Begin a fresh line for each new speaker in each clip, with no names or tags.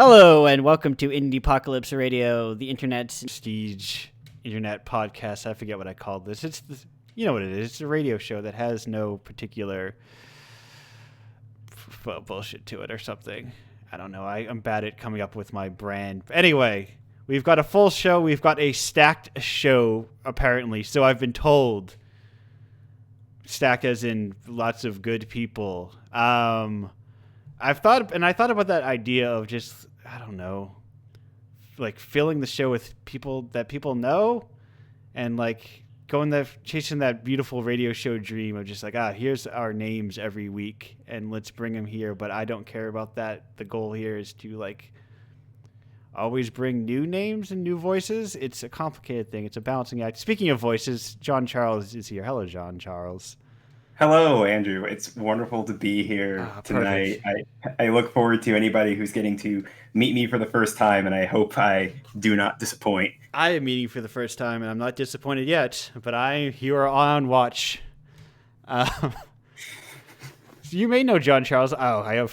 Hello and welcome to Indiepocalypse Radio, the internet's prestige internet podcast. I forget what I called this. You know what it is. It's a radio show that has no particular bullshit to it or something. I don't know. I'm bad at coming up with my brand. Anyway, we've got a full show. We've got a stacked show, apparently. So I've been told. Stacked as in lots of good people. I thought about that idea of just, I don't know, like filling the show with people that people know and like chasing that beautiful radio show dream of just like, here's our names every week and let's bring them here. But I don't care about that. The goal here is to like always bring new names and new voices. It's a complicated thing. It's a balancing act. Speaking of voices, John Charles is here. Hello, John Charles.
Hello, Andrew. It's wonderful to be here tonight. I look forward to anybody who's getting to meet me for the first time, and I hope I do not disappoint.
I am meeting for the first time, and I'm not disappointed yet, but you are on watch. You may know John Charles. Oh, I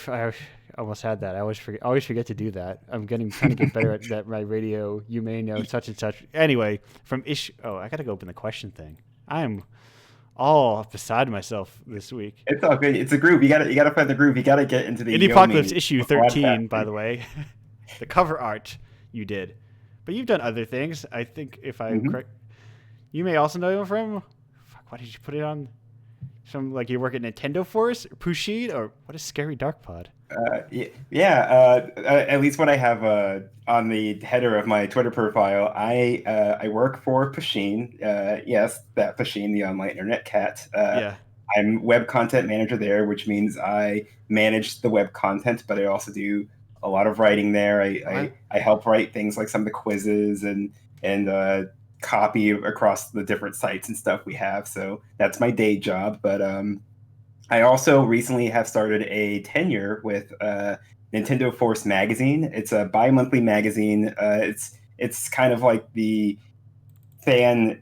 almost had that. I always forget to do that. I'm trying to get better at that. My radio, you may know such and such. Anyway, I got to go open the question thing. I am all beside myself this week.
It's all good. It's a groove. You gotta find the groove. You gotta get into the
Indiepocalypse issue 13, by the way. The cover art you did. But you've done other things. I think if I'm correct, you may also know him from, why did you put it on? Some like you work at Nintendo Force, or Pusheen, or what is Scary Dark Pod?
At least what I have on the header of my Twitter profile, I work for Pusheen. Yes, that Pusheen, the online internet cat. I'm web content manager there, which means I manage the web content, but I also do a lot of writing there. I help write things like some of the quizzes and copy across the different sites and stuff we have. So that's my day job. But I also recently have started a tenure with Nintendo Force magazine. It's a bi-monthly magazine. It's kind of like the fan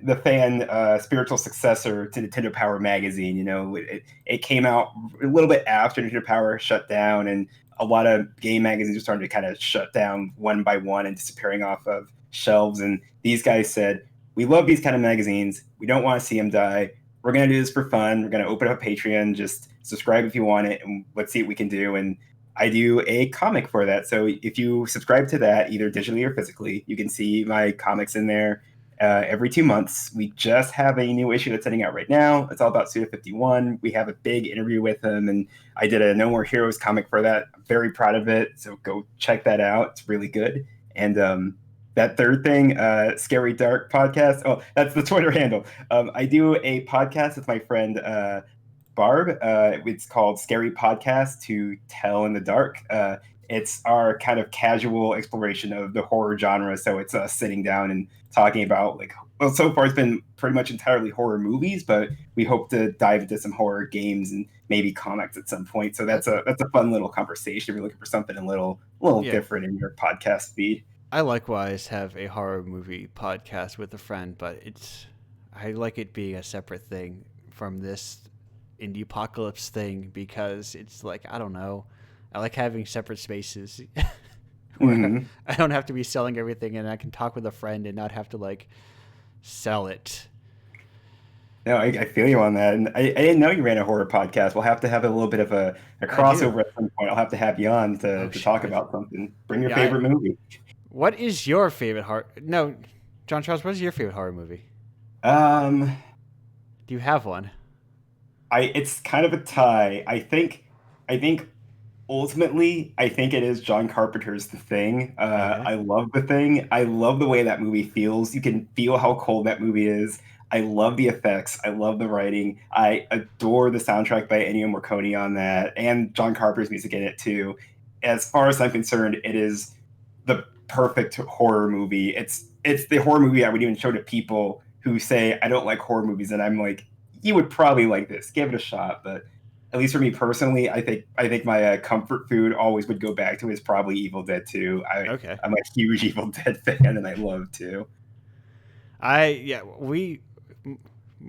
spiritual successor to Nintendo Power magazine. You know, it came out a little bit after Nintendo Power shut down, and a lot of game magazines are starting to kind of shut down one by one and disappearing off of shelves. And these guys said, we love these kind of magazines. We don't want to see them die. We're going to do this for fun. We're going to open up a Patreon. Just subscribe if you want it, and let's see what we can do. And I do a comic for that. So if you subscribe to that, either digitally or physically, you can see my comics in there every 2 months. We just have a new issue that's setting out right now. It's all about Suda 51. We have a big interview with him, and I did a No More Heroes comic for that. I'm very proud of it. So go check that out. It's really good. And that third thing, Scary Dark Podcast. Oh, that's the Twitter handle. I do a podcast with my friend Barb. It's called Scary Podcast to Tell in the Dark. It's our kind of casual exploration of the horror genre. So it's us sitting down and talking about so far it's been pretty much entirely horror movies, but we hope to dive into some horror games and maybe comics at some point. So that's a fun little conversation. If you're looking for something a little different in your podcast feed.
I likewise have a horror movie podcast with a friend, but I like it being a separate thing from this Indiepocalypse thing because it's like, I don't know, I like having separate spaces where I don't have to be selling everything, and I can talk with a friend and not have to like sell it.
No, I feel you on that. And I didn't know you ran a horror podcast. We'll have to have a little bit of a crossover at some point. I'll have to have you on to talk about something. Bring your favorite movie.
What is your favorite horror? No, John Charles, what is your favorite horror movie?
Do
you have one?
It's kind of a tie. I think ultimately, I think it is John Carpenter's The Thing. I love The Thing. I love the way that movie feels. You can feel how cold that movie is. I love the effects. I love the writing. I adore the soundtrack by Ennio Morricone on that, and John Carpenter's music in it too. As far as I'm concerned, it is the perfect horror movie. It's the horror movie I would even show to people who say I don't like horror movies, and I'm like, you would probably like this. Give it a shot. But at least for me personally, I think my comfort food always would go back to is probably Evil Dead 2. I'm a huge Evil Dead fan, and I love to.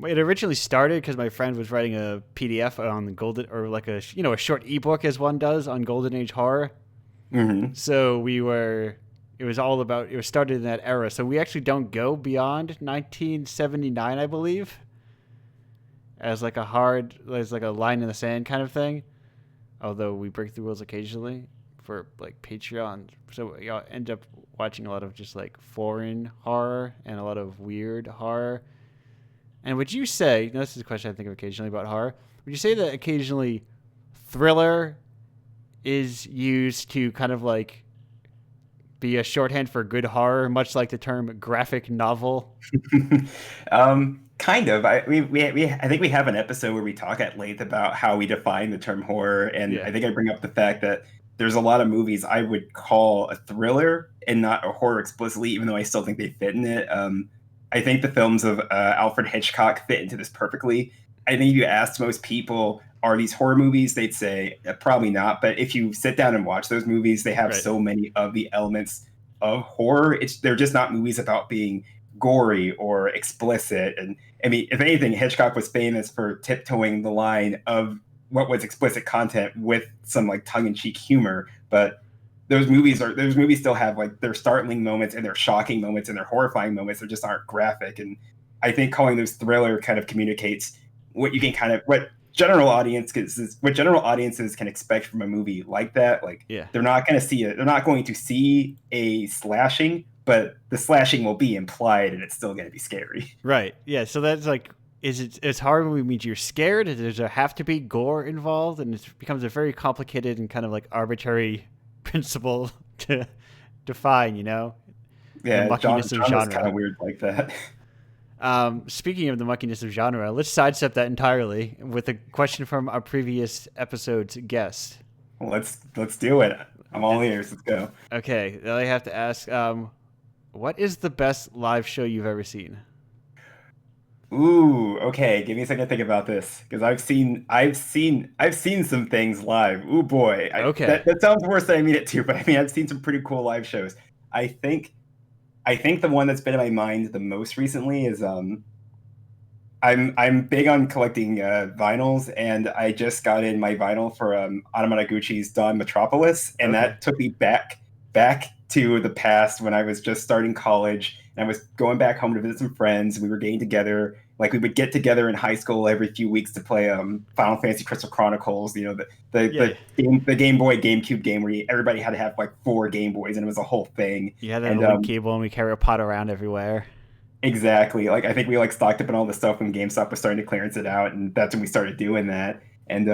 It originally started because my friend was writing a PDF on the Golden, or like a short ebook as one does on Golden Age horror.
Mm-hmm.
So it was all about, it was started in that era. So we actually don't go beyond 1979, I believe, as like as like a line in the sand kind of thing. Although we break the rules occasionally for like Patreon. So y'all end up watching a lot of just like foreign horror and a lot of weird horror. And would you say, now this is a question I think of occasionally about horror, would you say that occasionally thriller is used to kind of like be a shorthand for good horror, much like the term graphic novel?
Kind of. I think we have an episode where we talk at length about how we define the term horror, and
Yeah.
I think I bring up the fact that there's a lot of movies I would call a thriller and not a horror explicitly, even though I still think they fit in it. I think the films of Alfred Hitchcock fit into this perfectly. I think if you asked most people, are these horror movies? They'd say probably not. But if you sit down and watch those movies, they have
Right.
so many of the elements of horror. They're just not movies about being gory or explicit. And I mean, if anything, Hitchcock was famous for tiptoeing the line of what was explicit content with some like tongue-in-cheek humor. But those movies still have like their startling moments and their shocking moments and their horrifying moments. They just aren't graphic. And I think calling those thriller kind of communicates what you can kind of what general audiences can expect from a movie like that. Like
Yeah.
they're not going to see it. They're not going to see a slashing, but the slashing will be implied and it's still going to be scary.
Right. Yeah. So that's like, it's horror movie means you're scared? Does there have to be gore involved? And it becomes a very complicated and kind of like arbitrary principle to define, you know, the
Yeah,
muckiness of
genre's kind
genre.
of weird like that.
Speaking of the muckiness of genre, let's sidestep that entirely with a question from our previous episode's guest.
Let's do it. I'm all ears. Let's go.
Okay, I have to ask, what is the best live show you've ever seen?
Ooh, okay. Give me a second to think about this because I've seen some things live. Ooh boy,
Okay.
that sounds worse than I mean it to, but I mean I've seen some pretty cool live shows. I think I think the one that's been in my mind the most recently is I'm big on collecting vinyls, and I just got in my vinyl for Anamanaguchi's Dawn Metropolis, and
Okay.
that took me back to the past when I was just starting college, and I was going back home to visit some friends. We were getting together, like we would get together in high school every few weeks to play Final Fantasy Crystal Chronicles. You know,
Yeah.
the Game Boy GameCube game where everybody had to have like 4 Game Boys, and it was a whole thing.
You had that
And
link cable and we carry a pot around everywhere.
Exactly. Like I think we like stocked up on all the stuff when GameStop was starting to clearance it out, and that's when we started doing that. And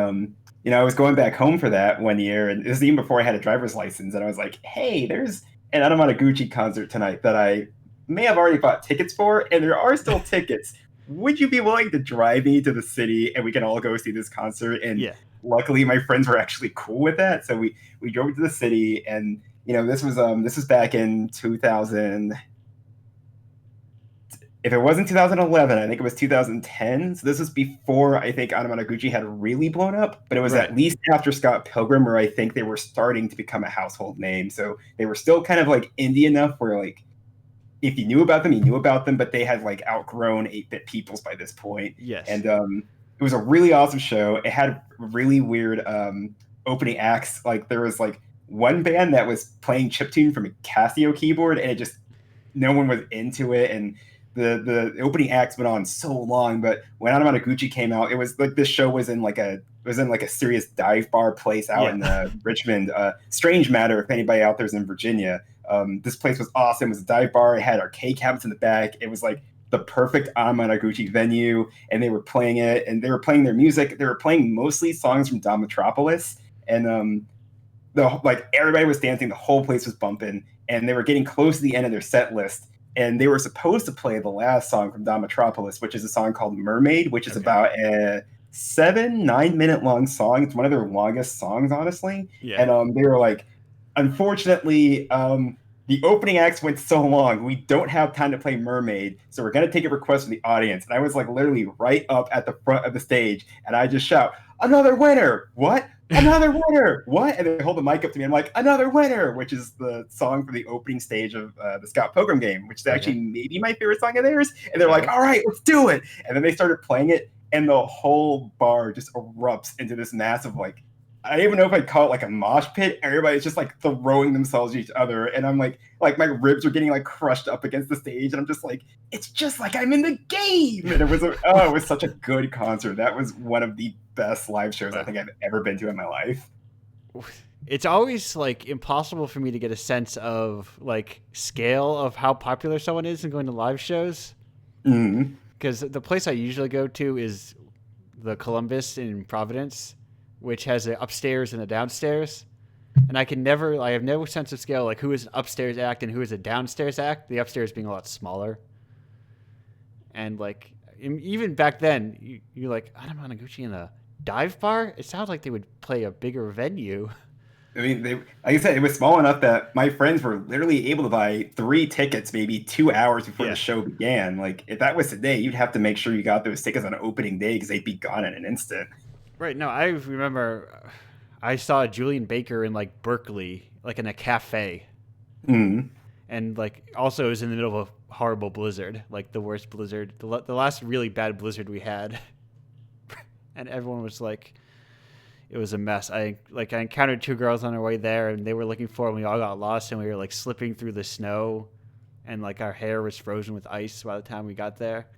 I was going back home for that one year, and it was even before I had a driver's license. And I was like, "Hey, there's an Anamanaguchi concert tonight that I may have already bought tickets for, and there are still tickets. Would you be willing to drive me to the city, and we can all go see this concert?" And
Yeah.
luckily, my friends were actually cool with that, so we drove to the city, and this was back in 2000. If it wasn't 2011, I think it was 2010. So this was before I think Anamanaguchi had really blown up, but it was
Right.
at least after Scott Pilgrim where I think they were starting to become a household name. So they were still kind of like indie enough where like if you knew about them, you knew about them, but they had like outgrown 8-bit peoples by this point.
Yes.
And it was a really awesome show. It had really weird opening acts. Like there was like one band that was playing chiptune from a Casio keyboard, and it just no one was into it, and the opening acts went on so long. But when Anamanaguchi came out, it was like this show was in like a serious dive bar place out
Yeah.
in Richmond. Strange Matter, if anybody out there's in Virginia. This place was awesome. It was a dive bar. It had arcade cabinets in the back. It was like the perfect Anamanaguchi venue, and they were playing it, and they were playing their music. They were playing mostly songs from Dawn Metropolis, and everybody was dancing. The whole place was bumping, and they were getting close to the end of their set list, and they were supposed to play the last song from Dawn Metropolis, which is a song called Mermaid, which is
Okay.
about a 7-9 minute long song. It's one of their longest songs, honestly.
Yeah.
And they were like, unfortunately, the opening acts went so long, we don't have time to play Mermaid, so we're gonna take a request from the audience. And I was like literally right up at the front of the stage, and I just shout, "Another winner! What? Another winner! What?" And they hold the mic up to me. I'm like, "Another winner!" Which is the song for the opening stage of the Scott Pilgrim game, which is actually
Okay.
maybe my favorite song of theirs. And they're like,
Okay.
"All right, let's do it!" And then they started playing it, and the whole bar just erupts into this massive like I don't even know if I'd call it like a mosh pit. Everybody's just like throwing themselves at each other, and I'm like my ribs are getting like crushed up against the stage, and I'm just like, it's just like I'm in the game. And it was such a good concert. That was one of the best live shows I think I've ever been to in my life.
It's always like impossible for me to get a sense of like scale of how popular someone is in going to live shows. Because the place I usually go to is the Columbus in Providence, which has an upstairs and a downstairs. And I have no sense of scale, like who is an upstairs act and who is a downstairs act, the upstairs being a lot smaller. And like, even back then, you're like, Anamanaguchi in a dive bar? It sounds like they would play a bigger venue.
I mean, like I said, it was small enough that my friends were literally able to buy 3 tickets maybe 2 hours before the show began. Like, if that was today, you'd have to make sure you got those tickets on opening day because they'd be gone in an instant.
Right. No, I remember I saw Julian Baker in like Berkeley, like in a cafe. And like also it was in the middle of a horrible blizzard, like the worst blizzard, the last really bad blizzard we had. And everyone was like, it was a mess. I encountered 2 girls on our way there, and they were looking for it. We all got lost, and we were like slipping through the snow, and like our hair was frozen with ice by the time we got there.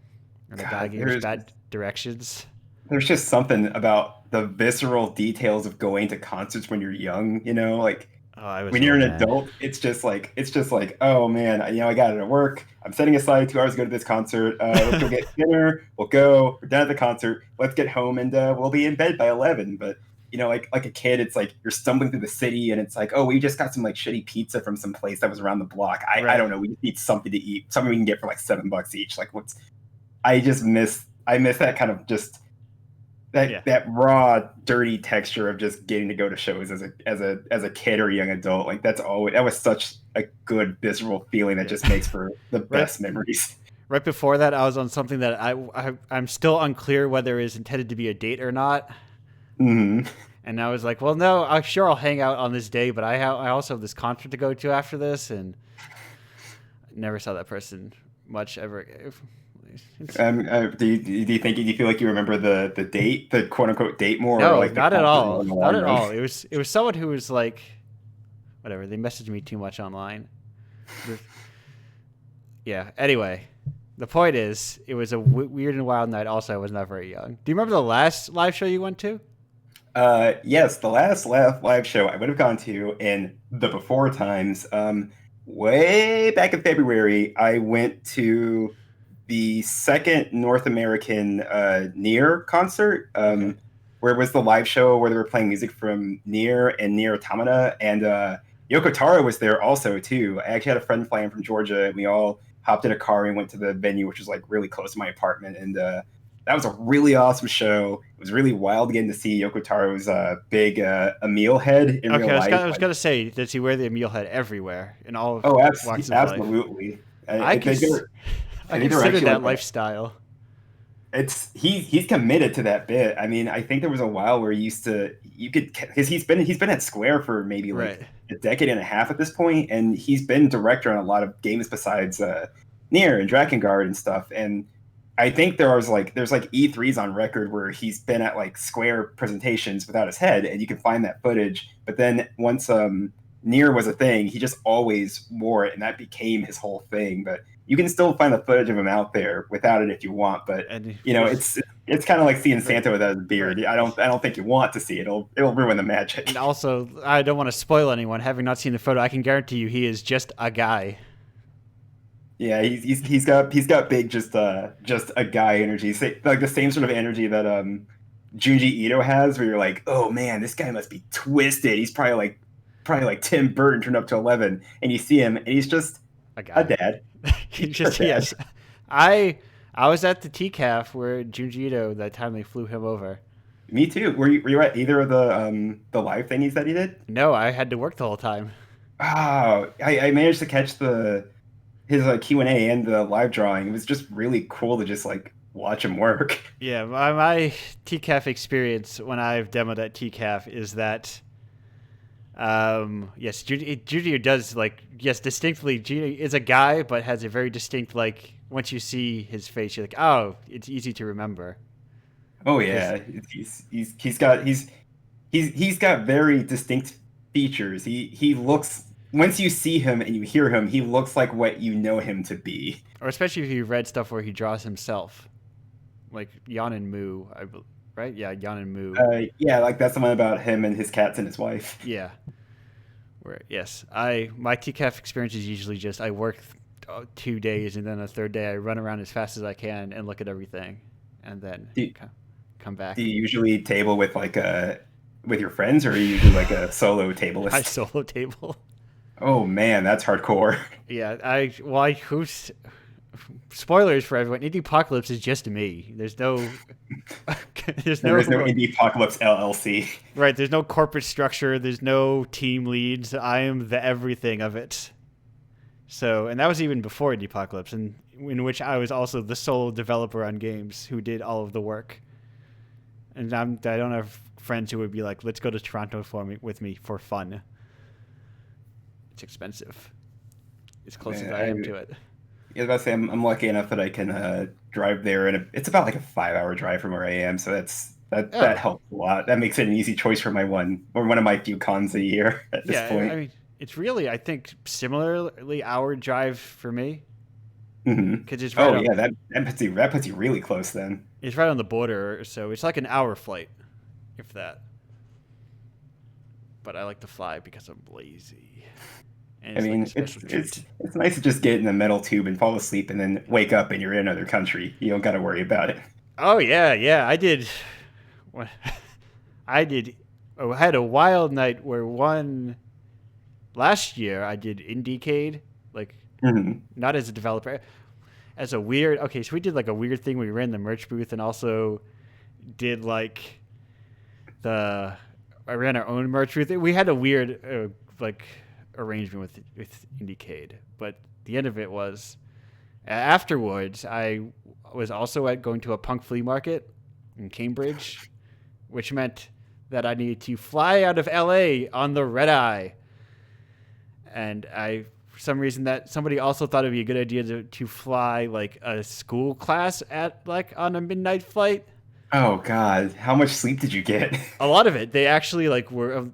And the guy gave us bad directions.
There's just something about the visceral details of going to concerts when you're young, you know, like when you're an adult, it's just like, oh man, I got it at work. I'm setting aside 2 hours to go to this concert. Let's go get dinner. We're done at the concert. Let's get home and we'll be in bed by 11. But like a kid, it's like you're stumbling through the city and it's like, oh, we just got some like shitty pizza from some place that was around the block. I don't know. We need something to eat. Something we can get for like $7 each. Like I miss that kind of just that raw, dirty texture of just getting to go to shows as a kid or a young adult. Like that was such a good visceral feeling that just makes for the best memories.
Right before that, I was on something that I'm still unclear whether it is intended to be a date or not. And I was like, well, no, I'm sure I'll hang out on this day, but I also have this concert to go to after this, and I never saw that person much ever.
Do you feel like you remember the date, the quote unquote date more?
No,
or like
not at all. Not at all. It was someone who was like, whatever. They messaged me too much online. Yeah. Anyway, the point is, it was a weird and wild night. Also, I was not very young. Do you remember the last live show you went to?
Yes, the last live show I would have gone to in the before times. Way back in February, I went to the second North American Nier concert, where it was the live show where they were playing music from Nier and Nier Automata, and Yoko Taro was there also too. I actually had a friend flying from Georgia, and we all hopped in a car and went to the venue, which was like really close to my apartment, and that was a really awesome show. It was really wild getting to see Yoko Taro's big Emil head in real life.
I was gonna say, does he wear the Emil head everywhere in all?
Oh, absolutely.
I consider that lifestyle.
He's committed to that bit. I mean, I think there was a while where because he's been at Square for maybe like a decade and a half at this point, and he's been director on a lot of games besides Nier and Drakengard and stuff. And I think there's like E3s on record where he's been at like Square presentations without his head, and you can find that footage. But then once Nier was a thing, he just always wore it, and that became his whole thing. But you can still find the footage of him out there without it if you want. But it's kind of like seeing Santa without a beard. I don't think you want to see it. It'll ruin the magic.
And also, I don't want to spoil anyone. Having not seen the photo, I can guarantee you he is just a guy.
Yeah, he's got big just a guy energy, like the same sort of energy that Junji Ito has, where you're like, oh man, this guy must be twisted. He's probably like Tim Burton turned up to 11, and you see him, and he's just a dad.
Yes. I was at the TCAF where Junji Ito, that time they flew him over.
Me too. Were you at either of the live thingies that he did?
No, I had to work the whole time.
Oh, I managed to catch his Q&A and the live drawing. It was just really cool to just like watch him work.
Yeah, my TCAF experience when I've demoed at TCAF is that yes, Junji does distinctly. Junji is a guy, but has a very distinct once you see his face, you're like, oh, it's easy to remember.
Oh yeah, he's he's got very distinct features. He looks once you see him and you hear him, he looks like what you know him to be.
Or especially if you read stuff where he draws himself, like Yan and Moo, right? Yeah, Yan and Moo.
Yeah, like that's the one about him and his cats and his wife.
Yeah. Where yes, my TCAF experience is usually just I work 2 days and then the third day I run around as fast as I can and look at everything, and then come back.
Do you usually table with with your friends, or are you usually like a solo tableist?
I solo table.
Oh man, that's hardcore.
Yeah, who's spoilers for everyone. Indiepocalypse is just me. There's no
There is no Indiepocalypse LLC.
Right, there's no corporate structure, there's no team leads. I am the everything of it. So, and that was even before Indiepocalypse, and in which I was also the sole developer on games who did all of the work. And I don't have friends who would be like, "Let's go to Toronto with me for fun." It's expensive. As close as I am to it.
Yeah, I was about to say I'm lucky enough that I can drive there, and it's about like a 5-hour drive from where I am. So that helps a lot. That makes it an easy choice for one of my few cons a year at this point.
I mean, it's really, I think, similarly hour drive for me.
Because it's right that puts you really close then.
It's right on the border, so it's like an hour flight, if that. But I like to fly because I'm lazy.
And I mean, it's nice to just get in the metal tube and fall asleep and then wake up and you're in another country. You don't got to worry about it.
Oh yeah. I had a wild night where last year I did Indiecade, like not as a developer, as a weird. Okay, so we did like a weird thing. We ran the merch booth and also did like I ran our own merch booth. We had a weird arrangement with Indiecade, but the end of it was afterwards I was also going to a punk flea market in Cambridge, which meant that I needed to fly out of LA on the red eye, and for some reason that somebody also thought it'd be a good idea to fly like a school class on a midnight flight.
Oh god, how much sleep did you get?
A lot of it. They actually were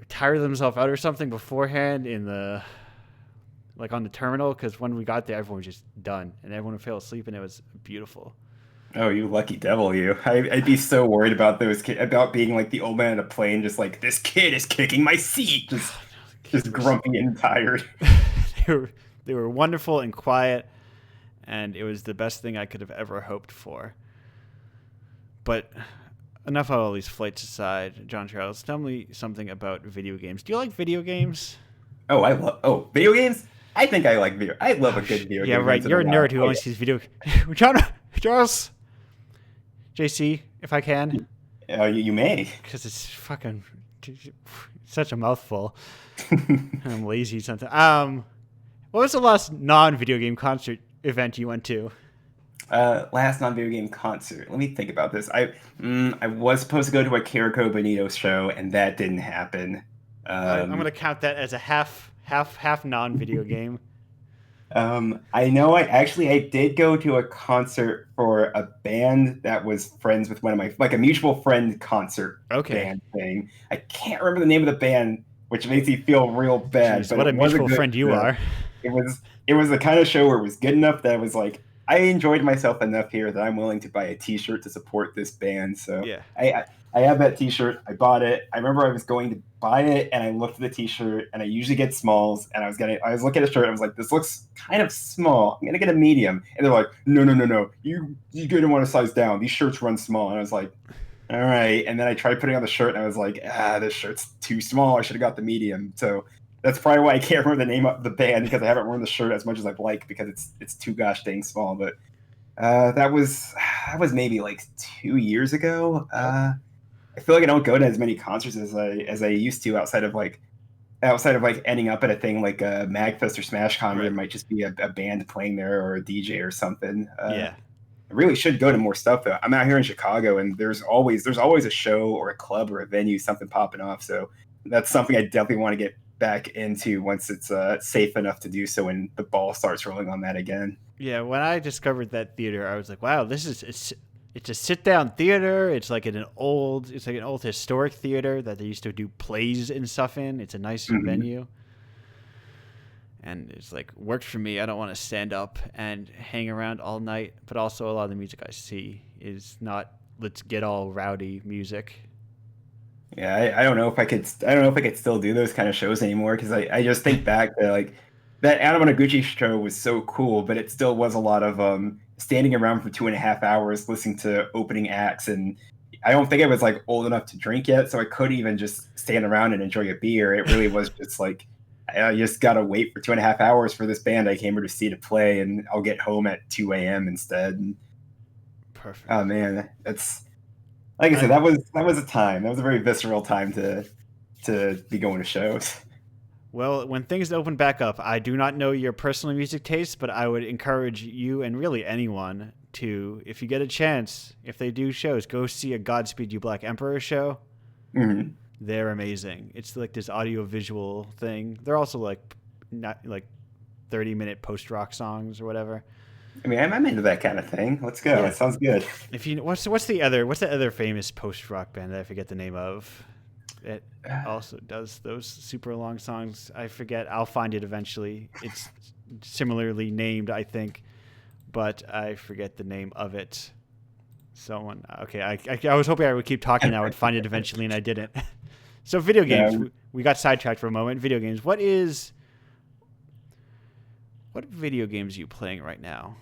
tire themselves out or something beforehand on the terminal, because when we got there everyone was just done and everyone fell asleep and it was beautiful.
Oh, you lucky devil, you. I'd be so worried about those kids, about being like the old man in a plane, just like, this kid is kicking my seat, just grumpy and tired.
They were wonderful and quiet, and it was the best thing I could have ever hoped for. But enough of all these flights aside, John Charles, tell me something about video games. Do you like video games?
Video games? I think I like video. I love a good video game.
Yeah, right. You're a nerd who only sees video. John Charles, JC, if I can.
You may.
Because it's fucking such a mouthful. I'm lazy sometimes. What was the last non-video game concert event you went to?
Last non-video game concert. Let me think about this. I was supposed to go to a Carrico Bonito show, and that didn't happen.
I'm going to count that as a half non-video game.
I know I did go to a concert for a band that was friends with one of my, like a mutual friend concert band thing. I can't remember the name of the band, which makes me feel real bad.
Jeez, but what a mutual friend you are.
It was the kind of show where it was good enough that I was like, I enjoyed myself enough here that I'm willing to buy a T-shirt to support this band. So yeah. I have that T-shirt. I bought it. I remember I was going to buy it, and I looked at the T-shirt, and I usually get smalls. And I was looking at the shirt. And I was like, this looks kind of small. I'm gonna get a medium. And they're like, no. You gonna want to size down. These shirts run small. And I was like, all right. And then I tried putting on the shirt, and I was like, this shirt's too small. I should have got the medium. So that's probably why I can't remember the name of the band, because I haven't worn the shirt as much as I'd like, because it's too gosh dang small. But that was maybe like 2 years ago. I feel like I don't go to as many concerts as I used to, outside of ending up at a thing like a Magfest or SmashCon, where there might just be a band playing there or a DJ or something. I really should go to more stuff though. I'm out here in Chicago, and there's always a show or a club or a venue, something popping off. So that's something I definitely want to get back into once it's safe enough to do so, when the ball starts rolling on that again.
Yeah, when I discovered that theater, I was like, wow, this is It's a sit-down theater. It's like an old historic theater that they used to do plays and stuff in. It's a nice venue. And it's like worked for me. I don't want to stand up and hang around all night, but also a lot of the music I see is not let's get all rowdy music.
Yeah, I don't know if I could. I don't know if I could still do those kind of shows anymore because I just think back to like that Anamanaguchi show was so cool, but it still was a lot of standing around for 2.5 hours listening to opening acts, and I don't think I was like old enough to drink yet, so I couldn't even just stand around and enjoy a beer. It really was just like I just gotta wait for 2.5 hours for this band I came here to see to play, and I'll get home at 2 a.m. instead. And,
Perfect.
oh man, that's like I said, that was a time. That was a very visceral time to be going to shows.
Well, when things open back up, I do not know your personal music taste, but I would encourage you and really anyone to, if you get a chance, if they do shows, go see a Godspeed You Black Emperor show.
Mm-hmm.
They're amazing. It's like this audio visual thing. They're also like not like 30-minute post rock songs or whatever.
I mean, I'm into that kind of thing. Let's go. Yeah. It sounds good.
If you what's the other famous post rock band that I forget the name of? It also does those super long songs. I forget. I'll find it eventually. It's similarly named, I think, but I forget the name of it. Someone. Okay, I was hoping I would keep talking. I would find it eventually, and I didn't. So video games. Yeah. We got sidetracked for a moment. Video games. What video games are you playing right now?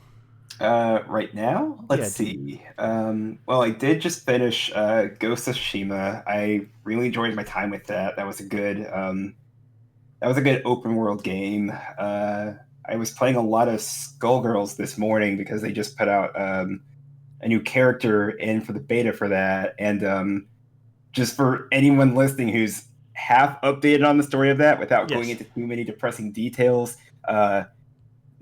Right now? Let's see. Well, I did just finish Ghost of Tsushima. I really enjoyed my time with that. That was a good open world game. I was playing a lot of Skullgirls this morning because they just put out a new character in for the beta for that. And just for anyone listening who's half updated on the story of that without going into too many depressing details,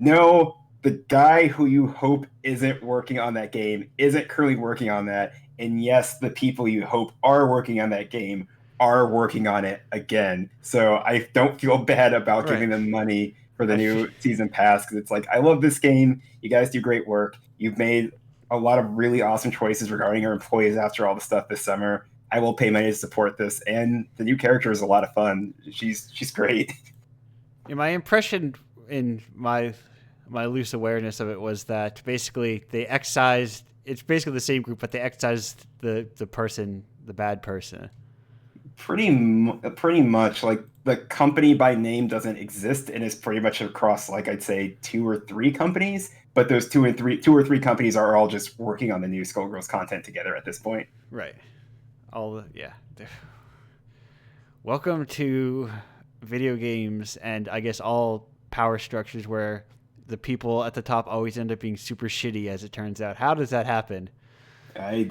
no, the guy who you hope isn't working on that game isn't currently working on that. And yes, the people you hope are working on that game are working on it again. So I don't feel bad about giving them money for the new season pass because it's like, I love this game. You guys do great work. You've made a lot of really awesome choices regarding your employees after all the stuff this summer. I will pay money to support this. And the new character is a lot of fun. She's great.
Yeah, my impression in my loose awareness of it was that basically they excised. It's basically the same group, but they excised the person, the bad person.
Pretty much. Like the company by name doesn't exist, and is pretty much across, like I'd say, 2 or 3 companies. But those 2 or 3 companies are all just working on the new Skullgirls content together at this point.
Right. Welcome to video games, and I guess all power structures where the people at the top always end up being super shitty, as it turns out. How does that happen?
I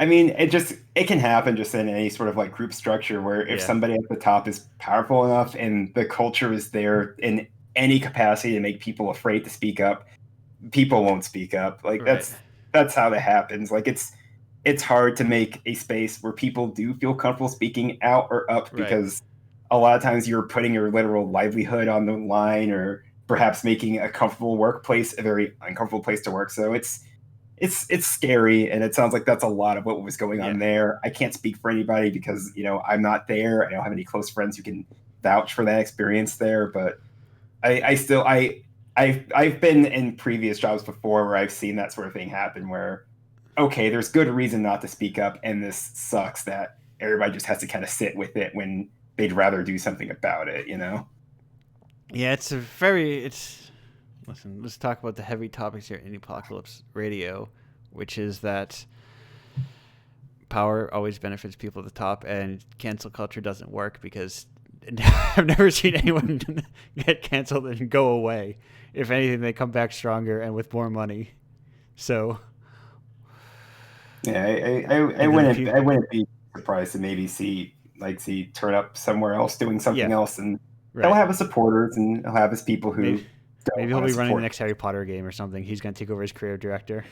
mean, it can happen just in any sort of like group structure where if somebody at the top is powerful enough and the culture is there in any capacity to make people afraid to speak up, people won't speak up. Like that's how that happens. Like it's hard to make a space where people do feel comfortable speaking out or up because a lot of times you're putting your literal livelihood on the line, or perhaps making a comfortable workplace a very uncomfortable place to work. So it's scary, and it sounds like that's a lot of what was going on there. I can't speak for anybody because I'm not there. I don't have any close friends who can vouch for that experience there. But I've been in previous jobs before where I've seen that sort of thing happen. Where there's good reason not to speak up, and this sucks that everybody just has to kind of sit with it when they'd rather do something about it.
Yeah, listen, let's talk about the heavy topics here at Indiepocalypse Radio, which is that power always benefits people at the top, and cancel culture doesn't work because I've never seen anyone get canceled and go away. If anything, they come back stronger and with more money. So,
yeah, I wouldn't be surprised to maybe see turn up somewhere else doing something else, and he'll have his supporters and he'll have his people who
maybe he'll be running the next Harry Potter game or something. He's going to take over as creative director.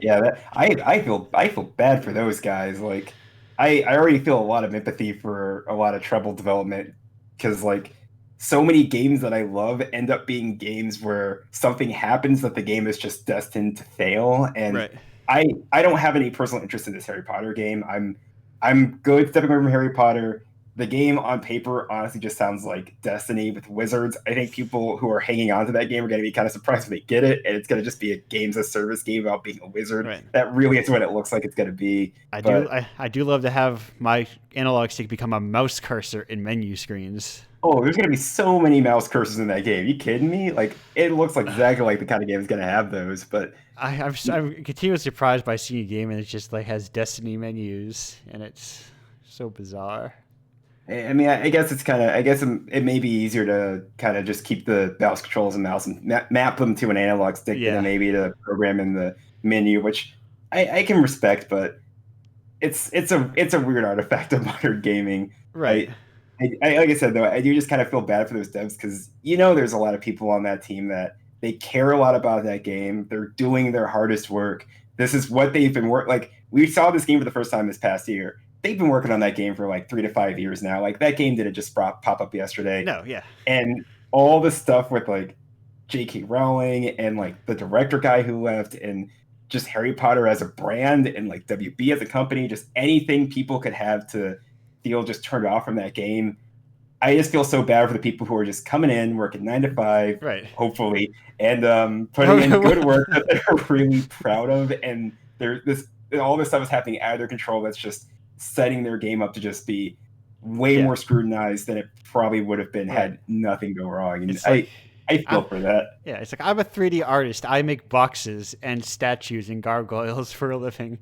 Yeah, I feel bad for those guys. Like I already feel a lot of empathy for a lot of treble development because like so many games that I love end up being games where something happens that the game is just destined to fail, and I don't have any personal interest in this Harry Potter game. I'm good stepping away from Harry Potter. The game on paper honestly just sounds like Destiny with wizards. I think people who are hanging on to that game are going to be kind of surprised when they get it, and it's going to just be a games as service game about being a wizard.
Right.
That really is what it looks like it's going to be.
I do love to have my analog stick become a mouse cursor in menu screens.
Oh, there's going to be so many mouse cursors in that game. Are you kidding me? Like, it looks like exactly like the kind of game that's going to have those. But
I'm continually surprised by seeing a game and it just like has Destiny menus, and it's so bizarre.
I mean, I guess it's kind of, I guess it may be easier to kind of just keep the mouse controls and mouse and map them to an analog stick than maybe to program in the menu, which I can respect, but it's a weird artifact of modern gaming.
Right.
Like I said, though, I do just kind of feel bad for those devs because, there's a lot of people on that team that they care a lot about that game. They're doing their hardest work. This is what they've been like, we saw this game for the first time this past year. They've been working on that game for like 3 to 5 years now. Like, that game didn't just pop up yesterday.
No, yeah.
And all the stuff with like J.K. Rowling and like the director guy who left and just Harry Potter as a brand and like WB as a company, just anything people could have to feel just turned off from that game. I just feel so bad for the people who are just coming in, working 9 to 5,
right,
hopefully, and putting in good work that they're really proud of. And all this stuff is happening out of their control. That's just setting their game up to just be way more scrutinized than it probably would have been had nothing go wrong. And I feel for that.
Yeah, it's like, I'm a 3D artist. I make boxes and statues and gargoyles for a living.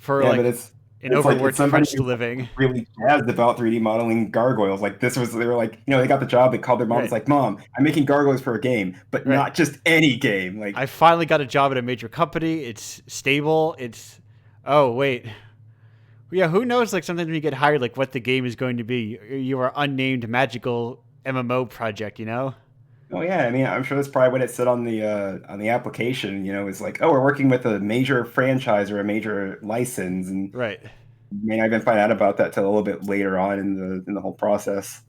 But it's
an overworked French living.
Really jazzed about 3D modeling gargoyles. Like, they were like, they got the job. They called their mom. It's like, Mom, I'm making gargoyles for a game, but not just any game. Like,
I finally got a job at a major company. It's stable. Yeah, who knows? Like, sometimes when you get hired, like what the game is going to be. Your unnamed magical MMO project,
Oh yeah, I mean, I'm sure that's probably what it said on the application. It's like, oh, we're working with a major franchise or a major license, and
right.
I mean, I didn't find out about that till a little bit later on in the whole process.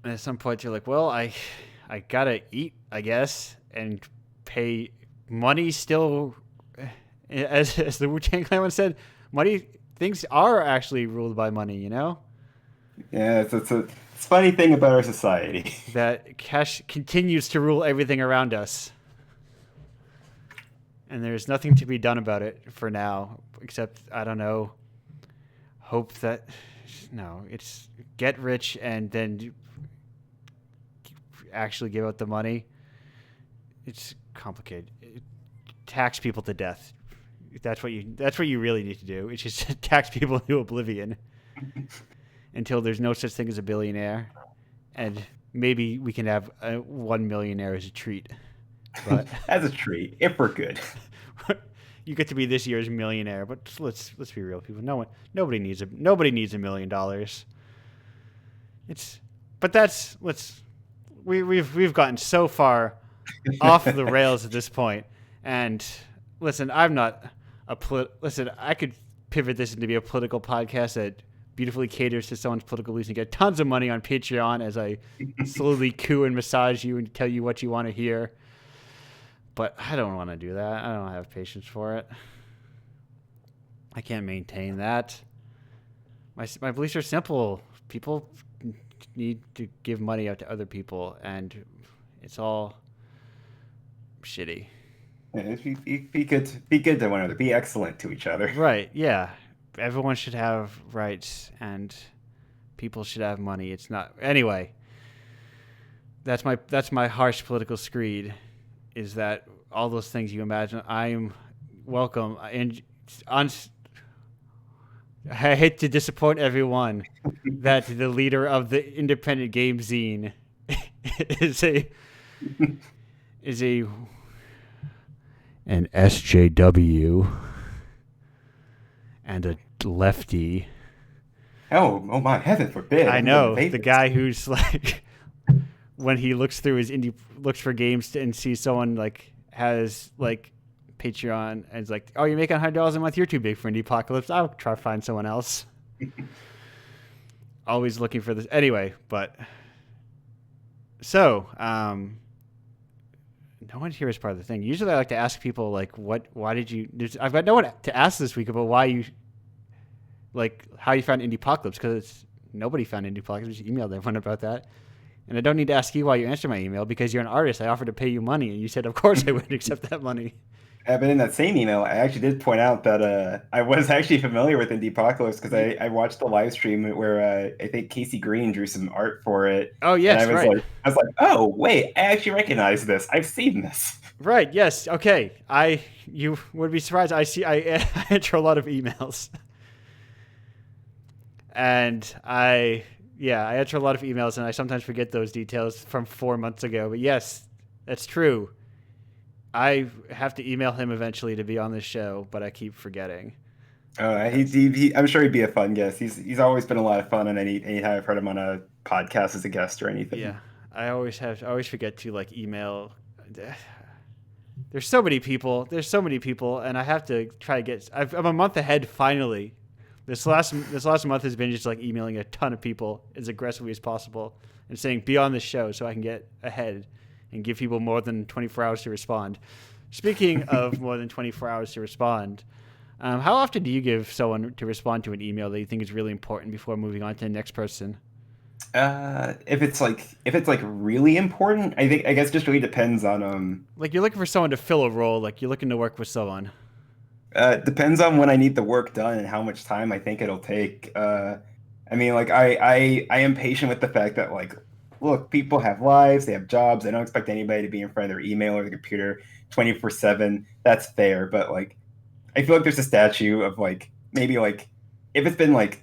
And at some point, you're like, well, I gotta eat, I guess, and pay money still. As the Wu-Tang Clan once said, money. Things are actually ruled by money,
Yeah, it's a funny thing about our society.
That cash continues to rule everything around us. And there's nothing to be done about it for now, except, I don't know, hope that, it's get rich and then actually give out the money. It's complicated. Tax people to death. That's what you really need to do. It's just tax people into oblivion until there's no such thing as a billionaire, and maybe we can have 1 millionaire as a treat. But
as a treat, if we're good,
you get to be this year's millionaire. But let's be real, people. Nobody needs $1 million. We've gotten so far off the rails at this point, and listen, I'm not. I could pivot this into be a political podcast that beautifully caters to someone's political beliefs and get tons of money on Patreon as I slowly coo and massage you and tell you what you want to hear. But I don't want to do that. I don't have patience for it. I can't maintain that. My beliefs are simple. People need to give money out to other people, and it's all shitty.
Yeah, be good to one another. Be excellent to each other.
Right? Yeah. Everyone should have rights, and people should have money. It's not anyway. That's my harsh political screed. Is that all those things you imagine? I'm welcome, and I hate to disappoint everyone that the leader of the independent game zine is an SJW and a lefty.
Oh my, heaven forbid!
I know the guy who's like, when he looks through looks for games and sees someone like has like Patreon and is like, oh, you're making $100 a month, you're too big for Indiepocalypse. I'll try to find someone else. Always looking for this anyway, but so No one here is part of the thing. Usually I like to ask people, like, why did you... I've got no one to ask this week about why you... Like, how you found Indiepocalypse, because nobody found Indiepocalypse. I just emailed everyone about that. And I don't need to ask you why you answered my email, because you're an artist. I offered to pay you money, and you said, of course I would accept that money.
But in that same email, I actually did point out that I was actually familiar with Indiepocalypse because I watched the live stream where I think Casey Green drew some art for it.
Oh, yes,
and
right.
I was like, oh, wait, I actually recognize this. I've seen this.
Right, yes, okay. You would be surprised. I enter a lot of emails. And I enter a lot of emails, and I sometimes forget those details from 4 months ago. But yes, that's true. I have to email him eventually to be on this show, but I keep forgetting.
I'm sure he'd be a fun guest. He's always been a lot of fun, and anytime I've heard him on a podcast as a guest or anything.
Yeah, I always forget to like email. There's so many people, and I have to try to get. I'm a month ahead finally. This last month has been just like emailing a ton of people as aggressively as possible and saying be on this show so I can get ahead and give people more than 24 hours to respond. Speaking of more than 24 hours to respond, how often do you give someone to respond to an email that you think is really important before moving on to the next person?
If it's like really important, I guess it just really depends on
like you're looking for someone to fill a role, like you're looking to work with someone.
Depends on when I need the work done and how much time I think it'll take. I mean, like I am patient with the fact that like, look, people have lives, they have jobs. I don't expect anybody to be in front of their email or the computer 24/7. That's fair, but like, I feel like there's a statute of like maybe like if it's been like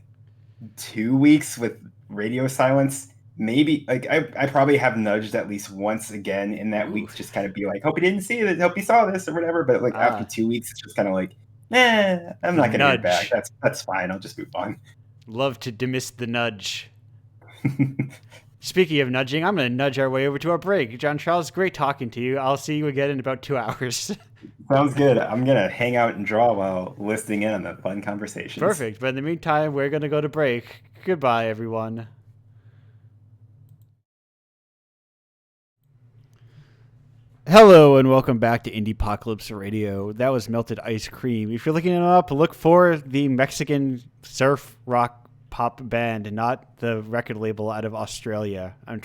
2 weeks with radio silence, maybe like I probably have nudged at least once again in that week to just kind of be like, hope you didn't see it, hope you saw this or whatever. But like after 2 weeks, it's just kind of like, I'm not gonna hear back. That's fine. I'll just move on.
Love to dismiss the nudge. Speaking of nudging, I'm going to nudge our way over to our break. John Charles, great talking to you. I'll see you again in about 2 hours.
Sounds good. I'm going to hang out and draw while listening in on the fun conversations.
Perfect. But in the meantime, we're going to go to break. Goodbye, everyone. Hello and welcome back to Indiepocalypse Radio. That was Melted Ice Cream. If you're looking it up, look for the Mexican surf rock pop band, not the record label out of Australia. I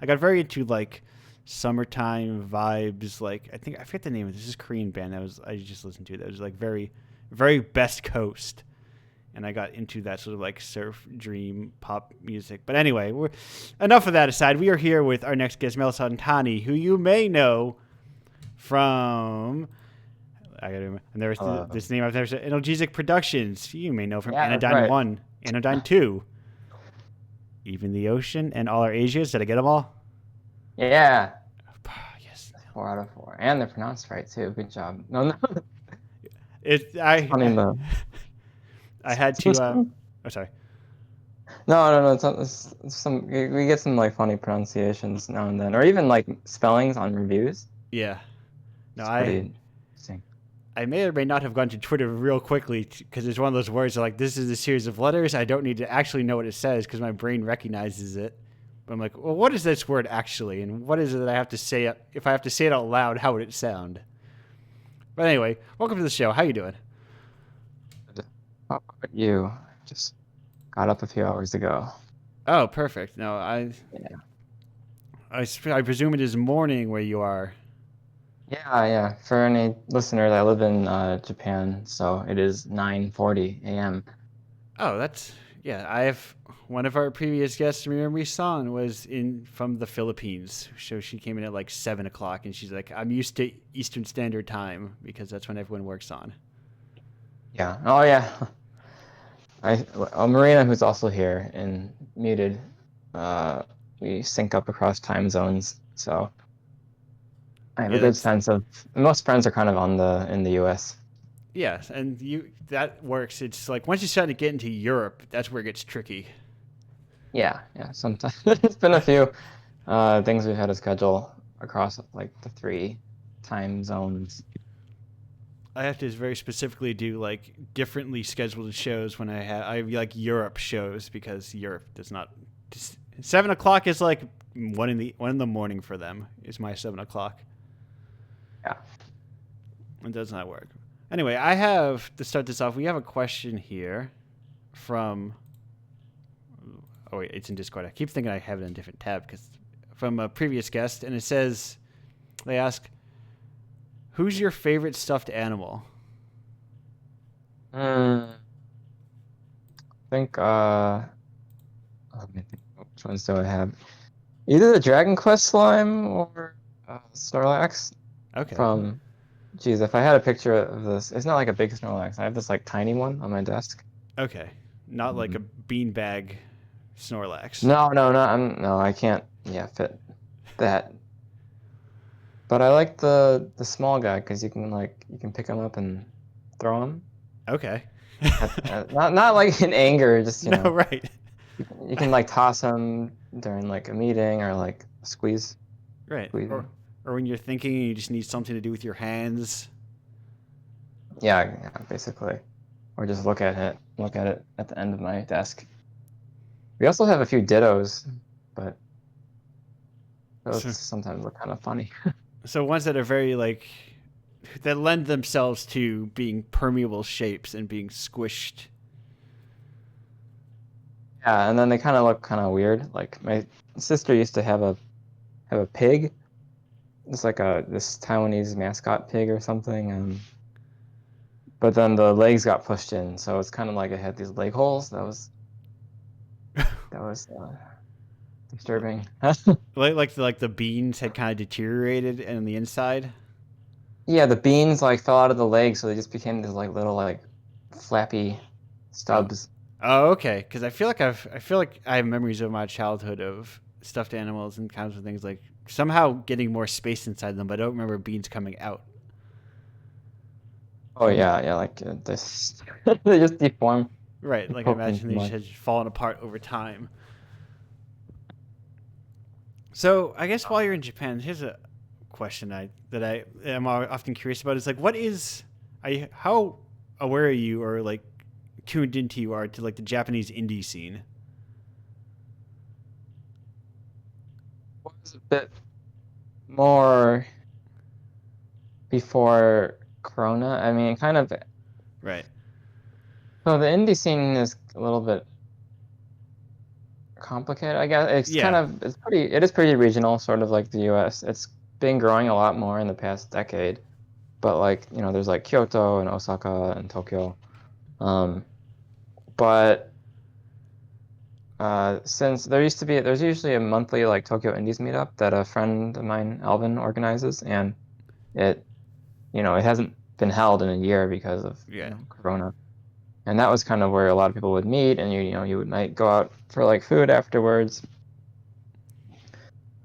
got very into like summertime vibes. Like I forget the name of this. This is a Korean band I just listened to. That was like very, very Best Coast, and I got into that sort of like surf dream pop music. But anyway, enough of that aside. We are here with our next guest, Mel Santani, who you may know from. I gotta remember. And there's this name I've never said. Analgesic Productions. You may know from Anodyne 1, Anodyne 2, Even the Ocean, and All Our Asias. Did I get them all?
Yeah.
Yes.
4 out of 4, and they're pronounced right too. Good job. No.
I had to. Sorry.
No. It's we get some like funny pronunciations now and then, or even like spellings on reviews.
Yeah. No, I may or may not have gone to Twitter real quickly because it's one of those words like this is a series of letters. I don't need to actually know what it says because my brain recognizes it. But I'm like, well, what is this word actually? And what is it that I have to say? If I have to say it out loud, how would it sound? But anyway, welcome to the show. How you doing?
How about you? Just got up a few hours ago.
Oh, perfect. No, I presume it is morning where you are.
Yeah. For any listeners, I live in Japan, so it is 9:40 a.m.
Oh, I have one of our previous guests, Marina, was from the Philippines. So she came in at like 7 o'clock, and she's like, I'm used to Eastern Standard Time because that's when everyone works on.
Yeah. Oh, yeah. Marina, who's also here and muted, we sync up across time zones, so I have a good sense of. Most friends are kind of in the U.S.
Yes, and that works. It's like once you start to get into Europe, that's where it gets tricky.
Yeah. Sometimes it's been a few things we've had to schedule across like the 3 time zones.
I have to very specifically do like differently scheduled shows when I like Europe shows because Europe does not. 7 o'clock is like 1 in the morning for them. Is my 7 o'clock.
Yeah.
It does not work. Anyway, I have, to start this off, we have a question here from... Oh, wait, it's in Discord. I keep thinking I have it in a different tab because from a previous guest, and it says, they ask, who's your favorite stuffed animal?
I think, let me think, which ones do I have? Either the Dragon Quest slime or Snorlax.
Okay.
From, geez, if I had a picture of this, it's not like a big Snorlax. I have this like tiny one on my desk.
Okay. Not like a beanbag Snorlax.
No, no, I can't, fit that. But I like the small guy because you can pick him up and throw him.
Okay.
Not like in anger, just
No, right.
you can like toss him during like a meeting or like squeeze.
Right.
Squeeze him.
Or when you're thinking and you just need something to do with your hands.
Yeah, basically. Or just look at it at the end of my desk. We also have a few dittos, but those sometimes look kind of funny.
So ones that are very like that lend themselves to being permeable shapes and being squished.
Yeah, and then they kind of look kind of weird. Like my sister used to have a pig. It's like this Taiwanese mascot pig or something. But then the legs got pushed in, so it's kind of like it had these leg holes. That was disturbing.
like the beans had kind of deteriorated in the inside.
Yeah, the beans like fell out of the legs, so they just became these like little like flappy stubs.
Oh, okay. Because I feel like I have memories of my childhood of stuffed animals and kinds of things like somehow getting more space inside them, but I don't remember beans coming out.
Oh yeah, like this they just deform.
Right, like I
Poke them
imagine
too
they just
much.
had fallen apart over time. So I guess while you're in Japan, here's a question that I am often curious about. Is like, how aware are you or like tuned into you are to like the Japanese indie scene?
Was a bit more before Corona. I mean, kind of.
Right.
So the indie scene is a little bit complicated, I guess.
Yeah.
It is pretty regional, sort of like the US. It's been growing a lot more in the past decade. But like, there's like Kyoto and Osaka and Tokyo. But since there's usually a monthly like Tokyo Indies meetup that a friend of mine, Alvin, organizes, and it it hasn't been held in a year because of Corona. And that was kind of where a lot of people would meet, and might go out for like food afterwards.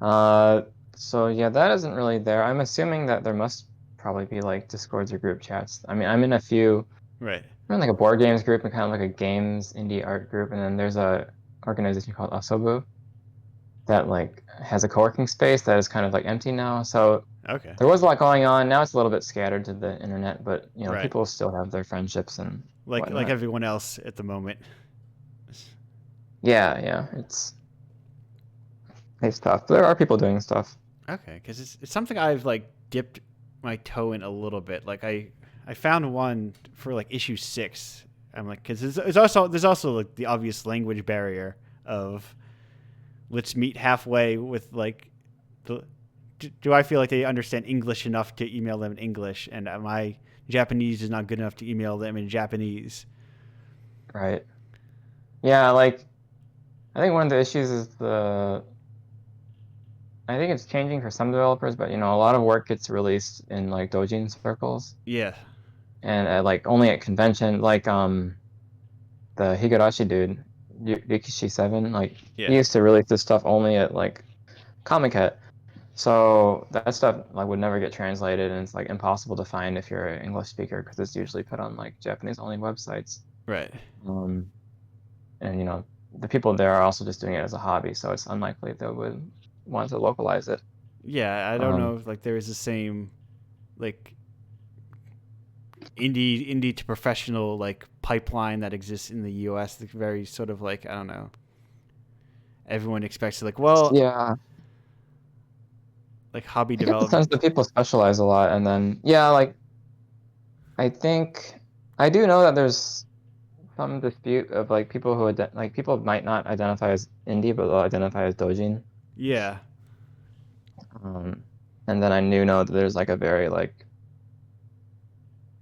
So yeah, that isn't really there. I'm assuming that there must probably be like Discords or group chats. I mean, I'm in a few.
Right.
I'm in like a board games group and kind of like a games indie art group, and then there's a organization called Asobu that like has a co-working space that is kind of like empty now. So
Okay.
there was a lot going on. Now it's a little bit scattered to the internet, but
Right.
people still have their friendships and whatnot.
Like everyone else at the moment.
Yeah, it's tough. There are people doing stuff.
Okay, because it's something I've like dipped my toe in a little bit. Like I found one for like issue 6. I'm like, because there's also like the obvious language barrier of let's meet halfway with like do I feel like they understand English enough to email them in English, and my Japanese is not good enough to email them in Japanese.
Right. Yeah, like I think one of the issues is I think it's changing for some developers, but a lot of work gets released in like doujin circles.
Yeah.
And like only at convention, like the Higurashi dude, Rikishi 7, like he used to release this stuff only at like Comic-Con. So that stuff like would never get translated, and it's like impossible to find if you're an English speaker because it's usually put on like Japanese only websites.
Right.
And the people there are also just doing it as a hobby, so it's unlikely they would want to localize it.
Yeah, I don't know if like there is the same like indie to professional like pipeline that exists in the US. It's very sort of like, I don't know. Everyone expects like, well,
yeah.
like hobby
I get the
development.
sense that people specialize a lot, and then yeah, like I think I do know that there's some dispute of like people who like people might not identify as indie, but they'll identify as dojin.
Yeah.
And then I do know that there's like a very like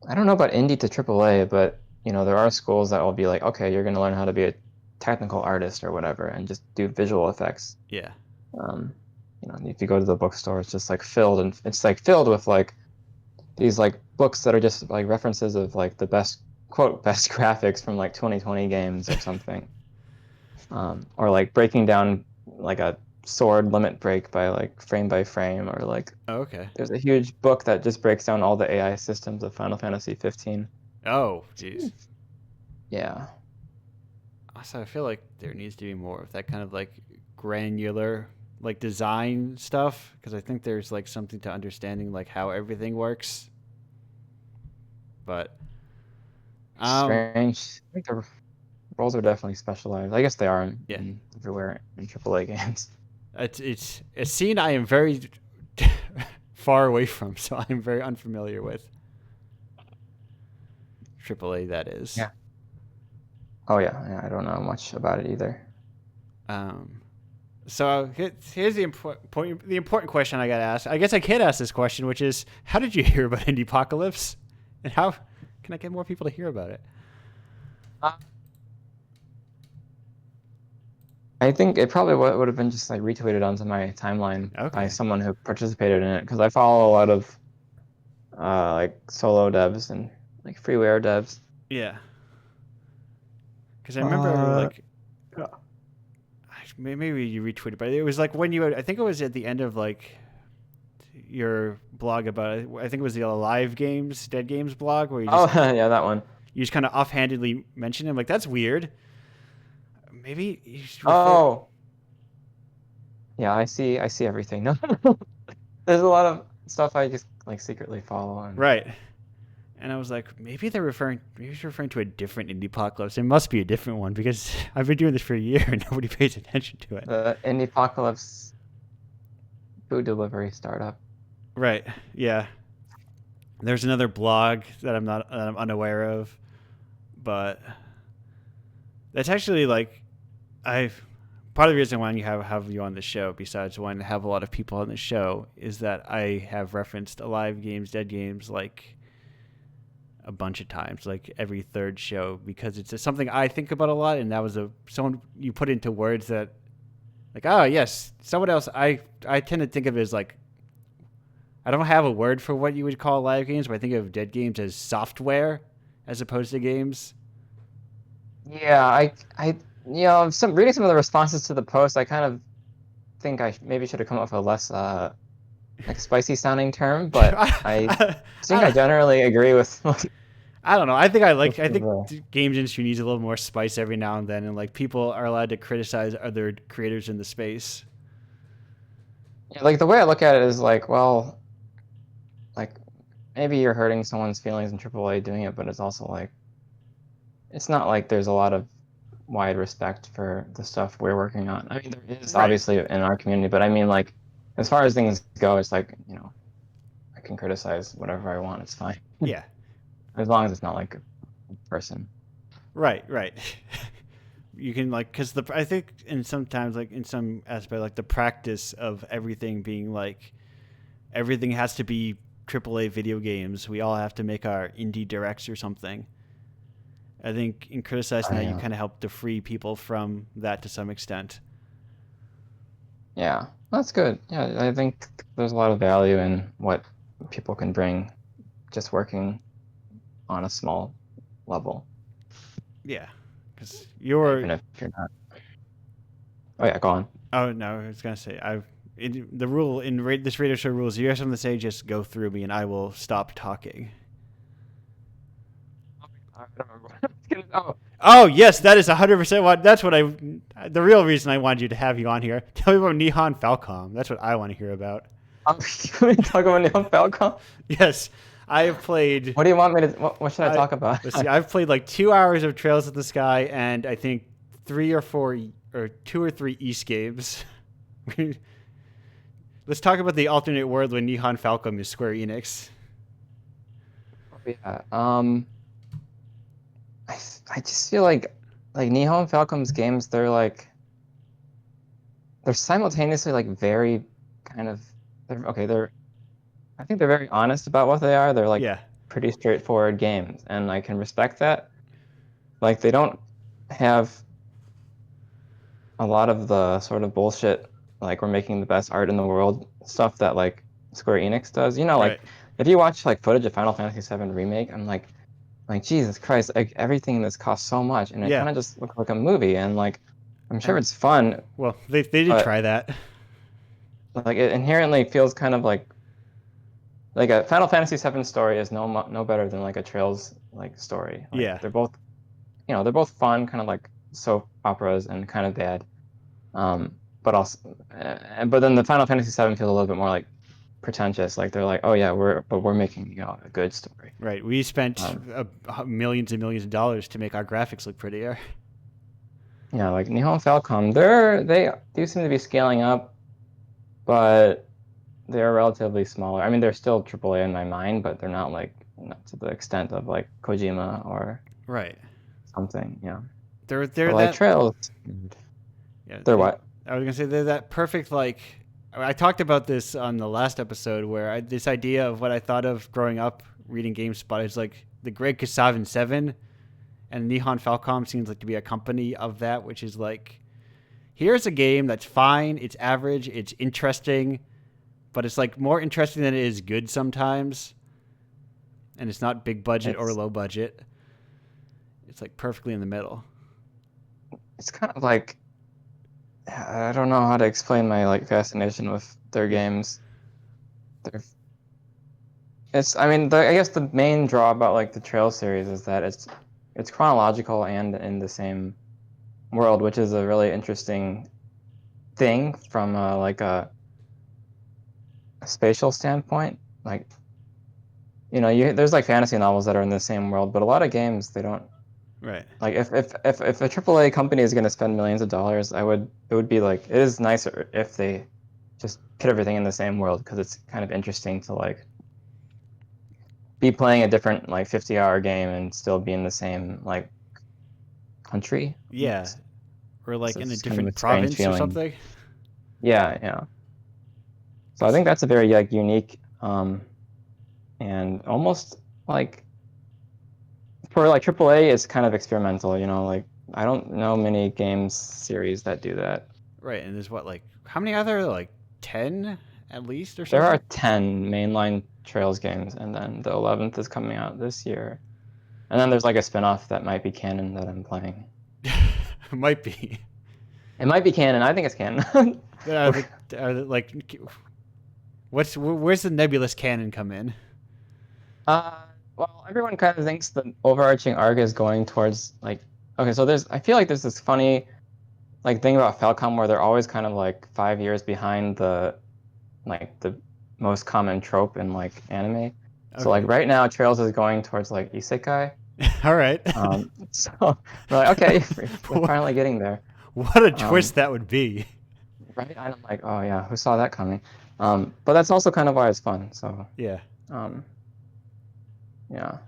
I don't know about indie to AAA, but you know there are schools that will be like, okay, you're gonna learn how to be a technical artist or whatever, and just do visual effects.
Yeah.
You know, if you go to the bookstore, it's just like filled, and it's like filled with like these like books that are just like references of like the best best graphics from like 2020 games or something, or like breaking down like a sword limit break by frame, or like
Oh, okay.
there's a huge book that just breaks down all the AI systems of Final Fantasy 15.
Oh, jeez.
Yeah.
So I feel like there needs to be more of that kind of like granular like design stuff, because I think there's like something to understanding like how everything works. But
Strange. I think the roles are definitely specialized. I guess they are everywhere in AAA games.
It's a scene I am very far away from, so I'm very unfamiliar with. AAA, that is.
Yeah. Oh yeah, I don't know much about it either.
So here's the important question I got to ask. I guess I can't ask this question, which is, how did you hear about Indiepocalypse, and how can I get more people to hear about it?
I think it probably would have been just like retweeted onto my timeline by someone who participated in it, because I follow a lot of like solo devs and like freeware devs.
Yeah. Because I remember like maybe you retweeted, but it was like when I think it was at the end of like your blog about it. I think it was the Alive Games, Dead Games blog, where you just
yeah, that one.
You just kind of offhandedly mentioned him, like that's weird. Maybe you should
yeah, I see everything. No, there's a lot of stuff I just like secretly follow.
Right. And I was like, maybe he's referring to a different Indiepocalypse. It must be a different one, because I've been doing this for a year and nobody pays attention to it.
The Indiepocalypse food delivery startup.
Right. Yeah. There's another blog that I'm unaware of, but that's actually like part of the reason why you have you on the show, besides wanting to have a lot of people on the show, is that I have referenced Alive Games, Dead Games like a bunch of times, like every third show, because it's something I think about a lot, and that was someone you put into words that, like, oh yes, someone else. I tend to think of it as like, I don't have a word for what you would call live games, but I think of Dead Games as software as opposed to games.
Yeah, I reading some of the responses to the post, I kind of think I maybe should have come up with a less like spicy sounding term, but I think I generally agree with.
I don't know. I think the games industry needs a little more spice every now and then, and like people are allowed to criticize other creators in the space.
Yeah, like the way I look at it is like, well, like maybe you're hurting someone's feelings in AAA doing it, but it's also like, it's not like there's a lot of wide respect for the stuff we're working on. I mean, there is obviously in our community, but I mean, like, as far as things go, it's like, you know, I can criticize whatever I want. It's fine.
Yeah.
As long as it's not like a person.
Right. You can like, because I think sometimes like in some aspect, like the practice of everything being like, everything has to be AAA video games. We all have to make our indie directs or something. I think in criticizing that, you kind of help to free people from that to some extent.
Yeah, that's good. Yeah, I think there's a lot of value in what people can bring just working on a small level.
Yeah, because even
if you're not. Oh yeah, go on.
Oh no, I was gonna say the rule in this radio show rules. You have something to say, just go through me, and I will stop talking. Oh yes, that is 100% what. That's what the real reason I wanted you to have you on here. Tell me about Nihon Falcom. That's what I want to hear about.
Can we talk about Nihon Falcom?
Yes, I have played.
What do you want me to? What should I talk about?
Let's see. I've played like 2 hours of Trails in the Sky, and I think 3 or 4 or 2 or 3 East games. Let's talk about the alternate world when Nihon Falcom is Square Enix.
Yeah. I just feel like Nihon Falcom's games, they're simultaneously like very kind of I think they're very honest about what they are. They're like pretty straightforward games, and I can respect that. Like they don't have a lot of the sort of bullshit like we're making the best art in the world stuff that like Square Enix does. You know, like if you watch like footage of Final Fantasy VII Remake, I'm like Jesus Christ, like everything in this costs so much, and it kind of just looks like a movie, and like I'm sure it's fun.
Well, they did try that.
Like it inherently feels kind of like a Final Fantasy VII story is no better than like a Trails like story. Like, they're both, they're both fun, kind of like soap operas, and kind of bad. But also, but then the Final Fantasy VII feels a little bit more like pretentious. Like they're like, oh yeah, we're making a good story.
Right. We spent millions and millions of dollars to make our graphics look prettier.
Yeah, like Nihon Falcom, they do seem to be scaling up, but they're relatively smaller. I mean, they're still AAA in my mind, but they're not not to the extent of like Kojima or something. Yeah,
they're
like Trails.
Yeah,
they're what?
I was gonna say they're that perfect. Like I talked about this on the last episode, where this idea of what I thought of growing up reading GameSpot is like the Greg Kasavin 7, and Nihon Falcom seems like to be a company of that, which is like, here's a game that's fine, it's average, it's interesting, but it's like more interesting than it is good sometimes, and it's not big budget or low budget. It's like perfectly in the middle.
It's kind of like, I don't know how to explain my like fascination with their games. I guess the main draw about like the Trail series is that it's chronological and in the same world, which is a really interesting thing from like a spatial standpoint. Like, there's like fantasy novels that are in the same world, but a lot of games they don't.
Right.
Like if a AAA company is going to spend millions of dollars, it would be like, it is nicer if they just put everything in the same world, because it's kind of interesting to like be playing a different like 50-hour game and still be in the same like country.
Yeah. Or like in a different province or something.
Yeah. So I think that's a very like unique and almost like, for like AAA, it's kind of experimental, like I don't know many games series that do that.
Right, and there's how many other, like 10 at least or something?
There are 10 mainline Trails games, and then the 11th is coming out this year. And then there's like a spinoff that might be canon that I'm playing.
It might be.
It might be canon. I think it's canon.
Where's the nebulous canon come in?
Well, everyone kind of thinks the overarching arc is going towards like, okay, so I feel like there's this funny like thing about Falcom where they're always kind of like 5 years behind the most common trope in like anime. Okay. So like right now Trails is going towards like isekai.
All right.
So we're like, okay, we're finally getting there.
What a twist that would be.
Right? I'm like, oh yeah, who saw that coming? But that's also kind of why it's fun. So
yeah.
Yeah.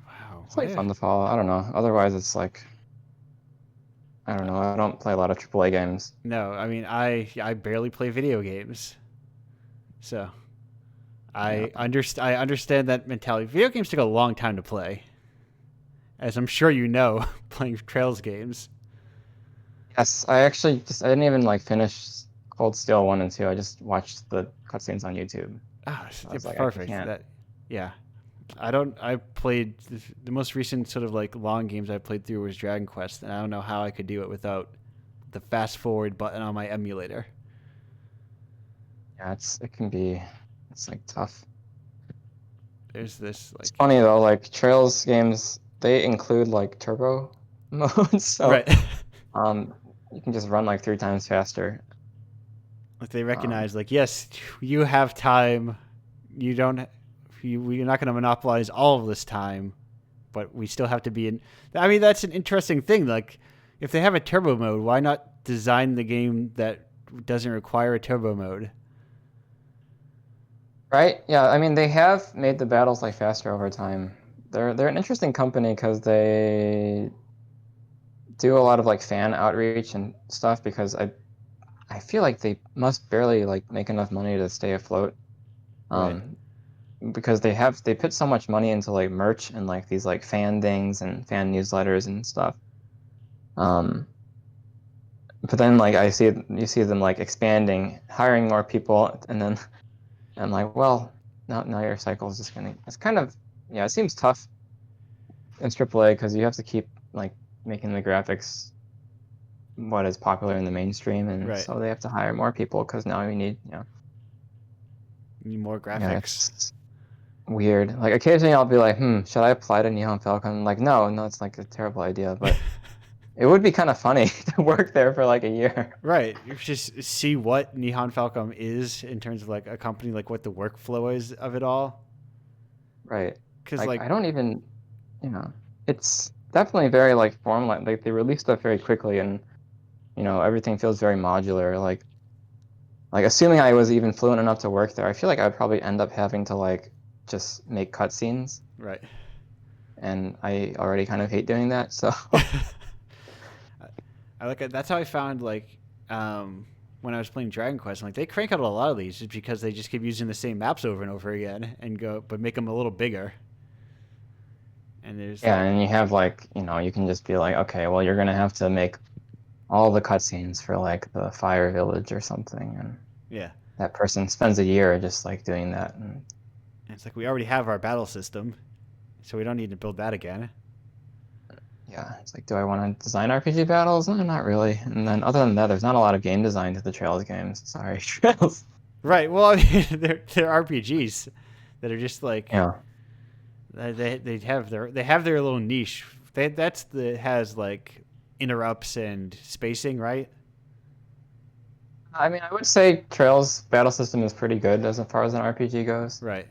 Wow.
It's like fun to follow. I don't know. Otherwise, it's like, I don't know. I don't play a lot of AAA games.
No, I mean, I barely play video games, so I understand that mentality. Video games take a long time to play, as I'm sure you know, playing Trails games.
Yes, I didn't even like finish Cold Steel 1 and 2. I just watched the cutscenes on YouTube.
Ah, it's perfect. Yeah. I played the most recent sort of like long games I played through was Dragon Quest, and I don't know how I could do it without the fast forward button on my emulator.
Yeah, it's like tough.
There's this like,
it's funny though, like Trails games, they include like turbo modes, so
right.
You can just run like 3 times faster.
Like they recognize like, yes, you have time. We're not going to monopolize all of this time, but we still have to be in. I mean, that's an interesting thing. Like, if they have a turbo mode, why not design the game that doesn't require a turbo mode?
Right? Yeah, I mean they have made the battles like faster over time. They're an interesting company because they do a lot of like fan outreach and stuff because I feel like they must barely like make enough money to stay afloat.
Right.
Because they put so much money into like merch and like these like fan things and fan newsletters and stuff. Um, but then like you see them like expanding, hiring more people, and then I'm like, well, now your cycle is just gonna. It's kind of yeah, it seems tough in AAA because you have to keep like making the graphics what is popular in the mainstream, and
Right.
so they have to hire more people because now we need
Need more
yeah,
graphics.
it's weird. Like occasionally I'll be like, should I apply to Nihon Falcon? Like, no, it's like a terrible idea, but it would be kind of funny to work there for like a year.
Right. You just see what Nihon Falcom is in terms of like a company, like what the workflow is of it all.
Right.
Because
Like
like
I don't even, it's definitely very like formalized. Like they release stuff very quickly, and everything feels very modular. Like assuming I was even fluent enough to work there, I feel like I'd probably end up having to like just make cutscenes,
right.
and I already kind of hate doing that. So
I like it. That's how I found like when I was playing Dragon Quest. I'm like they crank out a lot of these just because they just keep using the same maps over and over again and go, but make them a little bigger. And there's
yeah,
like
and you have like you can just be like, okay, well you're gonna have to make all the cutscenes for like the Fire Village or something, and
yeah.
that person spends a year just like doing that. And
And it's like we already have our battle system, so we don't need to build that again.
yeah, it's like, do I want to design RPG battles? No, not really. And then other than that, there's not a lot of game design to the Trails games. Sorry, Trails.
Right. Well, I mean, they're RPGs that are just like
Yeah.
they have their little niche. That's the has like interrupts and spacing, right?
I mean, I would say Trails battle system is pretty good as far as an RPG goes.
Right.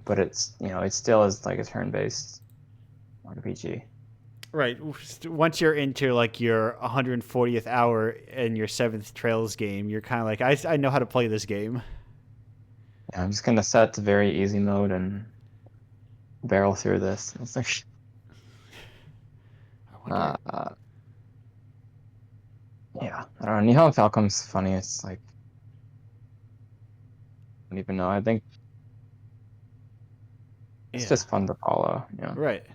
But it's it still is like a turn-based RPG.
Right. Once you're into like your 140th hour and your seventh Trails game, you're kind of like, I know how to play this game.
Yeah, I'm just gonna set to very easy mode and barrel through this. It's like,
I wonder.
yeah, I don't know. Nihon Falcom's funny. It's like, I don't even know. I think it's
Yeah.
just fun to follow. Yeah.
Right.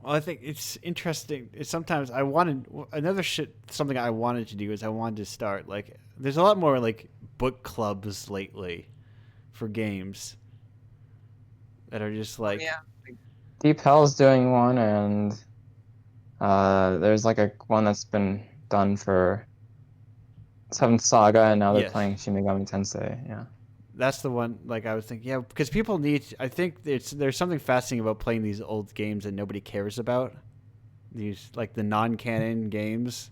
Well, I think it's interesting. It's sometimes I wanted another something I wanted to do is I wanted to start like there's a lot more like book clubs lately for games that are just like
Yeah. Deep Hell's doing one, and there's like a one that's been done for Seventh Saga, and now they're
yes.
playing Shin Megami Tensei. Yeah.
That's the one. Like I was thinking, yeah, because people need. I think there's something fascinating about playing these old games that nobody cares about. These like the non-canon games.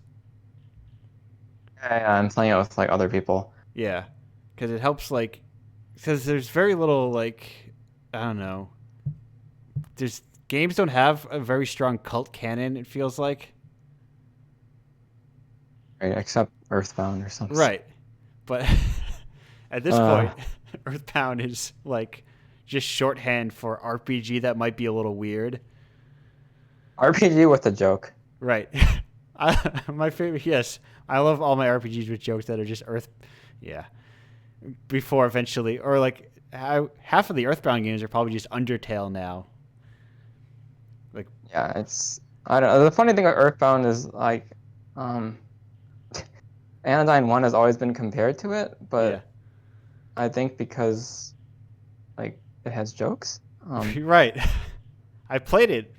Yeah, I'm playing it with like other people.
Yeah, because it helps. Like, because there's very little like I don't know. There's games don't have a very strong cult canon. It feels like.
Right, except Earthbound or something.
Right, but at this point, Earthbound is like just shorthand for RPG that might be a little weird.
RPG with a joke.
Right. My favorite, yes. I love all my RPGs with jokes that are just yeah. Before eventually, or like half of the Earthbound games are probably just Undertale now. Like,
yeah, I don't know. The funny thing about Earthbound is like, Anodyne 1 has always been compared to it, but
yeah.
I think because like it has jokes.
Right. I played it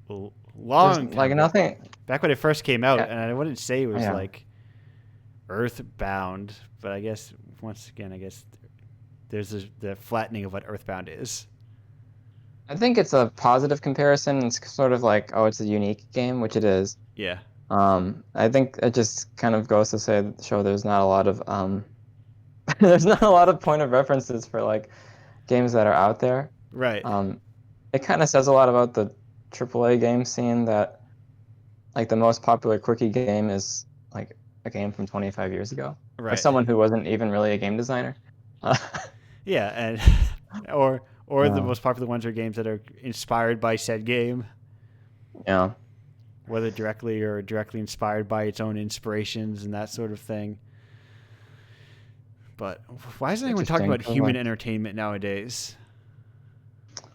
long time
like
ago.
nothing.
Back when it first came out,
Yeah.
and I wouldn't say it was like Earthbound, but I guess once again, there's the flattening of what Earthbound is.
I think it's a positive comparison. It's sort of like, oh, it's a unique game, which it is.
Yeah.
I think it just kind of goes to show there's not a lot of there's not a lot of point of references for like games that are out there.
Right.
It kind of says a lot about the AAA game scene that like the most popular quickie game is like a game from 25 years ago.
Right.
Like someone who wasn't even really a game designer.
Yeah, and or the most popular ones are games that are inspired by said game.
Yeah.
Whether directly or directly inspired by its own inspirations and that sort of thing. But why isn't anyone talking about human entertainment nowadays?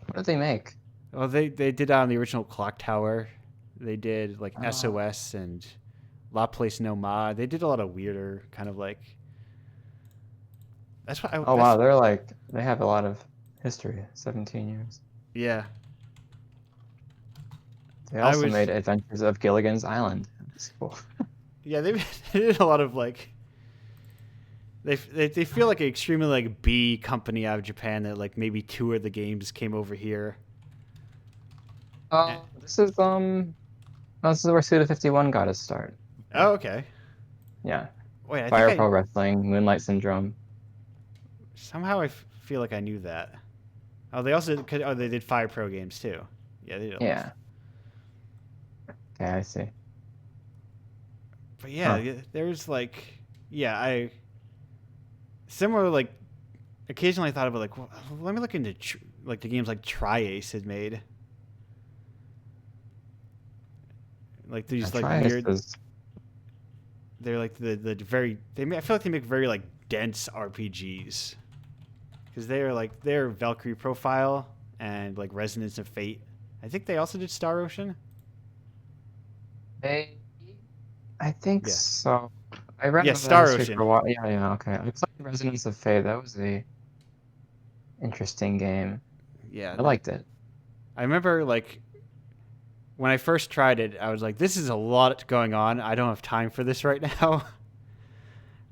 What did they make?
Well, they did on the original Clock Tower. They did like SOS and La Place No Ma. They did a lot of weirder kind of like. That's what.
Wow, they have a lot of history. 17 years.
Yeah.
They also made Adventures of Gilligan's Island. That's cool.
Yeah, they did a lot of like. They feel like an extremely like B company out of Japan that like maybe 2 of the games came over here.
This is where Suda 51 got his start.
Oh, okay.
Yeah.
Wait,
Fire Pro Wrestling, Moonlight Syndrome.
Somehow I feel like I knew that. Oh, they also they did Fire Pro games too. Yeah, they did.
Yeah. Okay, I see.
But yeah, there's like, similar like, occasionally I thought about like, well, let me look into like the games like Tri-Ace had made. Like these like weird. They're like the very. I feel like they make very like dense RPGs. Because they're Valkyrie Profile and like Resonance of Fate. I think they also did Star Ocean.
I think so. I read
Star Ocean.
For a while. Yeah, okay. I played Resonance of Fate. That was a interesting game.
Yeah,
I liked it.
I remember like when I first tried it, I was like, "This is a lot going on. I don't have time for this right now."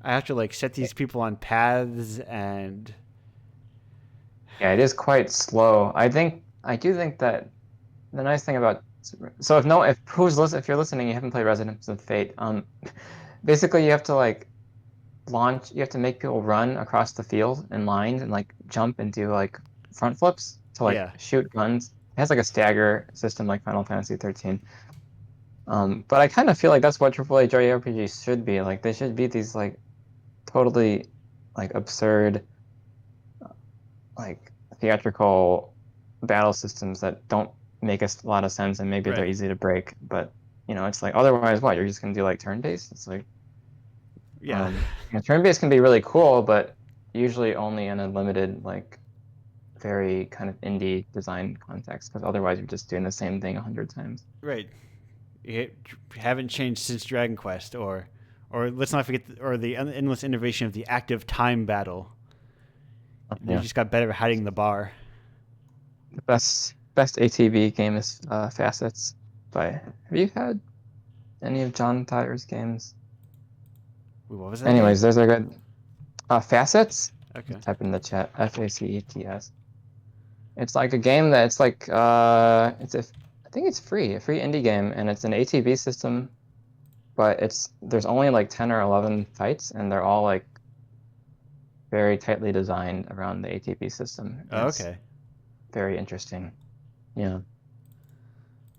I have to like set these people on paths and.
Yeah, it is quite slow. I do think that the nice thing about if you're listening, you haven't played Resonance of Fate. Basically you have to like you have to make people run across the field in lines and like jump and do like front flips to like shoot guns. It has like a stagger system like Final Fantasy 13. But I kind of feel like that's what AAA JRPGs should be. Like they should be these like totally like absurd like theatrical battle systems that don't make a lot of sense and maybe they're easy to break, but it's like otherwise what you're just gonna do like turn-based. It's like turn-based can be really cool, but usually only in a limited like very kind of indie design context, because otherwise you're just doing the same thing 100 times.
Right. You haven't changed since Dragon Quest, or let's not forget the endless innovation of the active time battle. You just got better at hiding the bar.
The best ATB game is Facets. Have you had any of John Tyler's games?
What was that?
Anyways, there's a good Facets.
Okay.
Type in the chat. FACETS. It's like a game that's like I think it's free, a free indie game, and it's an ATB system, but there's only like 10 or 11 fights, and they're all like very tightly designed around the ATB system.
Oh, okay.
Very interesting. Yeah.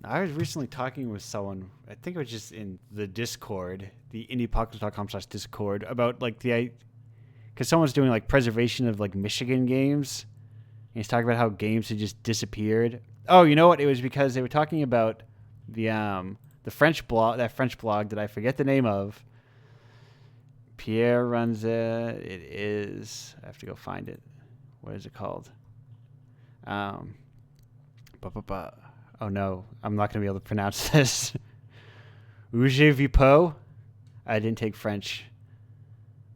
I was recently talking with someone, I think it was just in the Discord, the indiepocalypse.com/Discord, about like because someone's doing like preservation of like Michigan games. And he's talking about how games had just disappeared. Oh, you know what? It was because they were talking about the French blog, that I forget the name of. Pierre runs it. It is. I have to go find it. What is it called? Oh no, I'm not going to be able to pronounce this. Rouge Vipo. I didn't take French,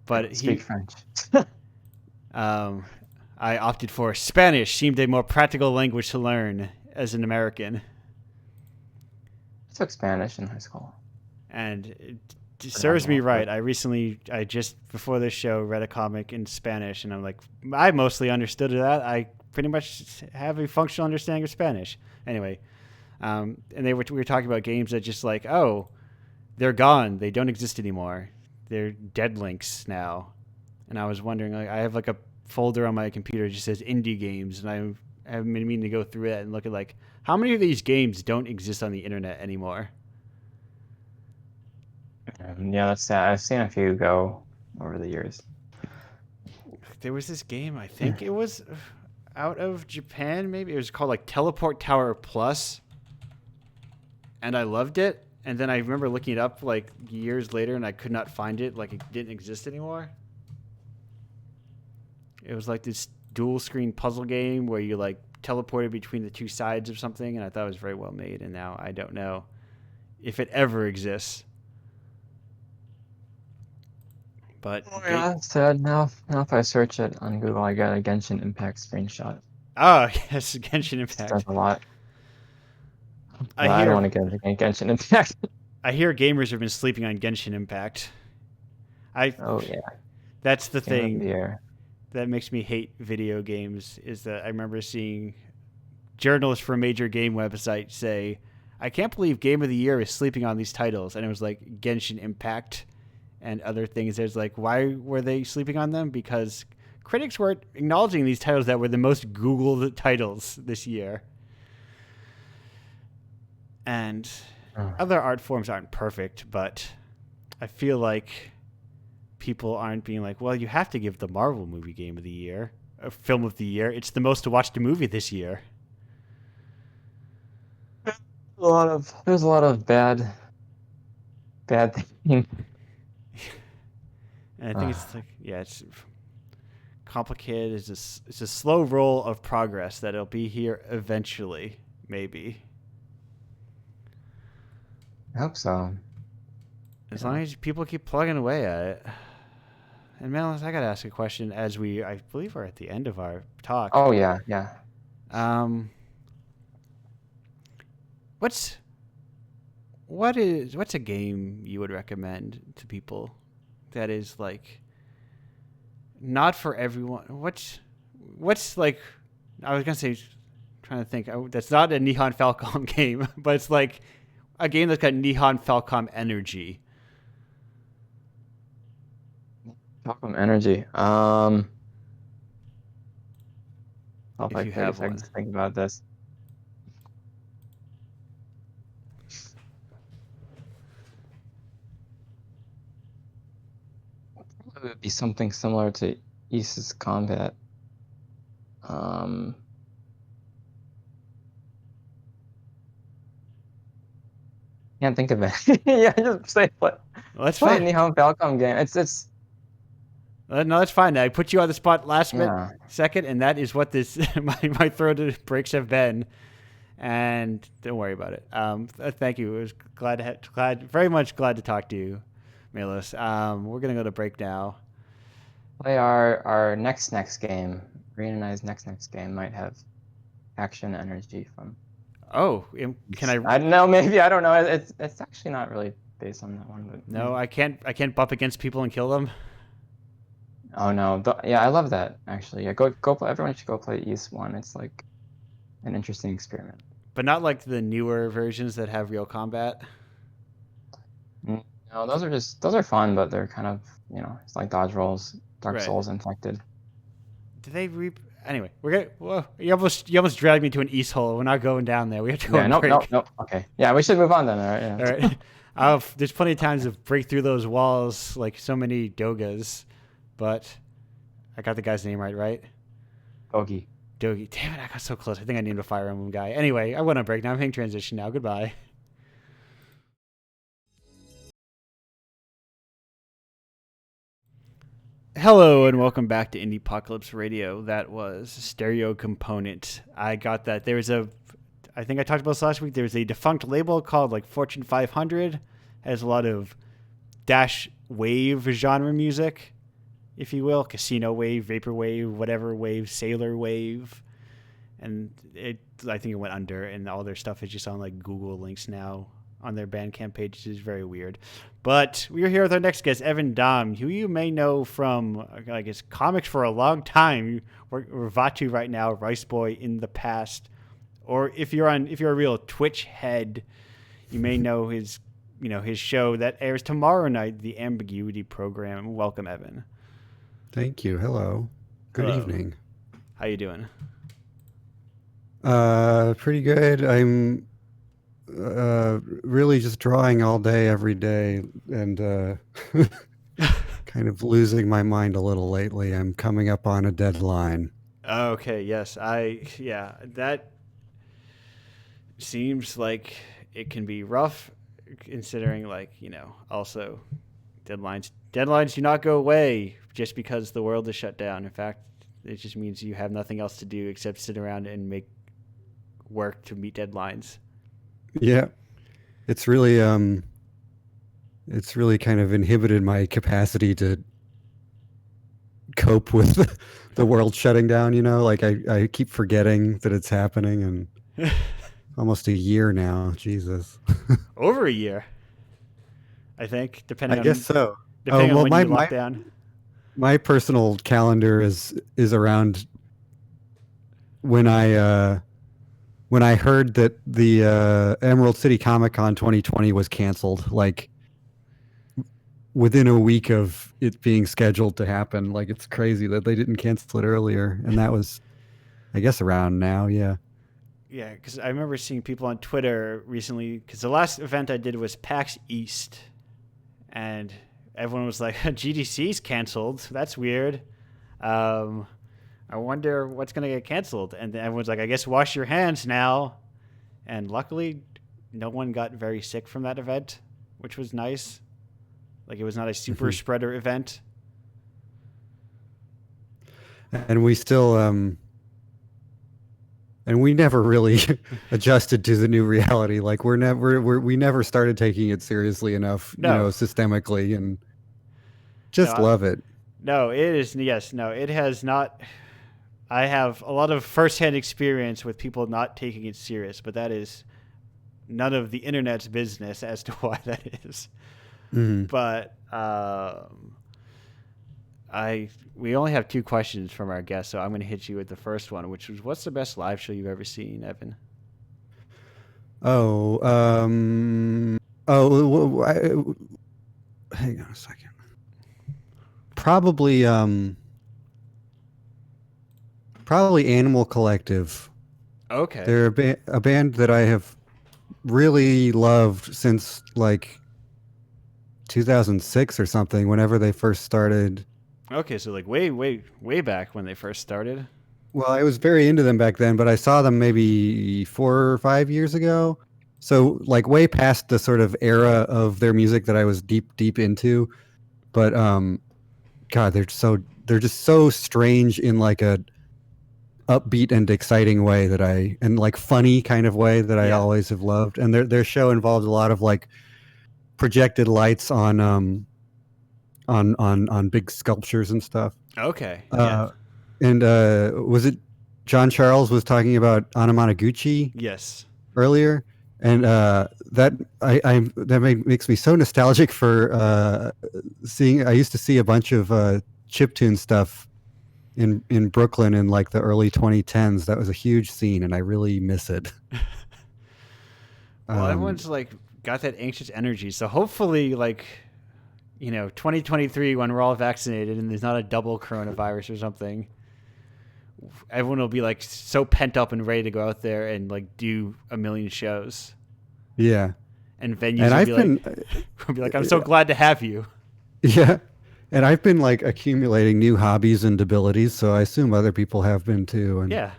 but
speak French.
I opted for Spanish. Seemed a more practical language to learn as an American.
I took Spanish in high school,
and it serves me right. I just before this show read a comic in Spanish, and I'm like, I mostly understood that. I pretty much have a functional understanding of Spanish. Anyway, and we were talking about games that just like, oh, they're gone. They don't exist anymore. They're dead links now. And I was wondering, like, I have like a folder on my computer that just says indie games, and I have been meaning to go through it and look at like how many of these games don't exist on the internet anymore.
Yeah, that's sad. I've seen a few go over the years.
there was this game, I think it was out of Japan, maybe. It was called like Teleport Tower Plus. And I loved it. And then I remember looking it up like years later and I could not find it. Like it didn't exist anymore. It was like this dual screen puzzle game where you like teleported between the two sides of something. And I thought it was very well made. And now I don't know if it ever exists. But
yeah, that's sad. Now if I search it on Google, I get a Genshin Impact screenshot.
Oh, yes, Genshin Impact.
That's a lot. I don't want to get a Genshin Impact.
I hear gamers have been sleeping on Genshin Impact.
Oh, yeah.
That's the thing that makes me hate video games, is that I remember seeing journalists from a major game website say, I can't believe Game of the Year is sleeping on these titles. And it was like Genshin Impact and other things. There's like, why were they sleeping on them? Because critics weren't acknowledging these titles that were the most Googled titles this year. And other art forms aren't perfect, but I feel like people aren't being like, well, you have to give the Marvel movie Game of the Year, a film of the year. It's the most watched movie this year.
There's a lot of bad things.
And I think it's like, it's complicated. It's a slow roll of progress that it'll be here eventually, maybe.
I hope so.
As long as people keep plugging away at it. And Melis, I gotta ask a question as I believe we're at the end of our talk.
Oh yeah.
What's a game you would recommend to people that is like not for everyone? What's like, I was gonna say, trying to think, that's not a Nihon Falcom game, but it's like a game that's got Nihon Falcom energy.
Falcom energy. I'll
If you have one.
Think about this. It would be something similar to Aces Combat. Can't think of it. Yeah, just say what.
Well, that's fine.
Nihon Falcom game. It's.
No, that's fine. I put you on the spot last second, and that is what this my throat breaks have been. And don't worry about it. Thank you. It was very much glad to talk to you, Melis. We're gonna go to break now.
Play our next game. Marina and I's next game might have action energy from.
Oh, can I?
I don't know. Maybe I don't know. It's actually not really based on that one. But
no, I can't bump against people and kill them.
Oh no! Yeah, I love that actually. Yeah, go play. Everyone should go play East 1. It's like an interesting experiment.
But not like the newer versions that have real combat.
No, those are fun, but they're kind of, it's like dodge rolls, Dark Souls infected.
Did they Anyway, we're gonna. Whoa, you almost dragged me to an East hole. We're not going down there. We have to go.
No. Okay. Yeah, we should move on then. All right. Yeah.
All right. There's plenty of times to break through those walls like so many Dogas, but I got the guy's name right?
Dogi.
Damn it, I got so close. I think I named a Fire Emblem guy. Anyway, I went on break now. I'm hitting transition now. Goodbye. Hello and welcome back to Indiepocalypse Radio. That was Stereo Component. I got that. I think I talked about this last week. There's a defunct label called like Fortune 500. Has a lot of dash wave genre music, if you will. Casino wave, vaporwave, whatever wave, sailor wave. And I think it went under, and all their stuff is just on like Google links now on their Bandcamp page, which is very weird. But we are here with our next guest, Evan Dom, who you may know from, I guess, comics for a long time. We're Vatu right now, Rice Boy in the past. Or if you're a real Twitch head, you may know his show that airs tomorrow night, the Ambiguity Program. Welcome, Evan.
Thank you. Hello. Good evening.
How you doing?
Pretty good. I'm really just drawing all day, every day, and kind kind of losing my mind a little lately. I'm coming up on a deadline.
Okay, yes. That seems like it can be rough considering also deadlines do not go away just because the world is shut down. In fact, it just means you have nothing else to do except sit around and make work to meet deadlines.
Yeah. It's really kind of inhibited my capacity to cope with the world shutting down, like I keep forgetting that it's happening, and almost a year now. Jesus.
Over a year, I think, depending
I
on
guess so.
Depending on when you lock down.
My personal calendar is around when I heard that the Emerald City Comic Con 2020 was canceled, like within a week of it being scheduled to happen. Like, it's crazy that they didn't cancel it earlier. And that was, I guess, around now. Yeah.
Yeah, because I remember seeing people on Twitter recently, because the last event I did was PAX East, and everyone was like, GDC's canceled. That's weird. I wonder what's going to get canceled. And then everyone's like, I guess wash your hands now. And luckily, no one got very sick from that event, which was nice. Like, it was not a super spreader event.
And we still, and we never really adjusted to the new reality. Like, we never started taking it seriously enough, systemically, and just love it.
No, it is. Yes, no, it has not. I have a lot of firsthand experience with people not taking it serious, but that is none of the internet's business as to why that is.
Mm-hmm.
But we only have 2 questions from our guests, so I'm going to hit you with the first one, which was, what's the best live show you've ever seen, Evan?
Hang on a second. Probably Animal Collective.
Okay.
They're a band that I have really loved since like 2006 or something, whenever they first started.
Okay, so like way back when they first started.
Well, I was very into them back then, but I saw them maybe 4 or 5 years ago. So like way past the sort of era of their music that I was deep into. But God, they're just so strange in like a upbeat and exciting way and like funny kind of way that I always have loved. And their show involved a lot of like projected lights on big sculptures and stuff.
Okay.
And was it John Charles was talking about Anamanaguchi?
Yes.
Earlier, and that makes me so nostalgic for seeing. I used to see a bunch of chiptune stuff in Brooklyn in like the early 2010s. That was a huge scene, and I really miss it.
Well, everyone's like got that anxious energy, so hopefully, 2023, when we're all vaccinated and there's not a double coronavirus or something, everyone will be like so pent up and ready to go out there and like do a million shows.
Yeah.
And venues will be like, I'm so glad to have you.
Yeah. And I've been like accumulating new hobbies and abilities, so I assume other people have been too. And
yeah.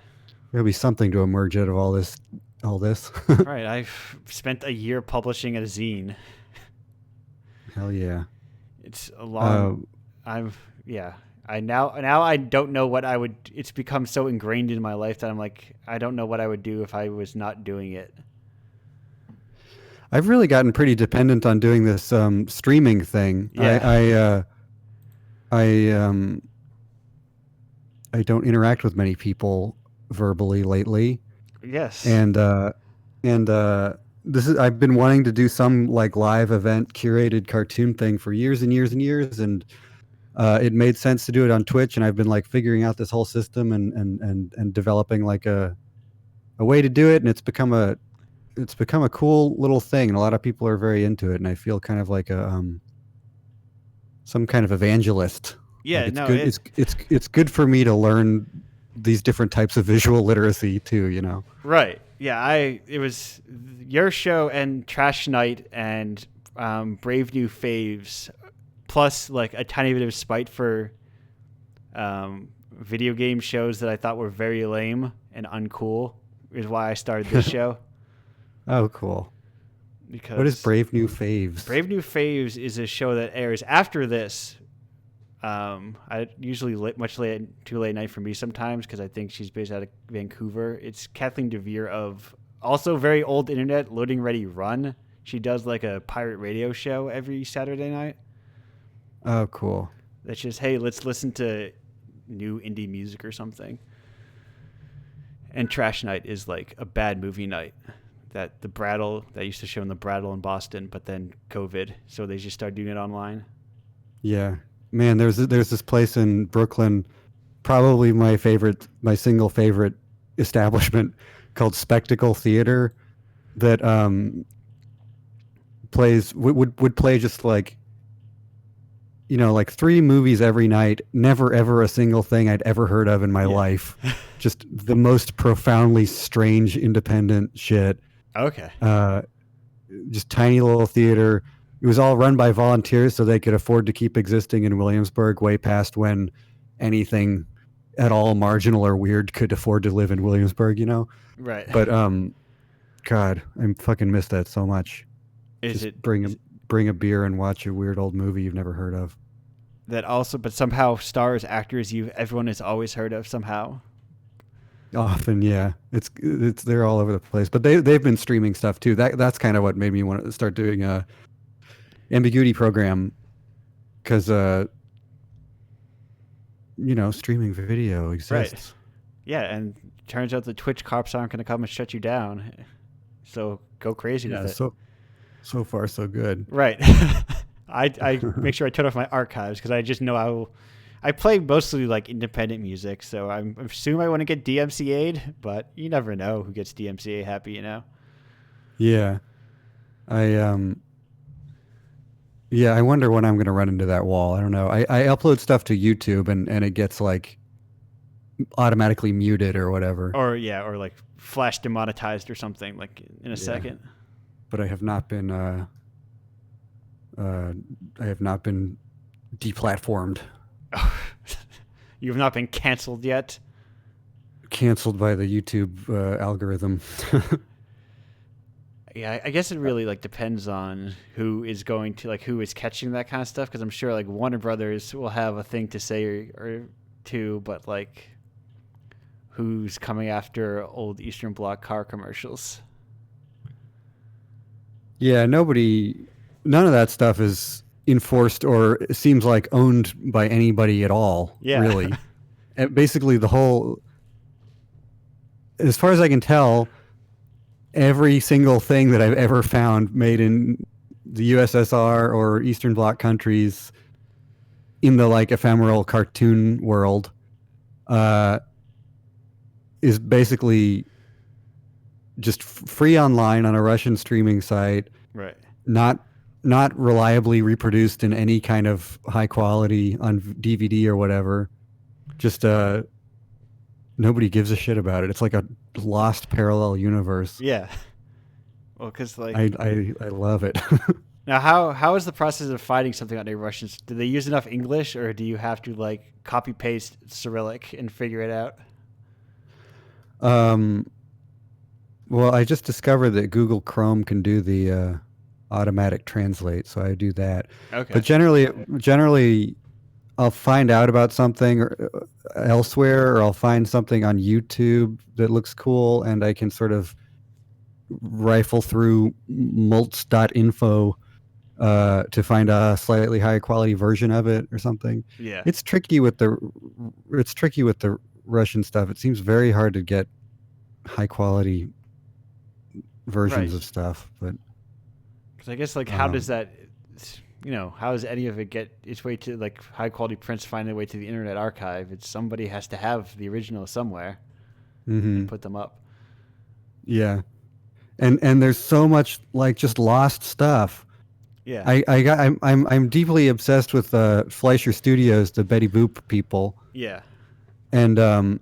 There'll be something to emerge out of all this.
Right. I've spent a year publishing a zine.
Hell yeah.
It's a long I don't know what I would. It's become so ingrained in my life that I'm like, I don't know what I would do if I was not doing it.
I've really gotten pretty dependent on doing this streaming thing.
Yeah.
I don't interact with many people verbally lately.
Yes.
And I've been wanting to do some like live event curated cartoon thing for years and years and years, and it made sense to do it on Twitch, and I've been like figuring out this whole system and developing like a way to do it, and it's become a cool little thing, and a lot of people are very into it, and I feel kind of like some kind of evangelist.
Yeah,
like it's good for me to learn these different types of visual literacy too,
Right. Yeah, it was your show and Trash Night and Brave New Faves plus like a tiny bit of spite for video game shows that I thought were very lame and uncool is why I started this show.
Oh, cool.
Because
what is Brave New Faves?
Brave New Faves is a show that airs after this. I usually too late night for me sometimes because I think she's based out of Vancouver. It's Kathleen DeVere of also very old internet, Loading Ready Run. She does like a pirate radio show every Saturday night.
Oh, cool.
That's just, hey, let's listen to new indie music or something. And Trash Night is like a bad movie night. That the Brattle, that used to show in the Brattle in Boston, but then COVID, so they just started doing it online.
Yeah. Man, there's this place in Brooklyn, probably my single favorite establishment, called Spectacle Theater, that would play just like, like 3 movies every night, never ever a single thing I'd ever heard of in my life. Just the most profoundly strange independent shit.
Okay.
Just tiny little theater. It was all run by volunteers so they could afford to keep existing in Williamsburg way past when anything at all marginal or weird could afford to live in Williamsburg,
Right.
But God, I fucking miss that so much. Bring a beer and watch a weird old movie you've never heard of.
That also, but somehow stars actors everyone has always heard of somehow.
Often, yeah. It's they're all over the place, but they've been streaming stuff too. That's kind of what made me want to start doing a ambiguity program, because streaming video exists.
Right. Yeah, and turns out the Twitch cops aren't going to come and shut you down, so go crazy with it.
So far so good.
Right. I make sure I turn off my archives because I just know I play mostly like independent music, so I assume I want to get DMCA'd, but you never know who gets DMCA happy,
Yeah. I wonder when I'm going to run into that wall. I don't know. I upload stuff to YouTube and it gets like automatically muted or whatever.
Or like flash demonetized or something like in a second.
But I have not been deplatformed.
You have not been canceled yet?
Canceled by the YouTube algorithm.
Yeah, I guess it really like depends on who is going to who is catching that kind of stuff, because I'm sure like Warner Brothers will have a thing to say or two, but like who's coming after old Eastern Bloc car commercials?
Yeah, none of that stuff is enforced or seems like owned by anybody at all.
Yeah.
Really. And basically as far as I can tell, every single thing that I've ever found made in the USSR or Eastern Bloc countries in the like ephemeral cartoon world is basically just free online on a Russian streaming site.
Right.
Not reliably reproduced in any kind of high quality on DVD or whatever. Just nobody gives a shit about it. It's like a lost parallel universe.
Yeah. Well, because like
I love it.
Now, how is the process of finding something on a Russian? Do they use enough English, or do you have to like copy paste Cyrillic and figure it out?
Well, I just discovered that Google Chrome can do the automatic translate, so I do that.
Okay.
But generally, I'll find out about something elsewhere, or I'll find something on YouTube that looks cool, and I can sort of rifle through mults.info to find a slightly higher quality version of it or something.
Yeah.
It's tricky with the Russian stuff. It seems very hard to get high quality versions of stuff, but
because I guess like how does that, how does any of it get its way to like high quality prints find their way to the Internet Archive? It's somebody has to have the original somewhere and put them up.
Yeah. And there's so much like just lost stuff.
Yeah.
I'm deeply obsessed with Fleischer Studios, the Betty Boop people.
Yeah.
And I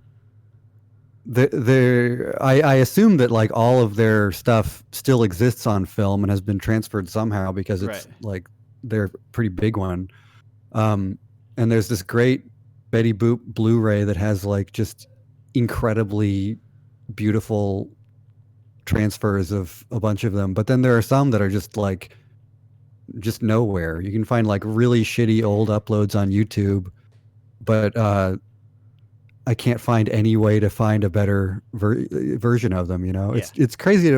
assume that like all of their stuff still exists on film and has been transferred somehow because it's like their pretty big one. And there's this great Betty Boop Blu-ray that has like just incredibly beautiful transfers of a bunch of them. But then there are some that are just nowhere. You can find like really shitty old uploads on YouTube, but I can't find any way to find a better version of them. You know, it's crazy.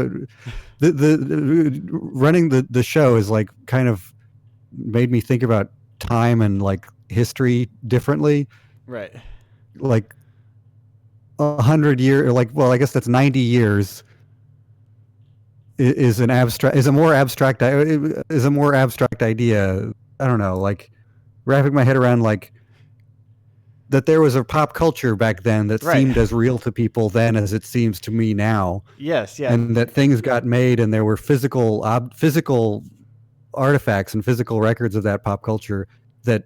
The running the show is like kind of made me think about time and like history differently.
Right.
Like 100 years, like, well, I guess that's 90 years is a more abstract idea. I don't know, like wrapping my head around like that there was a pop culture back then that seemed as real to people then as it seems to me now.
Yes, yeah.
And that things got made and there were physical artifacts and physical records of that pop culture that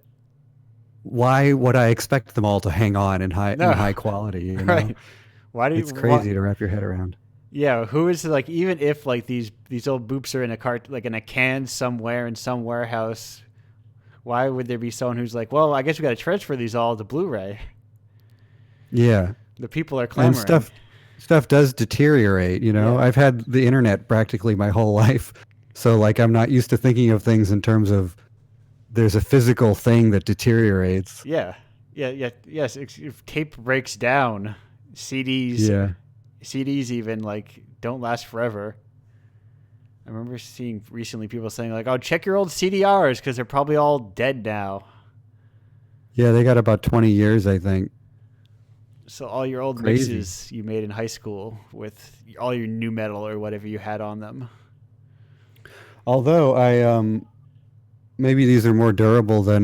why would I expect them all to hang on in high quality? You know?
Right.
It's crazy to wrap your head around.
Yeah, who is like, even if like these old boops are in in a can somewhere in some warehouse, why would there be someone who's like, well, I guess we got to transfer these all to Blu-ray?
Yeah.
The people are clamoring.
And stuff does deteriorate, you know? Yeah. I've had the internet practically my whole life. So like I'm not used to thinking of things in terms of there's a physical thing that deteriorates.
Yeah. Yes. If tape breaks down, CDs even like don't last forever. I remember seeing recently people saying like, "Oh, check your old CDRs because they're probably all dead now."
Yeah, they got about 20 years, I think.
So all your old mixes you made in high school with all your new metal or whatever you had on them.
Although I maybe these are more durable than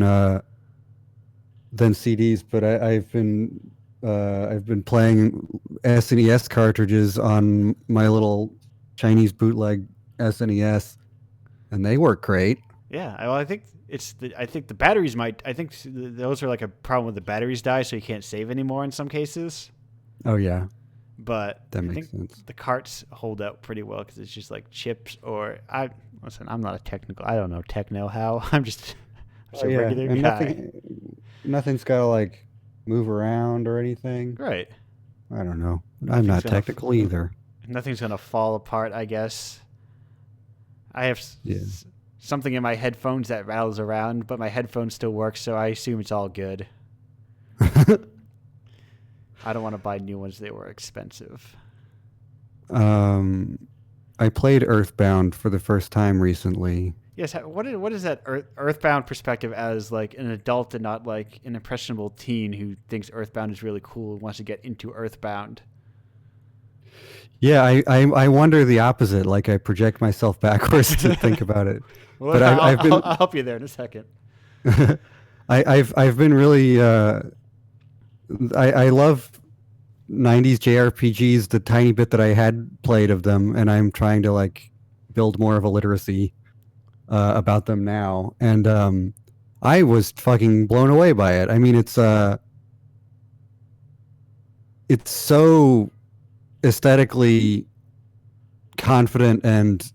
CDs, but I've been playing SNES cartridges on my little Chinese bootleg SNES, and they work great.
Yeah, well, I think the batteries those are like a problem with the batteries die, so you can't save anymore in some cases.
Oh yeah,
but
that makes sense.
The carts hold out pretty well because it's just like chips or I'm not a technical. I don't know techno how. I'm just a regular guy.
Nothing's got to like move around or anything.
Right.
I don't know. I'm not technical either.
Nothing's gonna fall apart, I guess. I have something in my headphones that rattles around, but my headphones still work, so I assume it's all good. I don't want to buy new ones. They were expensive.
I played Earthbound for the first time recently.
Yes. What is that Earthbound perspective as like an adult and not like an impressionable teen who thinks Earthbound is really cool and wants to get into Earthbound?
Yeah, I wonder the opposite. Like I project myself backwards to think about it.
Well, but I'll help you there in a second.
I've been really I love 90s JRPGs, the tiny bit that I had played of them, and I'm trying to like build more of a literacy about them now. And I was fucking blown away by it. I mean, it's so aesthetically confident and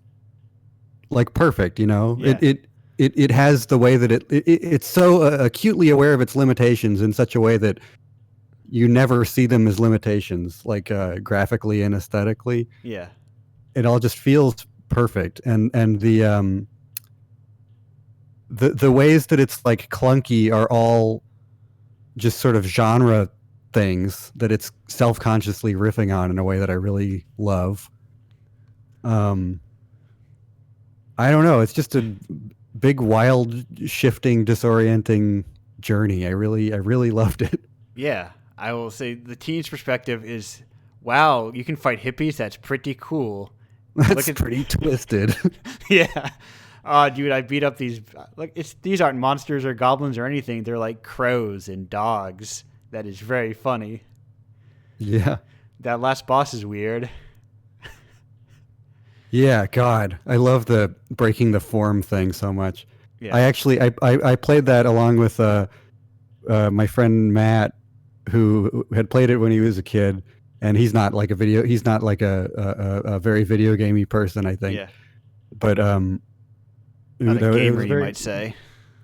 like perfect, you know.
Yeah.
It has the way that it's so acutely aware of its limitations in such a way that you never see them as limitations, like graphically and aesthetically.
Yeah,
it all just feels perfect, and the ways that it's like clunky are all just sort of genre things that it's self-consciously riffing on in a way that I really love. I don't know. It's just a big, wild, shifting, disorienting journey. I really loved it.
Yeah, I will say the teen's perspective is, wow, you can fight hippies. That's pretty cool.
That's pretty twisted.
Yeah. Dude, I beat up these. These aren't monsters or goblins or anything. They're like crows and dogs. That is very funny.
Yeah.
That last boss is weird.
Yeah, God, I love the breaking the form thing so much.
Yeah.
I played that along with my friend Matt, who had played it when he was a kid, and he's not like a very video gamey person, I think.
Yeah.
But
not a gamer, you might say.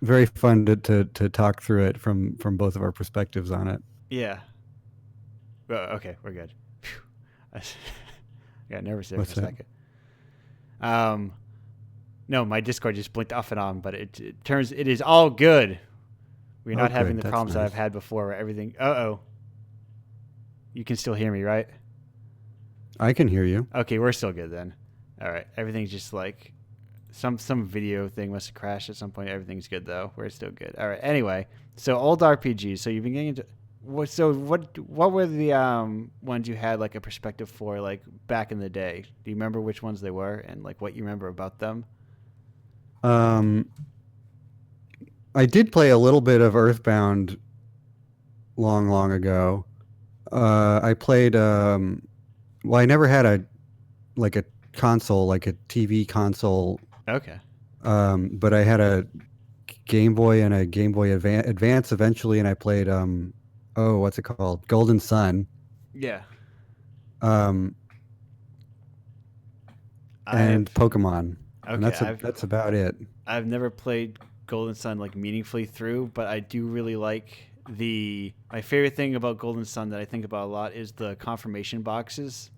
very fun to talk through it from both of our perspectives on it.
Yeah. Well, okay, we're good. I got nervous there
What's
for a
that?
second. No, my Discord just blinked off and on, but it is all good. We're not having the problems that I've had before where everything... You can still hear me, right?
I can hear you.
Okay, we're still good then. All right. Everything's just like... Some video thing must have crashed at some point. Everything's good, though. We're still good. All right. Anyway, so old RPGs. So you've been getting into... What were the ones you had like a perspective for like back in the day? Do you remember which ones they were and like what you remember about them?
I did play a little bit of Earthbound long ago. I played well, I never had a console, like a TV console.
Okay.
But I had a Game Boy and a Game Boy Advance eventually, and I played what's it called? Golden Sun.
Yeah.
And Pokemon. Okay, and that's about it.
I've never played Golden Sun like meaningfully through, but I do really like my favorite thing about Golden Sun that I think about a lot is the confirmation boxes.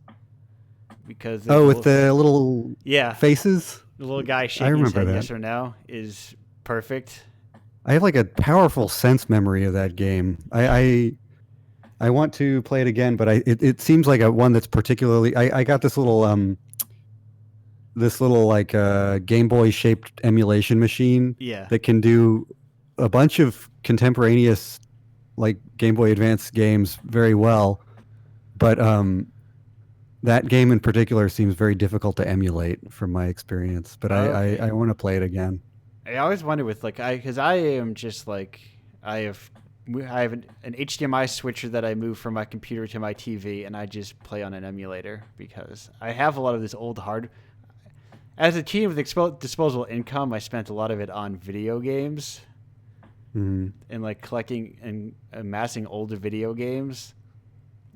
Because
with the little faces?
The little guy shaking his head yes or no is perfect.
I have like a powerful sense memory of that game. I want to play it again, but it seems like one that's particularly... I got this little like Game Boy shaped emulation machine that can do a bunch of contemporaneous like Game Boy Advance games very well, but that game in particular seems very difficult to emulate from my experience. But I want to play it again.
I always wonder with because I am just like I have an HDMI switcher that I move from my computer to my TV, and I just play on an emulator because I have a lot of this old hard. As a teen with disposable income, I spent a lot of it on video games, and like collecting and amassing older video games.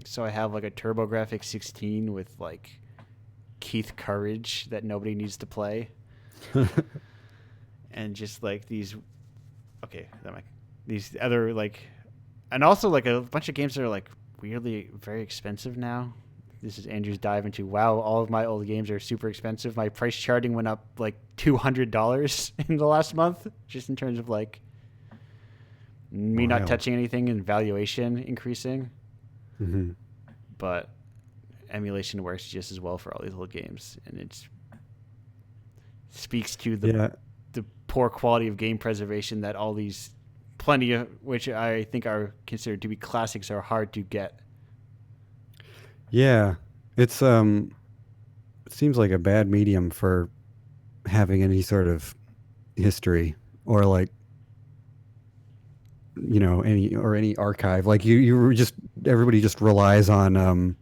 So I have like a TurboGrafx 16 with like Keith Courage that nobody needs to play, and just like these other like, and also like a bunch of games that are like weirdly very expensive now. This is Andrew's dive into, wow, all of my old games are super expensive. My price charting went up like $200 in the last month, just in terms of like me not touching anything and valuation increasing.
Mm-hmm.
But emulation works just as well for all these old games, and it speaks to the poor quality of game preservation that all these plenty of which I think are considered to be classics are hard to get.
Yeah, it seems like a bad medium for having any sort of history or like any archive. Like everybody just relies on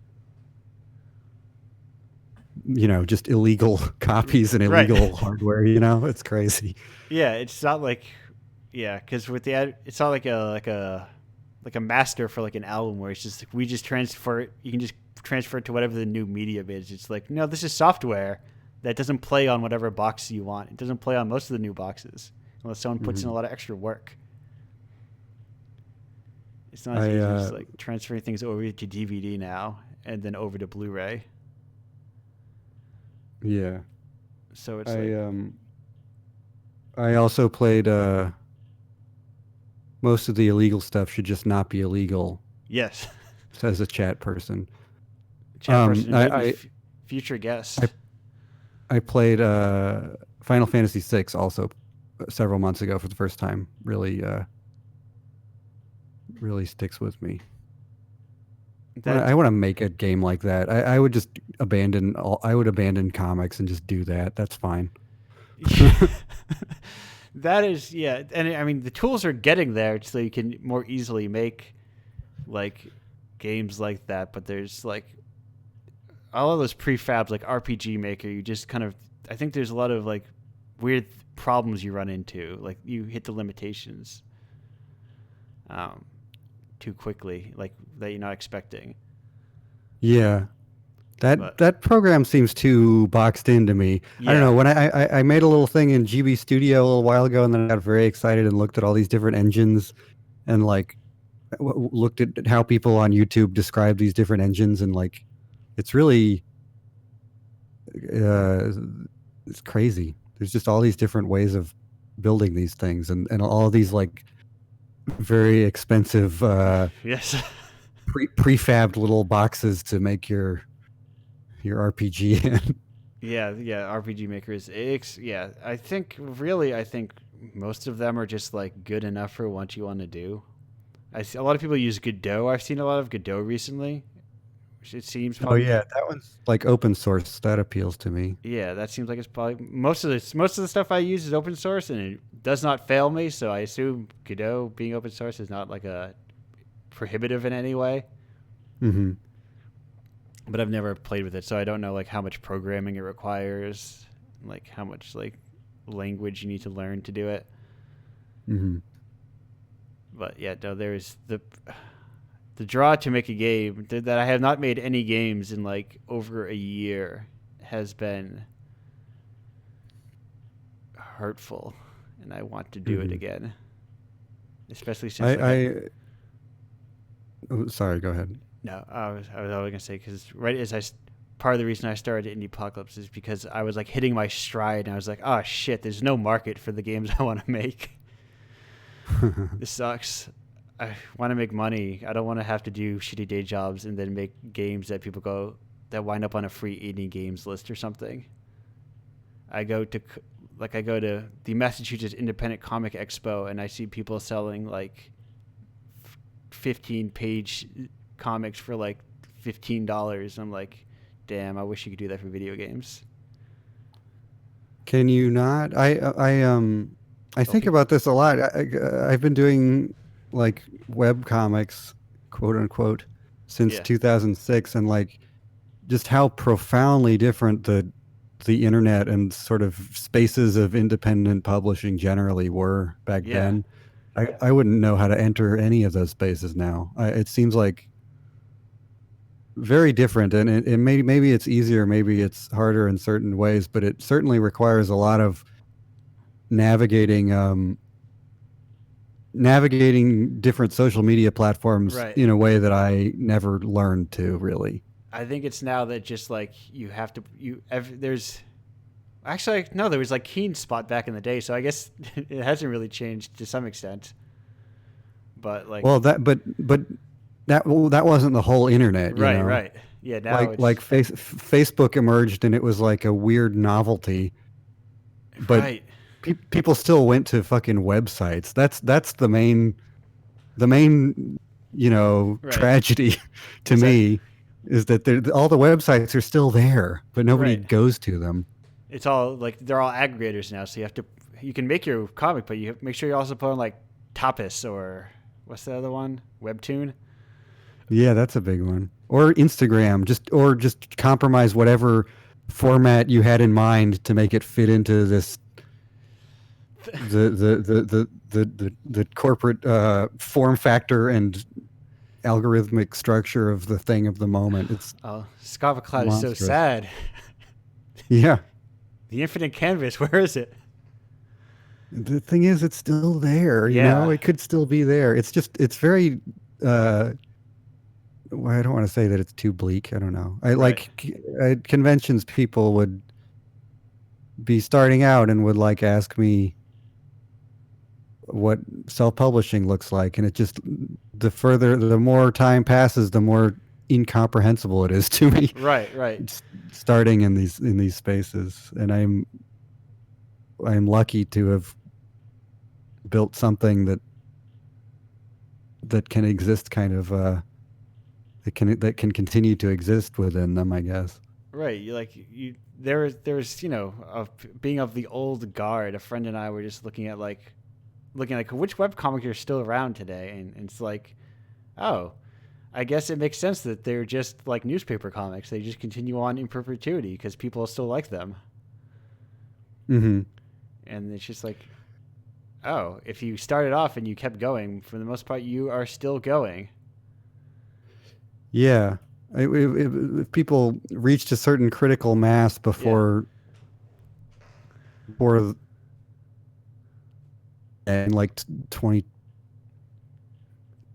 just illegal copies and illegal hardware. It's crazy.
Yeah, it's not like because with it's not like a master for like an album where it's just we just transfer it. You can just transfer it to whatever the new medium is. It's like, no, this is software that doesn't play on whatever box you want. It doesn't play on most of the new boxes unless someone puts in a lot of extra work. It's not as easy as like transferring things over to DVD now and then over to Blu-ray.
Yeah.
So it's
I also played most of the illegal stuff should just not be illegal.
Yes.
Says a chat person.
Future guest.
I played Final Fantasy VI also several months ago for the first time. Really sticks with me. I want to make a game like that. I would just abandon comics and just do that. That's fine.
That is, and I mean the tools are getting there so you can more easily make like games like that, but there's like all of those prefabs like RPG Maker, you just kind of, I think there's a lot of like weird problems you run into, like you hit the limitations too quickly, like that you're not expecting.
Yeah. That program seems too boxed into me. Yeah. I don't know. When I made a little thing in GB Studio a little while ago, and then I got very excited and looked at all these different engines, and like looked at how people on YouTube describe these different engines, and like it's really it's crazy. There's just all these different ways of building these things, and all of these like very expensive
yes
prefabbed little boxes to make your RPG in.
Yeah, RPG makers. I think most of them are just like good enough for what you want to do. I see a lot of people use Godot. I've seen a lot of Godot recently. It seems.
Oh yeah, that one's like open source. That appeals to me.
Yeah, that seems like it's probably most of the stuff I use is open source, and it does not fail me. So I assume Godot being open source is not like a prohibitive in any way.
Mm-hmm.
But I've never played with it, so I don't know like how much programming it requires, like how much like language you need to learn to do it.
Mm-hmm.
But yeah, no, there's the draw to make a game that I have not made any games in like over a year has been hurtful, and I want to do it again. Especially since
sorry, go ahead.
No, I was gonna say because part of the reason I started Indiepocalypse is because I was like hitting my stride, and I was like, oh shit, there's no market for the games I want to make. This sucks. I want to make money. I don't want to have to do shitty day jobs and then make games that that wind up on a free indie games list or something. I go to the Massachusetts Independent Comic Expo, and I see people selling like 15-page comics for like $15. I'm like, damn, I wish you could do that for video games.
Can you not? I think about this a lot. I've been doing like web comics, quote unquote, since 2006, and like just how profoundly different the internet and sort of spaces of independent publishing generally were back then. I wouldn't know how to enter any of those spaces now. It seems like very different, and it maybe it's easier, maybe it's harder in certain ways, but it certainly requires a lot of navigating different social media platforms in a way that I never learned to really.
I think it's now that just like there's actually no, there was like Keen Spot back in the day, so I guess it hasn't really changed to some extent. But like,
well, that wasn't the whole internet, you know?
Right. Yeah, now
Facebook emerged, and it was like a weird novelty, but people still went to fucking websites. That's the main tragedy to me is that all the websites are still there, but nobody goes to them.
It's all like they're all aggregators now, so you can make your comic, but you have to make sure you also put on like Tapas or what's the other one? Webtoon.
Yeah, that's a big one. Or Instagram, just compromise whatever format you had in mind to make it fit into this the corporate form factor and algorithmic structure of the thing of the moment. It's
Scava Cloud is so sad.
Yeah.
The infinite canvas, where is it?
The thing is, it's still there. You know, it could still be there. It's very. I don't want to say that it's too bleak. I don't know. At conventions, people would be starting out and would like ask me what self-publishing looks like, and it just the more time passes, the more incomprehensible it is to me.
Right.
Starting in these spaces, and I'm lucky to have built something that can exist kind of that can continue to exist within them, I guess.
Right. There's being of the old guard. A friend and I were just looking at which webcomics are still around today, and it's like, oh, I guess it makes sense that they're just like newspaper comics. They just continue on in perpetuity because people still like them.
Mm-hmm.
And it's just like, oh, if you started off and you kept going, for the most part, you are still going.
Yeah. If people reached a certain critical mass before and like 20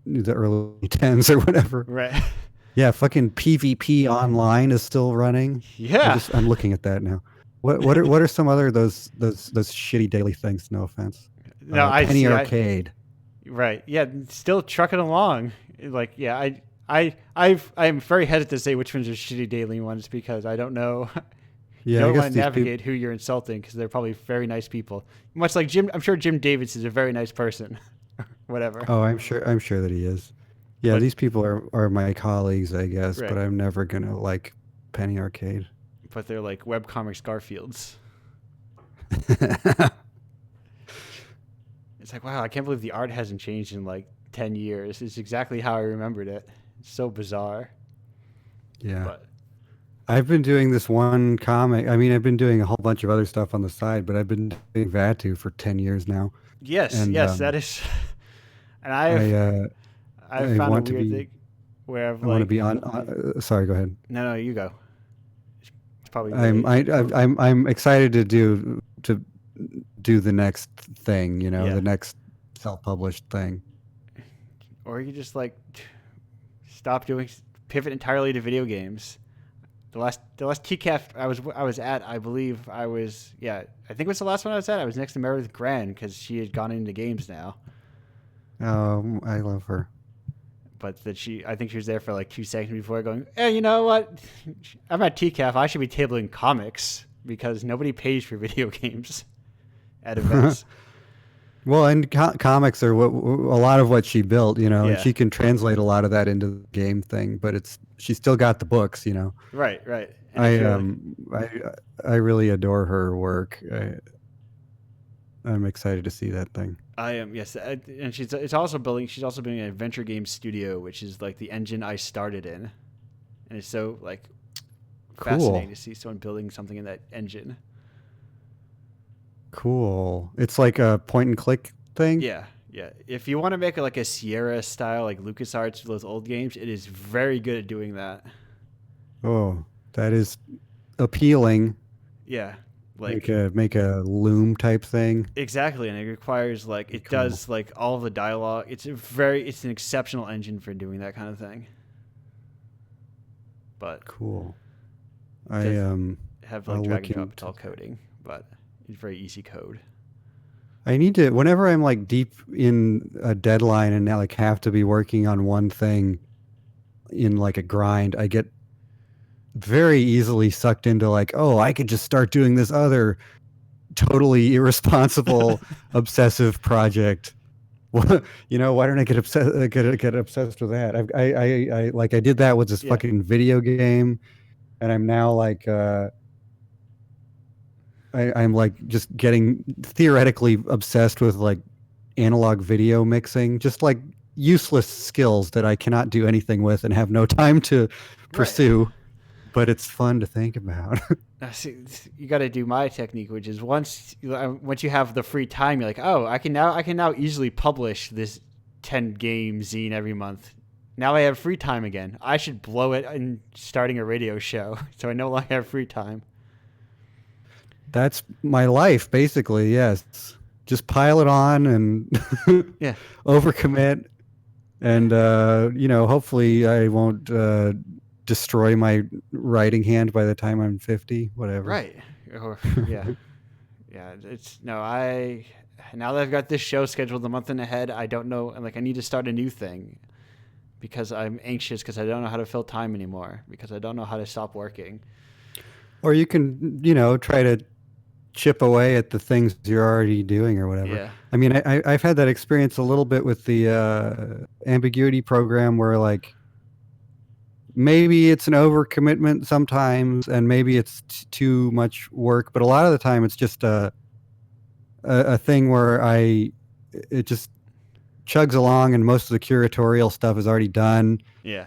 the early 10s or whatever.
Right.
Yeah, fucking PvP online is still running.
Yeah.
I'm looking at that now. What are some other those shitty daily things? No offense.
No,
Penny Arcade.
Right. Yeah, still trucking along. Like, yeah, I'm very hesitant to say which ones are shitty daily ones because I don't know.
Yeah,
you don't want to navigate who you're insulting because they're probably very nice people. Much like Jim, I'm sure Jim Davis is a very nice person. Whatever.
Oh, I'm sure that he is. Yeah, these people are my colleagues, I guess, right. But I'm never gonna like Penny Arcade.
But they're like webcomics Garfields. It's like, wow, I can't believe the art hasn't changed in like 10 years. It's exactly how I remembered it. It's so bizarre.
Yeah. But I've been doing this one comic. I mean, I've been doing a whole bunch of other stuff on the side, but I've been doing Vatu for 10 years now.
Yes, that is. And I've found a weird thing where I've
I want to be on. Sorry, go ahead.
No, you go. It's probably.
I'm excited to do the next thing. The next self-published thing.
Or you just like pivot entirely to video games. The last TCAF I was at, I believe I think it was the last one I was at. I was next to Meredith Gran because she had gone into games now.
Oh, I love her.
But I think she was there for like 2 seconds before going, hey, you know what? I'm at TCAF. I should be tabling comics because nobody pays for video games at events.
Well, and comics are a lot of what she built, and she can translate a lot of that into the game thing, but she still got the books,
Right.
And I really adore her work. I'm excited to see that thing.
I am, yes, and she's also building an adventure game studio, which is like the engine I started in, and it's so like fascinating to see someone building something in that engine.
Cool. It's like a point and click thing.
Yeah. If you want to make it like a Sierra style, like LucasArts, those old games, it is very good at doing that.
Oh, that is appealing.
Yeah.
Like make a loom type thing.
Exactly, and it requires does like all the dialogue. It's an exceptional engine for doing that kind of thing. But
cool.
I have like drag and drop. It's all coding, but it's very easy code.
I need to, whenever I'm like deep in a deadline and now like have to be working on one thing in like a grind, I get very easily sucked into like, oh, I could just start doing this other totally irresponsible obsessive project. Why don't I get obsessed with that? I did that with this fucking video game, and I'm now like I'm like just getting theoretically obsessed with like analog video mixing, just like useless skills that I cannot do anything with and have no time to pursue. Right. But it's fun to think about.
See, you got to do my technique, which is once you have the free time, you're like, oh, I can now easily publish this 10 game zine every month. Now I have free time again. I should blow it in starting a radio show, so I no longer have free time.
That's my life, basically. Yes, just pile it on and overcommit, and hopefully I won't destroy my writing hand by the time I'm 50, whatever.
Right. Yeah. Now that I've got this show scheduled a month and ahead, I don't know, like I need to start a new thing because I'm anxious because I don't know how to fill time anymore because I don't know how to stop working.
Or you can, try to chip away at the things you're already doing or whatever.
Yeah.
I mean, I've had that experience a little bit with the ambiguity program where like, maybe it's an overcommitment sometimes, and maybe it's too much work. But a lot of the time, it's just a thing where it just chugs along, and most of the curatorial stuff is already done.
Yeah.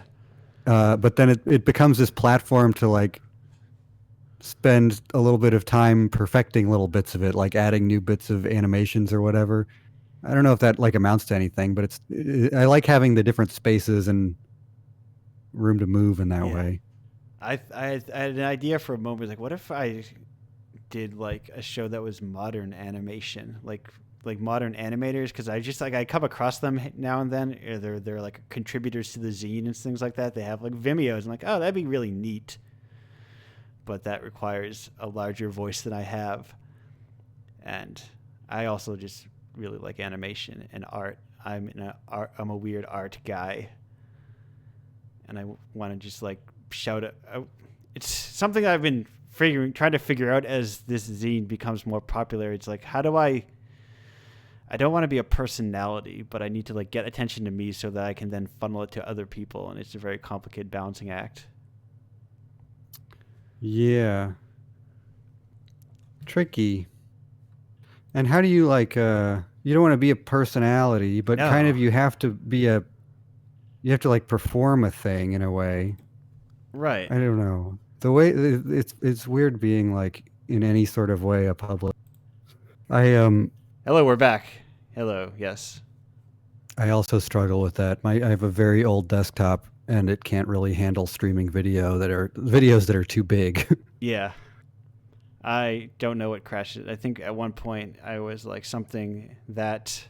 But then it becomes this platform to like spend a little bit of time perfecting little bits of it, like adding new bits of animations or whatever. I don't know if that like amounts to anything, but I like having the different spaces and room to move in that way.
I had an idea for a moment, like, what if I did like a show that was modern animation, like modern animators, because I come across them now and then. They're like contributors to the zine and things like that. They have like Vimeos. I'm like, oh, that'd be really neat, but that requires a larger voice than I have. And I also just really like animation and art. I'm a weird art guy, and I want to just like shout it out. It's something I've been trying to figure out as this zine becomes more popular. It's like, how do I don't want to be a personality, but I need to like get attention to me so that I can then funnel it to other people, and it's a very complicated balancing act.
Yeah. Tricky. And how do you like you don't want to be a personality, but kind of you have to like perform a thing in a way.
Right.
I don't know. The way it's weird being like in any sort of way a public.
Hello, we're back. Hello, yes.
I also struggle with that. I have a very old desktop and it can't really handle streaming videos that are too big.
Yeah. I don't know what crashes. I think at one point I was like something that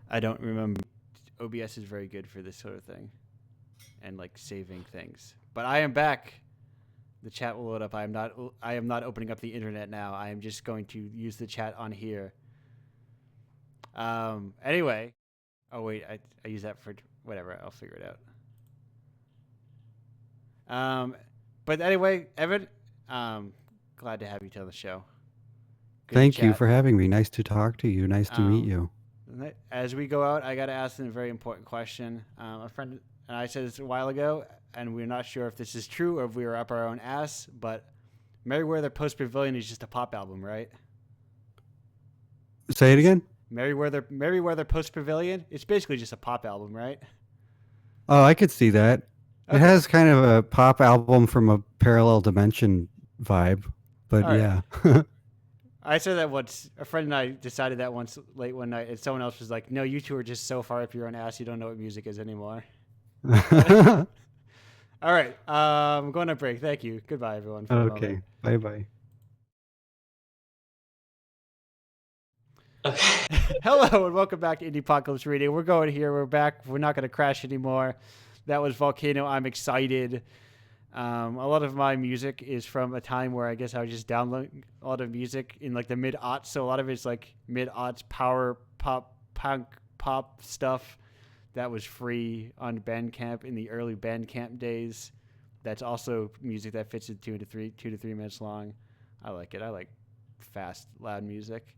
I don't remember. OBS is very good for this sort of thing and like saving things. But I am back. The chat will load up. I am not opening up the internet now. I am just going to use the chat on here. Anyway. Oh wait, I use that for whatever. I'll figure it out. But anyway, Evan, glad to have you on the show. Good
Thank you for having me. Nice to talk to you. Nice to meet you.
As we go out, I got to ask them a very important question. A friend and I said this a while ago, and we're not sure if this is true or if we were up our own ass, but Merryweather Post Pavilion is just a pop album, right?
Say it again?
Merryweather Post Pavilion, it's basically just a pop album, right?
Oh, I could see that. Okay. It has kind of a pop album from a parallel dimension vibe, but all yeah. Right.
I said that once. A friend and I decided that once late one night, and someone else was like, "No, you two are just so far up your own ass, you don't know what music is anymore." All right, I'm going to break. Thank you. Goodbye, everyone.
Okay, bye-bye.
Okay. Hello, and welcome back to Indiepocalypse Radio. We're going here. We're back. We're not going to crash anymore. That was Volcano. I'm excited. A lot of my music is from a time where I guess I was just downloading a lot of music in like the mid-aughts. So a lot of it's like mid-aughts power pop, punk pop stuff that was free on Bandcamp in the early Bandcamp days. That's also music that fits in 2 to 3 minutes long. I like it. I like fast, loud music.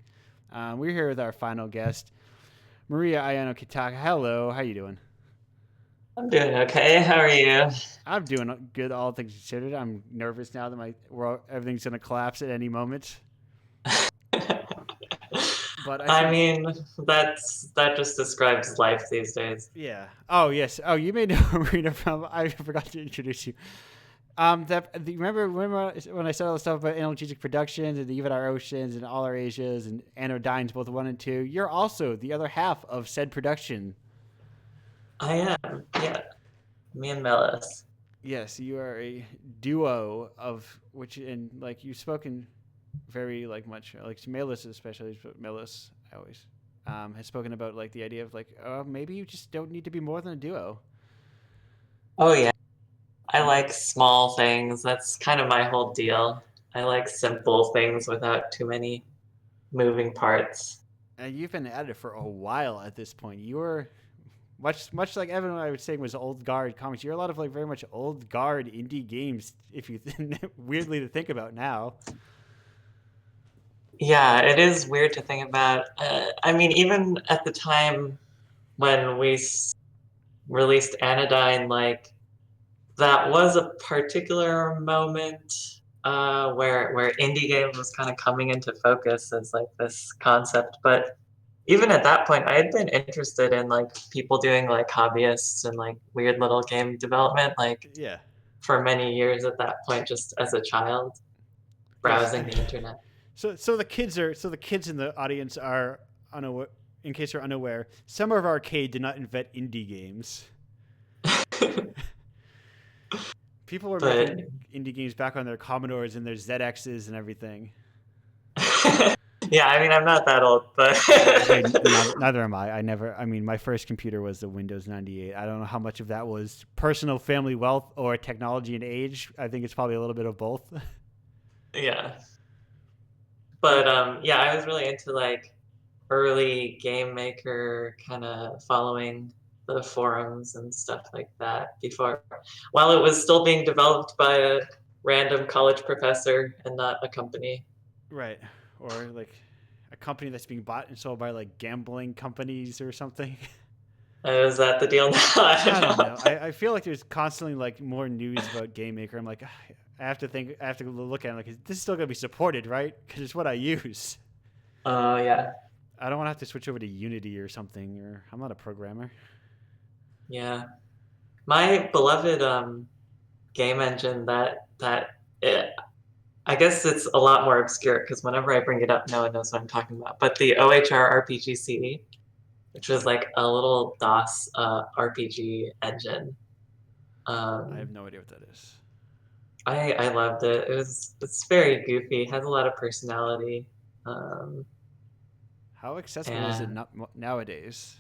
We're here with our final guest, Maria Ayano Kittaka. Hello, how you doing?
I'm doing okay. How are you?
I'm doing good, all things considered. I'm nervous now that everything's going to collapse at any moment.
But I mean, that just describes life these days.
Yeah. Oh, yes. Oh, you may know Marina from. I forgot to introduce you. Remember when I said all the stuff about Analgesic Productions and the Even Our Oceans and All Our Asias and Anodynes, both 1 and 2? You're also the other half of said production.
I am. Yeah. Me and Melis.
Yes, you are a duo of which, and like you've spoken very like much, like Melis especially, but Melis I always has spoken about like the idea of like, maybe you just don't need to be more than a duo.
Oh yeah. I like small things. That's kind of my whole deal. I like simple things without too many moving parts.
And you've been at it for a while at this point. You're much like Evan, what I was saying was old guard comics. You're a lot of like very much old guard indie games, if you weirdly to think about now.
Yeah, it is weird to think about. I mean, even at the time when we released Anodyne, like that was a particular moment where indie games was kind of coming into focus as like this concept. But even at that point, I had been interested in like people doing like hobbyists and like weird little game development, like for many years at that point, just as a child, browsing the internet.
So the kids in the audience are unaware. In case you're unaware, Summer of Arcade did not invent indie games. People were making indie games back on their Commodores and their ZXs and everything.
Yeah, I mean, I'm not that old, but
hey, neither am I. I mean, my first computer was the Windows 98. I don't know how much of that was personal family wealth or technology and age. I think it's probably a little bit of both.
Yeah. But yeah, I was really into like early game maker, kind of following the forums and stuff like that while it was still being developed by a random college professor and not a company.
Right. Or like a company that's being bought and sold by like gambling companies or something.
Is that the deal now?
I don't know. I feel like there's constantly like more news about Game Maker. I'm like, I have to look at it. Like, this is still gonna be supported, right? Because it's what I use.
Yeah.
I don't want to have to switch over to Unity or something. Or I'm not a programmer.
Yeah. My beloved game engine I guess it's a lot more obscure because whenever I bring it up, no one knows what I'm talking about. But the OHR RPG CE, which was like a little DOS RPG engine.
I have no idea what that is.
I loved it. It's very goofy. Has a lot of personality.
How accessible is it nowadays?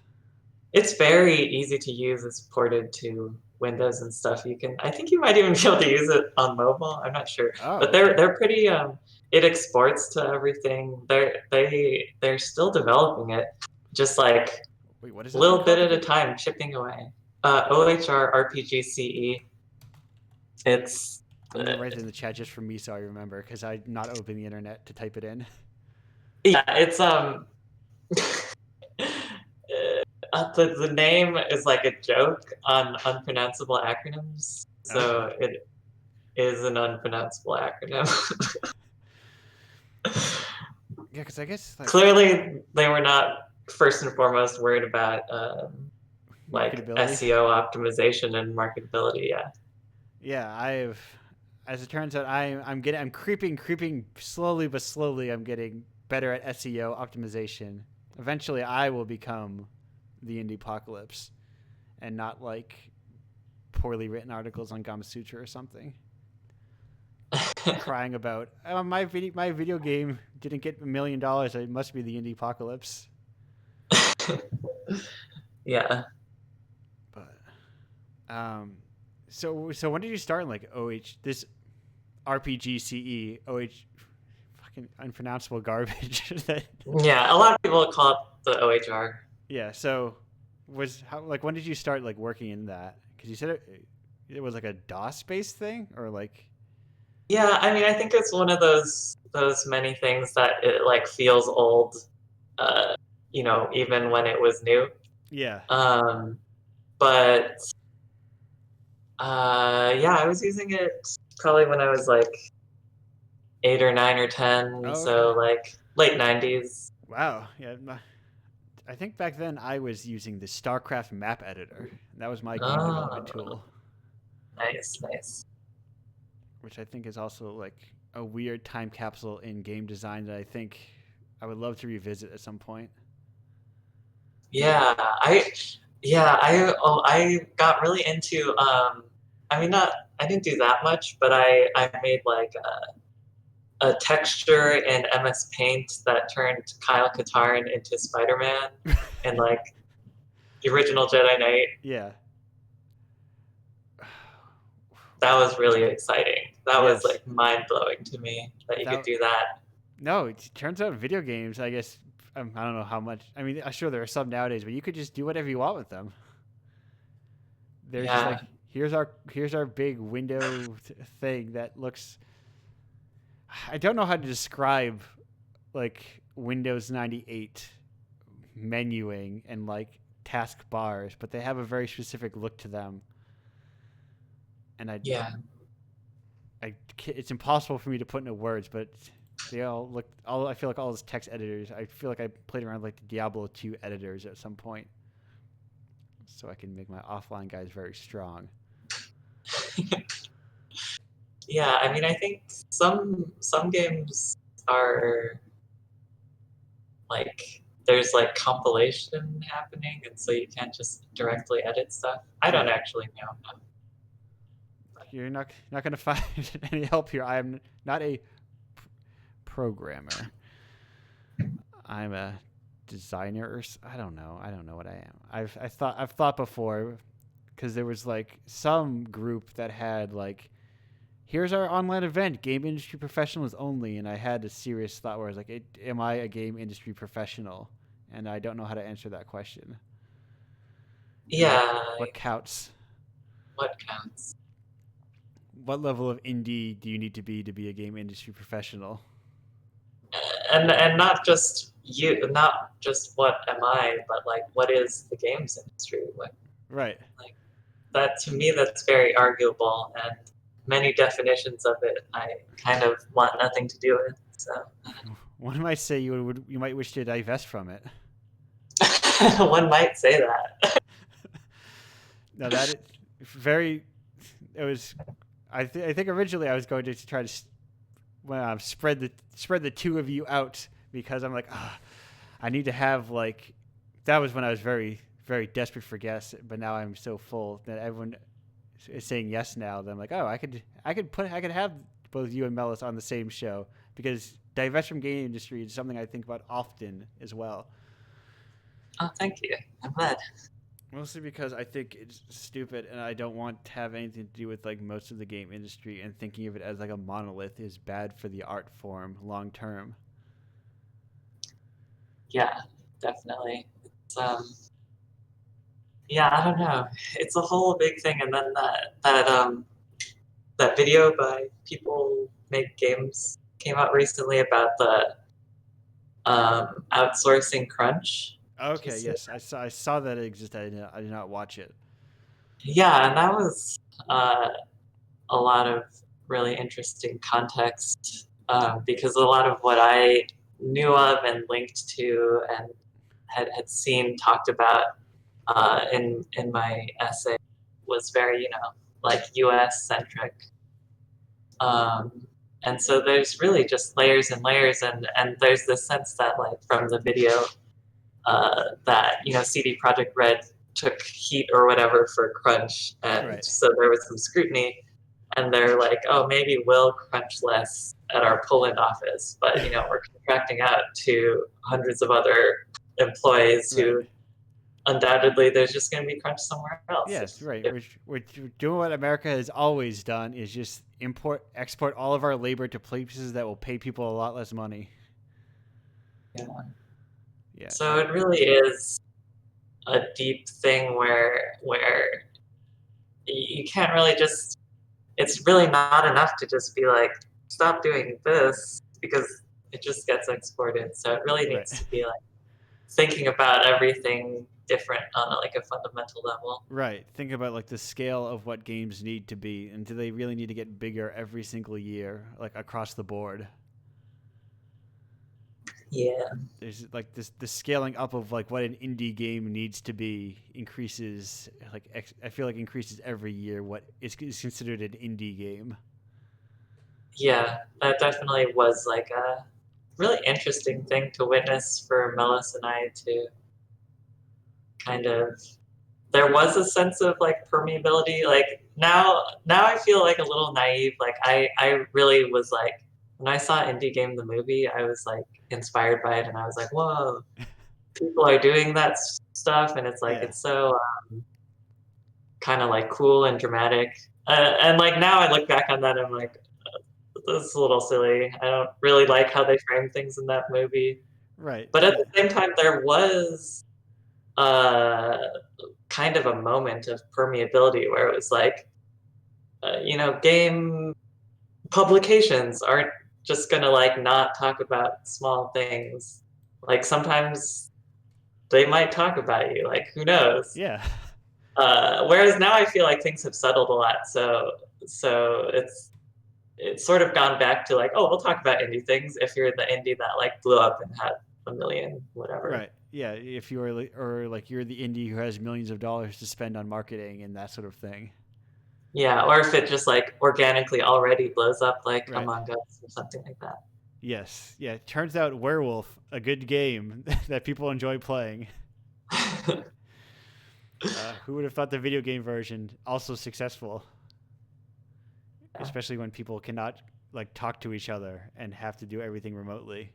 It's very easy to use. It's ported to Windows and stuff. I think you might even be able to use it on mobile. I'm not sure, but they're pretty. It exports to everything. They're still developing it, just like
wait, what is
a little bit at a time, chipping away. OHR RPG CE. It's.
I'm gonna write it in the chat just for me so I remember because I not open the internet to type it in.
Yeah, it's the name is like a joke on unpronounceable acronyms, so it is an unpronounceable acronym.
Yeah, because I guess
clearly they were not first and foremost worried about like SEO optimization and marketability. Yeah.
Yeah, as it turns out, I'm creeping slowly but slowly. I'm getting better at SEO optimization. Eventually, I will become the Indiepocalypse, and not like poorly written articles on Gamasutra or something. Crying about my video game didn't get $1 million. It must be the Indiepocalypse.
Yeah.
But so when did you start in like this RPG CE fucking unpronounceable garbage?
Yeah, a lot of people call it the OHR.
Yeah. So when did you start like working in that? Because you said it was like a DOS based thing or like.
Yeah, I mean, I think it's one of those many things that it like feels old, even when it was new.
Yeah.
But yeah, I was using it probably when I was like 8 or 9 or 10, so like late 90s.
Wow. Yeah. I think back then I was using the StarCraft map editor. That was my game development tool.
Nice.
Which I think is also like a weird time capsule in game design that I think I would love to revisit at some point.
Yeah, I got really into I mean I didn't do that much, but I made like a texture in MS Paint that turned Kyle Katarn into Spider-Man and like the original Jedi Knight.
Yeah.
That was really exciting. That was like mind-blowing to me that you could do that.
No, it turns out video games, I guess, I don't know how much. I mean, I'm sure there are some nowadays, but you could just do whatever you want with them. There's just like, here's our big window thing that looks. I don't know how to describe like Windows 98 menuing and like task bars, but they have a very specific look to them. And it's impossible for me to put into words, but they all look. I feel like all those text editors. I feel like I played around like the Diablo 2 editors at some point, so I can make my offline guys very strong.
Yeah, I mean, I think some games are like there's like compilation happening, and so you can't just directly edit stuff. I don't actually know.
you're not going to find any help here. I'm not a programmer. I'm a designer. Or I don't know. I don't know what I am. I've thought before, because there was like some group that had like, here's our online event, game industry professionals only, and I had a serious thought where I was like, am I a game industry professional? And I don't know how to answer that question.
Yeah.
What counts?
What counts?
What level of indie do you need to be a game industry professional?
And not just you, not just what am I, but like what is the games industry?
Right.
Like that, to me, that's very arguable, and many definitions of it I kind of want nothing to do with. So
one might say you might wish to divest from it.
one might say that.
No, that is very. It was. I think originally I was going to try to spread the two of you out, because I'm like, I need to have like. That was when I was very, very desperate for guests, but now I'm so full that everyone is saying yes now. That I'm like, I could have both you and Melis on the same show, because divest from game industry is something I think about often as well.
Oh, thank you. I'm glad.
Mostly because I think it's stupid, and I don't want to have anything to do with like most of the game industry, and thinking of it as like a monolith is bad for the art form long term.
Yeah, definitely. It's yeah, I don't know. It's a whole big thing, and then that video by People Make Games came out recently about the outsourcing crunch.
Okay, yes, I saw that it existed. I did not watch it.
Yeah, and that was a lot of really interesting context, because a lot of what I knew of and linked to and had seen talked about in my essay was very, like US centric. And so there's really just layers and layers, and there's this sense that like from the video that CD Projekt Red took heat or whatever for crunch, and
Right.
so there was some scrutiny, and they're like, oh, maybe we'll crunch less at our Poland office, but we're contracting out to hundreds of other employees who undoubtedly there's just going to be crunch somewhere else.
Yes, right. We're doing what America has always done, is just export all of our labor to places that will pay people a lot less money.
Yeah. So it really is a deep thing where you can't really just, it's really not enough to just be like, stop doing this, because it just gets exported. So it really needs to be like thinking about everything different on like a fundamental level.
Right. Think about like the scale of what games need to be, and do they really need to get bigger every single year, like across the board?
Yeah.
There's like the scaling up of like what an indie game needs to be increases, like I feel like increases every year what is considered an indie game.
Yeah, that definitely was like a really interesting thing to witness for Melis and I to kind of, there was a sense of like permeability. Like now I feel like a little naive. Like I really was like, when I saw Indie Game the movie, I was like inspired by it, and I was like, whoa, people are doing that stuff, and it's like it's so kind of like cool and dramatic. And like now I look back on that and I'm like, this is a little silly. I don't really like how they frame things in that movie.
Right.
But at the same time, there was kind of a moment of permeability where it was like, game publications aren't just gonna like not talk about small things. Like sometimes they might talk about you. Like who knows?
Yeah.
Whereas now I feel like things have settled a lot. So it's sort of gone back to like, oh, we'll talk about indie things if you're the indie that like blew up and had 1 million, whatever.
Right. Yeah. If you are, or like you're the indie who has millions of dollars to spend on marketing and that sort of thing.
Yeah, or if it just like organically already blows up, like Among Us or something like that.
Yes. Yeah. It turns out Werewolf, a good game that people enjoy playing. Who would have thought the video game version also successful? especially when people cannot like talk to each other and have to do everything remotely.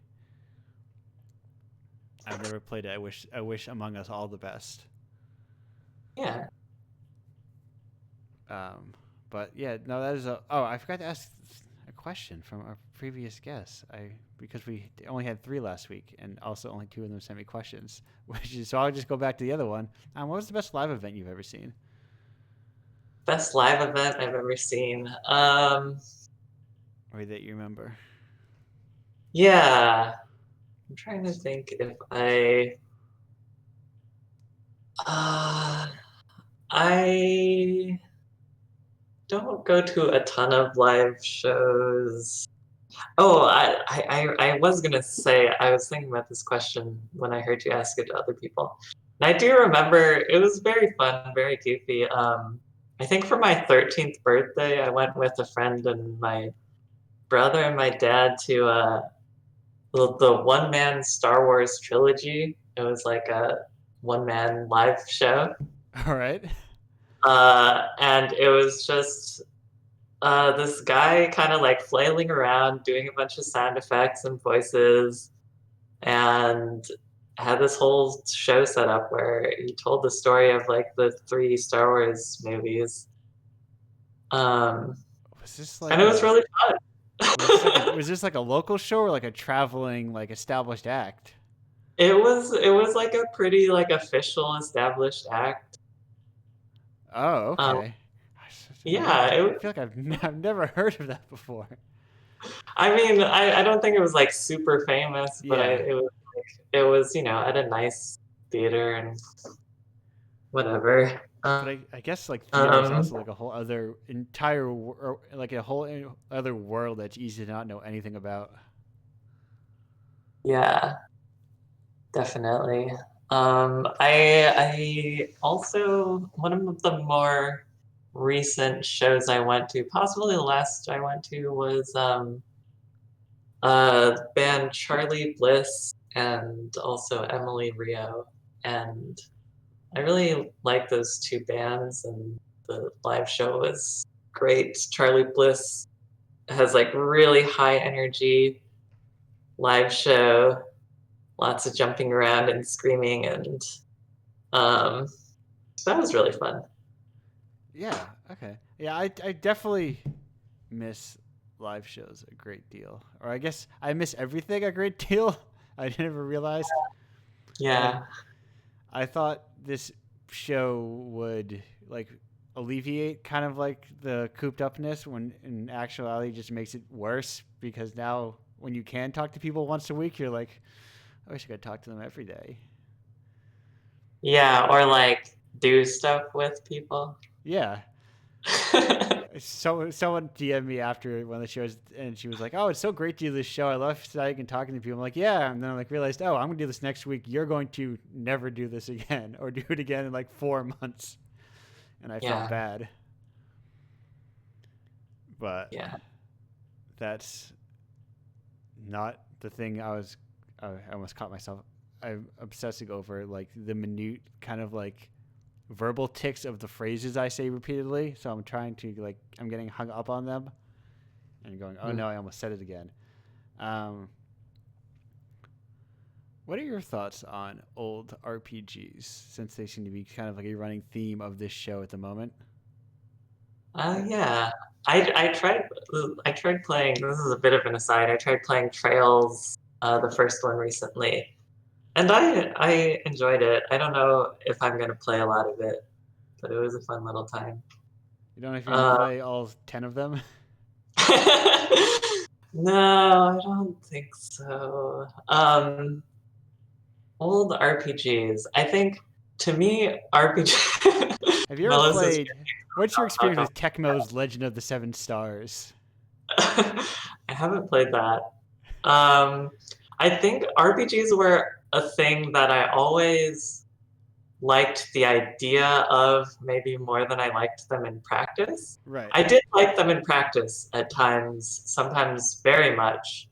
I've never played it. I wish Among Us all the best.
Yeah.
But yeah, no, that is I forgot to ask a question from our previous guest. Because we only had 3 last week, and also only 2 of them sent me questions. So I'll just go back to the other one. What was the best live event you've ever seen?
Best live event I've ever seen.
Or that you remember?
Yeah. I'm trying to think if I don't go to a ton of live shows. Oh, I was gonna say, I was thinking about this question when I heard you ask it to other people. And I do remember it was very fun, very goofy. I think for my 13th birthday, I went with a friend and my brother and my dad to the one-man Star Wars trilogy. It was like a one-man live show.
All right.
And it was just this guy kind of like flailing around, doing a bunch of sound effects and voices, and had this whole show set up where he told the story of like the 3 Star Wars movies.
Was this like
and it was really fun.
Was this like a local show or like a traveling like established act?
It was like a pretty like official established act.
Oh, okay.
Yeah,
I feel like I've never heard of that before.
I mean, I don't think it was like super famous, but it was at a nice theater and whatever.
But I guess like theater is also like a whole other like a whole other world that's easy to not know anything about.
Yeah, definitely. I also, one of the more recent shows I went to, possibly the last I went to, was band Charlie Bliss and also Emily Rio. And I really like those 2 bands, and the live show was great. Charlie Bliss has like really high energy live show, lots of jumping around and screaming, and that was really fun.
Yeah. Okay. Yeah, I definitely miss live shows a great deal, or I guess I miss everything a great deal. I never realized.
Yeah.
I thought this show would like alleviate kind of like the cooped upness, when in actuality just makes it worse, because now when you can talk to people once a week, you're like, I wish I could talk to them every day.
Yeah, or like do stuff with people.
Yeah. Someone DM'd me after one of the shows, and she was like, "Oh, it's so great to do this show. I love studying and talking to people." I'm like, "Yeah," and then I like realized, "Oh, I'm gonna do this next week. You're going to never do this again, or do it again in like 4 months," and I felt bad. But
yeah,
that's not the thing. I almost caught myself. I'm obsessing over like the minute kind of like verbal tics of the phrases I say repeatedly. So I'm trying to I'm getting hung up on them and going, oh no, I almost said it again. What are your thoughts on old RPGs, since they seem to be kind of like a running theme of this show at the moment?
Yeah, I tried playing. This is a bit of an aside. I tried playing Trails, the first one recently, and I enjoyed it. I don't know if I'm gonna play a lot of it, but it was a fun little time.
You don't know if you're gonna play all 10 of them?
No, I don't think so. Old RPGs. I think, to me, RPG.
Have you ever played? What's your experience with Tecmo's Legend of the Seven Stars?
I haven't played that. I think RPGs were a thing that I always liked the idea of, maybe more than I liked them in practice.
Right.
I did like them in practice at times, sometimes very much.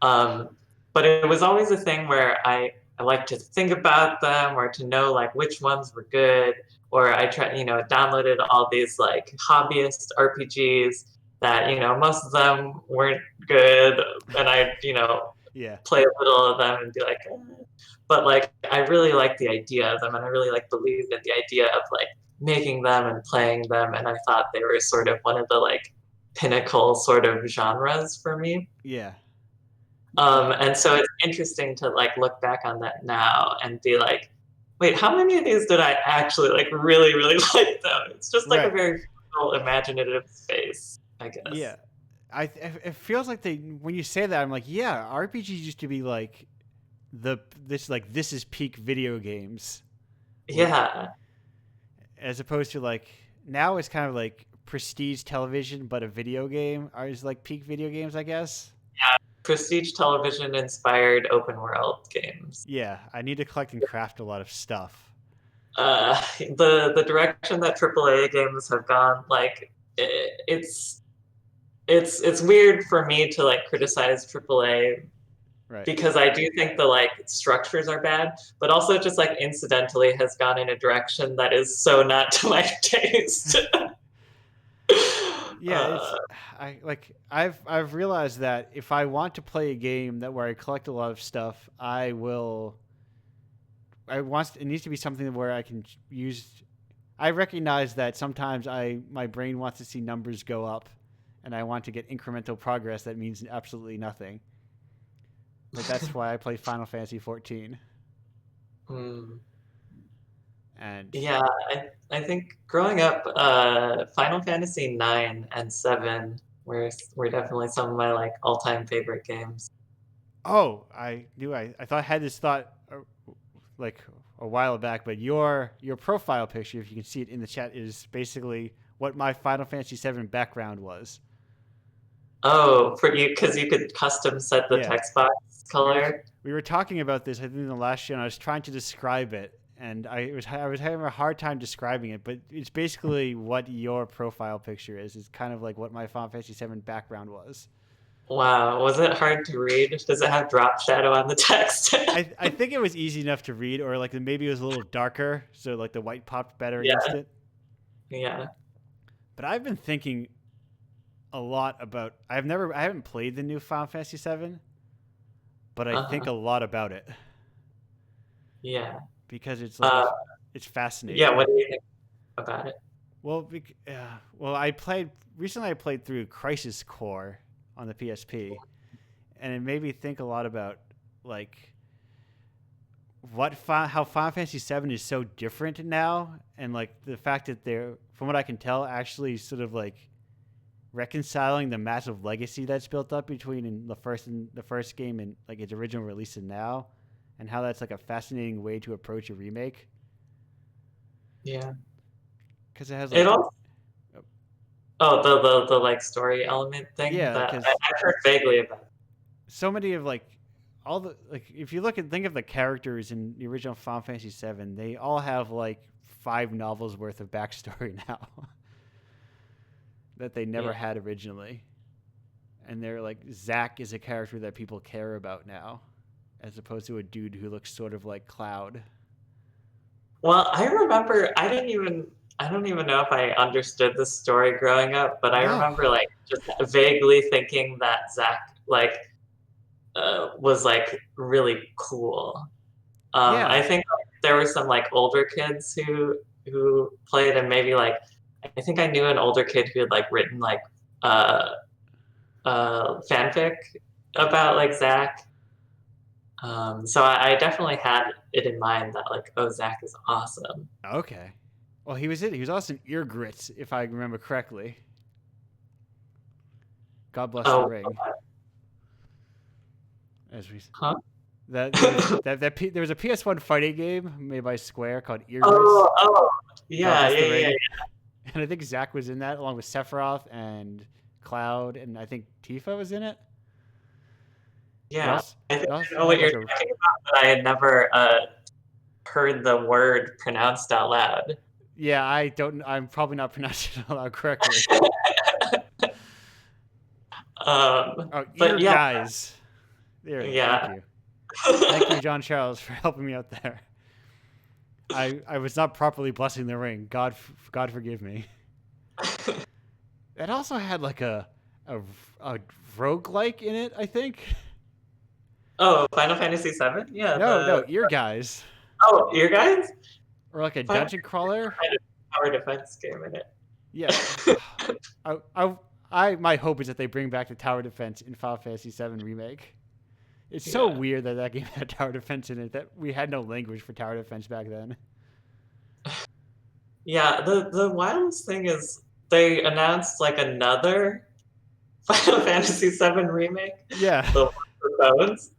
But it was always a thing where I liked to think about them, or to know like which ones were good, or I tried, downloaded all these like hobbyist RPGs that, most of them weren't good, and I, play a little of them and be like, but like I really like the idea of them, and I really like believed in the idea of like making them and playing them, and I thought they were sort of one of the like pinnacle sort of genres for me.
Yeah.
And so it's interesting to like look back on that now and be like, wait, how many of these did I actually like really, really like though? It's just like a very cool, imaginative space, I guess.
Yeah. It feels like when you say that, I'm like, yeah, RPGs used to be like this is peak video games.
Yeah.
As opposed to like now it's kind of like prestige television, but a video game is like peak video games, I guess.
Yeah, prestige television inspired open world games.
Yeah, I need to collect and craft a lot of stuff.
The direction that AAA games have gone, like it's weird for me to like criticize AAA. Right. Because I do think the like structures are bad, but also just like incidentally has gone in a direction that is so not to my taste.
Yeah, I've realized that if I want to play a game where I collect a lot of stuff, it needs to be something where I can use. I recognize that sometimes my brain wants to see numbers go up, and I want to get incremental progress that means absolutely nothing. But that's why I play Final Fantasy 14. And
yeah, I think growing up, Final Fantasy 9 and 7 were definitely some of my like all-time favorite games.
Oh, I thought I had this thought like a while back, but your profile picture, if you can see it in the chat, is basically what my Final Fantasy 7 background was.
Oh, for you, because you could custom set the text box color.
We were talking about this, I think, in the last show, and I was trying to describe it, and I was having a hard time describing it, but it's basically what your profile picture is. It's kind of like what my Final Fantasy 7 background was.
Wow, was it hard to read? Does it have drop shadow on the text?
I think it was easy enough to read, or like maybe it was a little darker, so like the white popped better against it.
Yeah.
But I've been thinking a lot about. I haven't played the new Final Fantasy 7, but I think a lot about it.
Yeah.
Because it's like it's fascinating.
Yeah. What do you think about it?
Well, recently I played through Crisis Core on the PSP, and it made me think a lot about like how Final Fantasy 7 is so different now, and like the fact that they're, from what I can tell, actually sort of like reconciling the massive legacy that's built up between the first game and like its original release and now, and how that's like a fascinating way to approach a remake.
Yeah,
because it has
like, the like story element thing.
Yeah,
that I've heard vaguely about.
So many of like all the like if you think of the characters in the original Final Fantasy 7, they all have like 5 novels worth of backstory now that they never had originally. And they're like, Zack is a character that people care about now, as opposed to a dude who looks sort of like Cloud.
Well, I remember I don't even know if I understood the story growing up, but I remember like just vaguely thinking that Zack like was like really cool. I think there were some like older kids who played, and maybe like I think I knew an older kid who had like written like fanfic about like Zack. So I definitely had it in mind that like, oh, Zack is awesome.
Okay. Well, he was also in Ear Grits, if I remember correctly. God bless the ring. As we there was a PS1 fighting game made by Square called Ear Grits.
Yeah.
And I think Zack was in that along with Sephiroth and Cloud, and I think Tifa was in it.
Yeah, I know what you're talking about, but I had never heard the word pronounced out loud.
Yeah, I'm probably not pronouncing it out loud correctly.
But yeah,
guys. There, thank you. Thank you, John Charles, for helping me out there. I was not properly blessing the ring. God forgive me. It also had like a roguelike in it, I think.
Oh, Final Fantasy VII? Yeah.
No, Ear Guys.
Oh, Ear Guys?
Or like a dungeon crawler.
Tower defense game in it.
Yeah. My hope is that they bring back the tower defense in Final Fantasy VII Remake. It's so weird that game had tower defense in it, that we had no language for tower defense back then.
Yeah, the wildest thing is they announced like another Final Fantasy VII Remake.
Yeah.
The one for phones.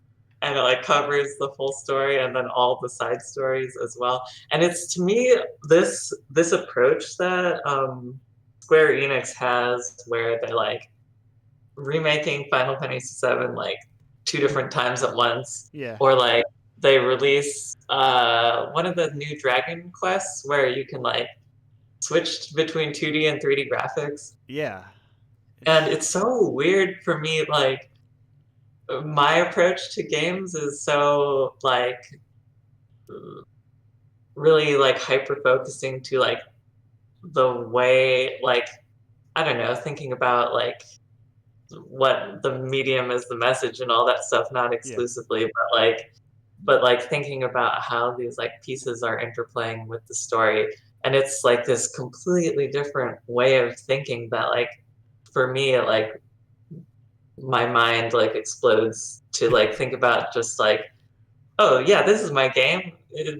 And it like covers the full story and then all the side stories as well. And it's, to me, this approach that Square Enix has, where they're like remaking Final Fantasy VII like 2 different times at once.
Yeah.
Or like they release one of the new Dragon Quests where you can like switch between 2D and 3D graphics.
Yeah.
And it's so weird for me, like, my approach to games is so like really like hyper focusing to like the way, like, I don't know, thinking about like what the medium is, the message and all that stuff, not exclusively, but like thinking about how these like pieces are interplaying with the story. And it's like this completely different way of thinking that, like, for me, it like my mind like explodes to like think about just like, oh yeah, this is my game,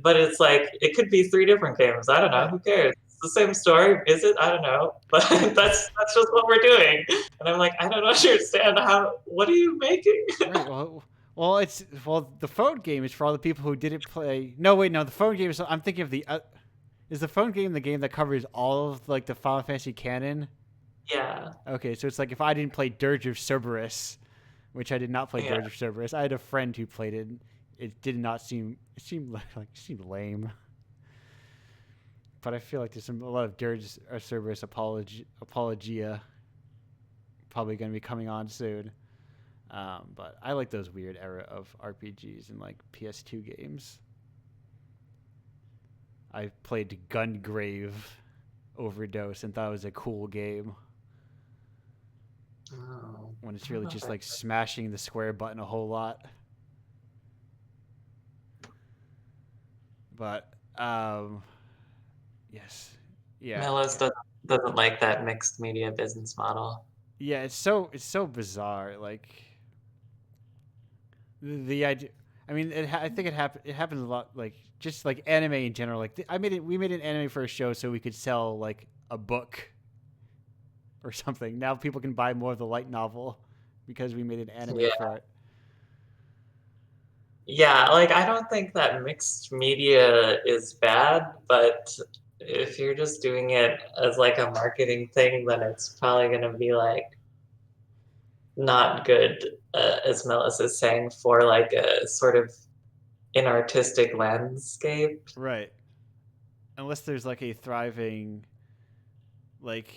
but it's like it could be 3 different games. I don't know. Who cares? It's the same story, is it? I don't know. But that's just what we're doing. And I'm like, I don't understand how. What are you making?
Right. Well, the phone game is for all the people who didn't play. No, wait, no. The phone game is. I'm thinking of the. Is the phone game the game that covers all of like the Final Fantasy canon?
Yeah.
Okay, so it's like if I didn't play Dirge of Cerberus, which I did not play Dirge of Cerberus. I had a friend who played it. It did not seem. It seemed lame. But I feel like there's a lot of Dirge of Cerberus apologia probably going to be coming on soon. But I like those weird era of RPGs and like PS2 games. I played Gungrave Overdose and thought it was a cool game.
Oh,
when it's really just like smashing the square button a whole lot. But yes, yeah.
Melos doesn't like that mixed media business model.
Yeah, it's so bizarre. Like the idea. I mean, I think it happens a lot. Like just like anime in general. Like we made an anime for a show so we could sell like a book or something. Now people can buy more of the light novel because we made an anime for it.
Yeah, like I don't think that mixed media is bad, but if you're just doing it as like a marketing thing, then it's probably going to be like not good, as Melis is saying, for like a sort of inartistic landscape.
Right. Unless there's like a thriving, like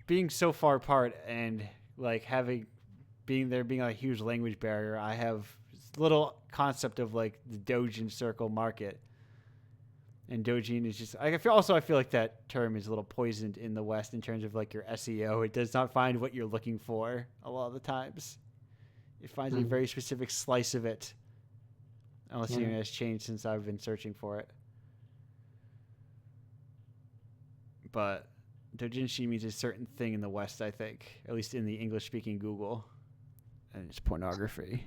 being so far apart and like being a huge language barrier, I have little concept of like the Dojin circle market. And Dojin is just, I feel like that term is a little poisoned in the West in terms of like your SEO. It does not find what you're looking for a lot of the times. It finds a very specific slice of it. Unless the internet has changed since I've been searching for it. But Dojinshi means a certain thing in the West, I think. At least in the English-speaking Google. And it's pornography.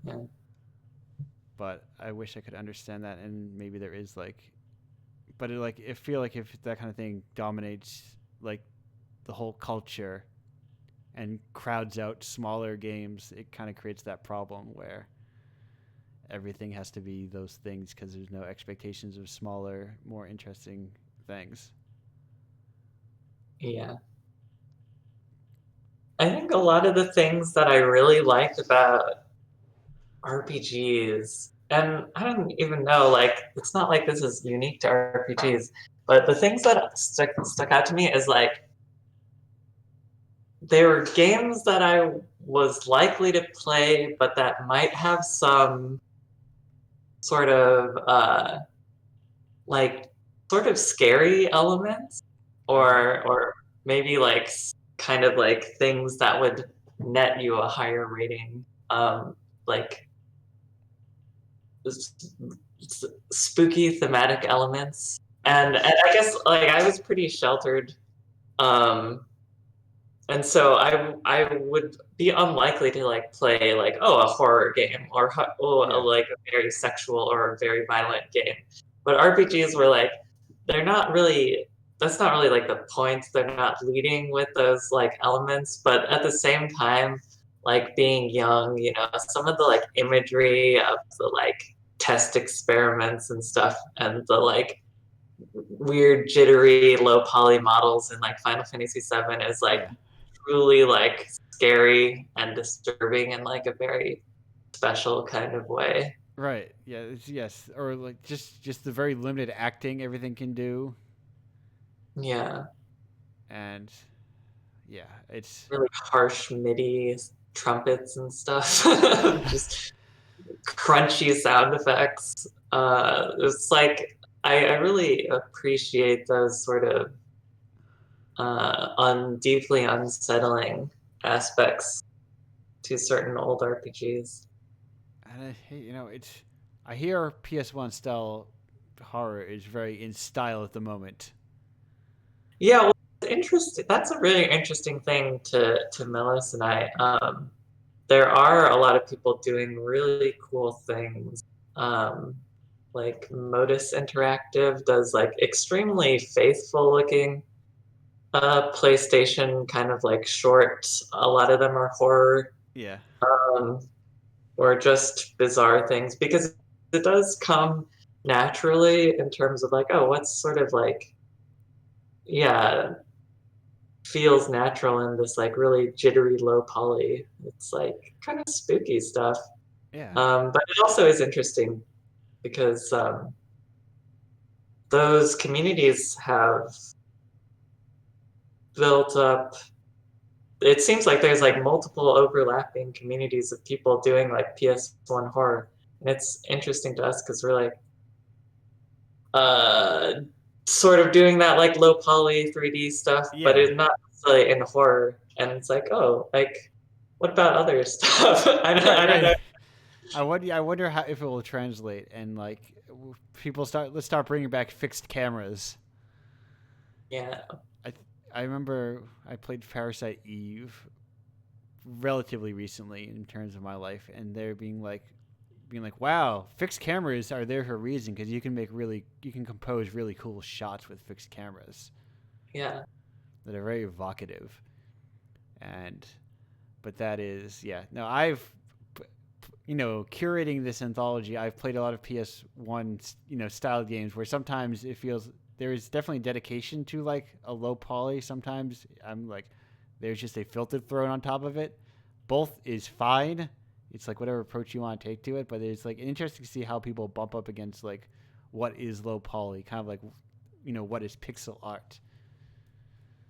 Yeah.
But I wish I could understand that, and maybe there is like, but I feel like if that kind of thing dominates like the whole culture and crowds out smaller games, it kind of creates that problem where everything has to be those things because there's no expectations of smaller, more interesting things.
Yeah. I think a lot of the things that I really liked about RPGs, and I don't even know, like, it's not like this is unique to RPGs, but the things that stuck out to me is like, they were games that I was likely to play, but that might have some sort of like sort of scary elements or maybe like kind of like things that would net you a higher rating, like spooky thematic elements. And I guess like I was pretty sheltered, and so I would be unlikely to like play like a horror game or like a very sexual or a very violent game. But RPGs were like they're not really that's not really like the point. They're not leading with those like elements, but at the same time, like being young, some of the like imagery of the like test experiments and stuff and the like weird jittery low poly models in like Final Fantasy VII is like truly like scary and disturbing in like a very special kind of way.
Right. Yeah. Yes. Or like just the very limited acting everything can do.
Yeah.
And yeah, it's
really harsh MIDI trumpets and stuff. Just crunchy sound effects. It's like I really appreciate those sort of deeply unsettling aspects to certain old RPGs.
And it's I hear PS1 style horror is very in style at the moment.
Yeah, well, it's interesting. That's a really interesting thing to Melis and I. There are a lot of people doing really cool things. Like Modus Interactive does like extremely faithful looking PlayStation kind of like short. A lot of them are horror.
Yeah.
Or just bizarre things because it does come naturally in terms of like, oh, what's sort of like, yeah, feels natural in this like really jittery low poly. It's like kind of spooky stuff.
Yeah.
But it also is interesting because those communities have built up. It seems like there's like multiple overlapping communities of people doing like PS1 horror, and it's interesting to us because we're like sort of doing that like low poly 3D stuff, but it's not necessarily in horror. And it's like, oh, like what about other stuff? I don't know.
I wonder how if it will translate and like let's start bringing back fixed cameras.
Yeah.
I remember I played Parasite Eve relatively recently in terms of my life, and they're being like, wow, fixed cameras are there for a reason because you can compose really cool shots with fixed cameras.
Yeah.
That are very evocative, but that is curating this anthology, I've played a lot of PS1 style games where sometimes it feels there is definitely dedication to like a low poly. Sometimes I'm like there's just a filter thrown on top of it. Both is fine. It's like whatever approach you want to take to it, but it's like interesting to see how people bump up against like what is low poly, kind of like what is pixel art.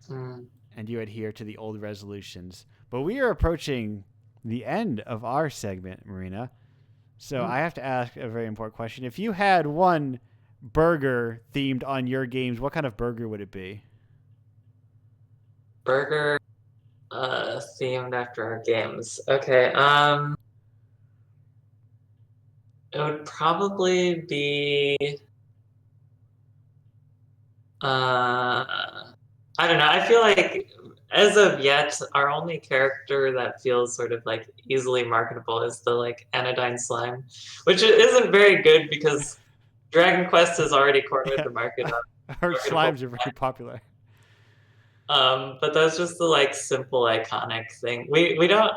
And you adhere to the old resolutions. But we are approaching the end of our segment, Marina. So I have to ask a very important question. If you had one burger themed on your games, what kind of burger would it be?
Burger themed after our games. Okay. It would probably be I don't know. I feel like as of yet, our only character that feels sort of like easily marketable is the like anodyne slime, which isn't very good because Dragon Quest has already cornered the market on
Our slimes are very popular.
But that's just the like simple iconic thing. We don't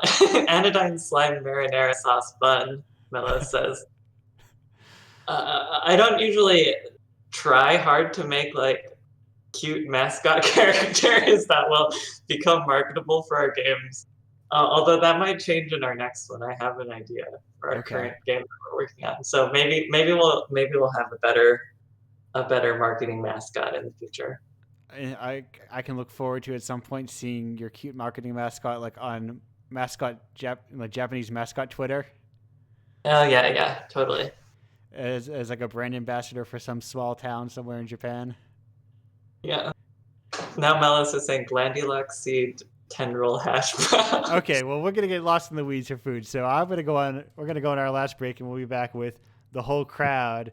anodyne slime marinara sauce bun, Mela says. I don't usually try hard to make like cute mascot characters that will become marketable for our games. Although that might change in our next one. I have an idea for our current game that we're working on. So maybe we'll have a better marketing mascot in the future.
I can look forward to at some point seeing your cute marketing mascot like on Japanese mascot Twitter.
Oh yeah, totally.
As like a brand ambassador for some small town somewhere in Japan.
Yeah. Now Melis is saying glandula seed tendril hash browns.
Okay, well, we're gonna get lost in the weeds for food, so I'm gonna go on. We're gonna go on our last break, and we'll be back with the whole crowd.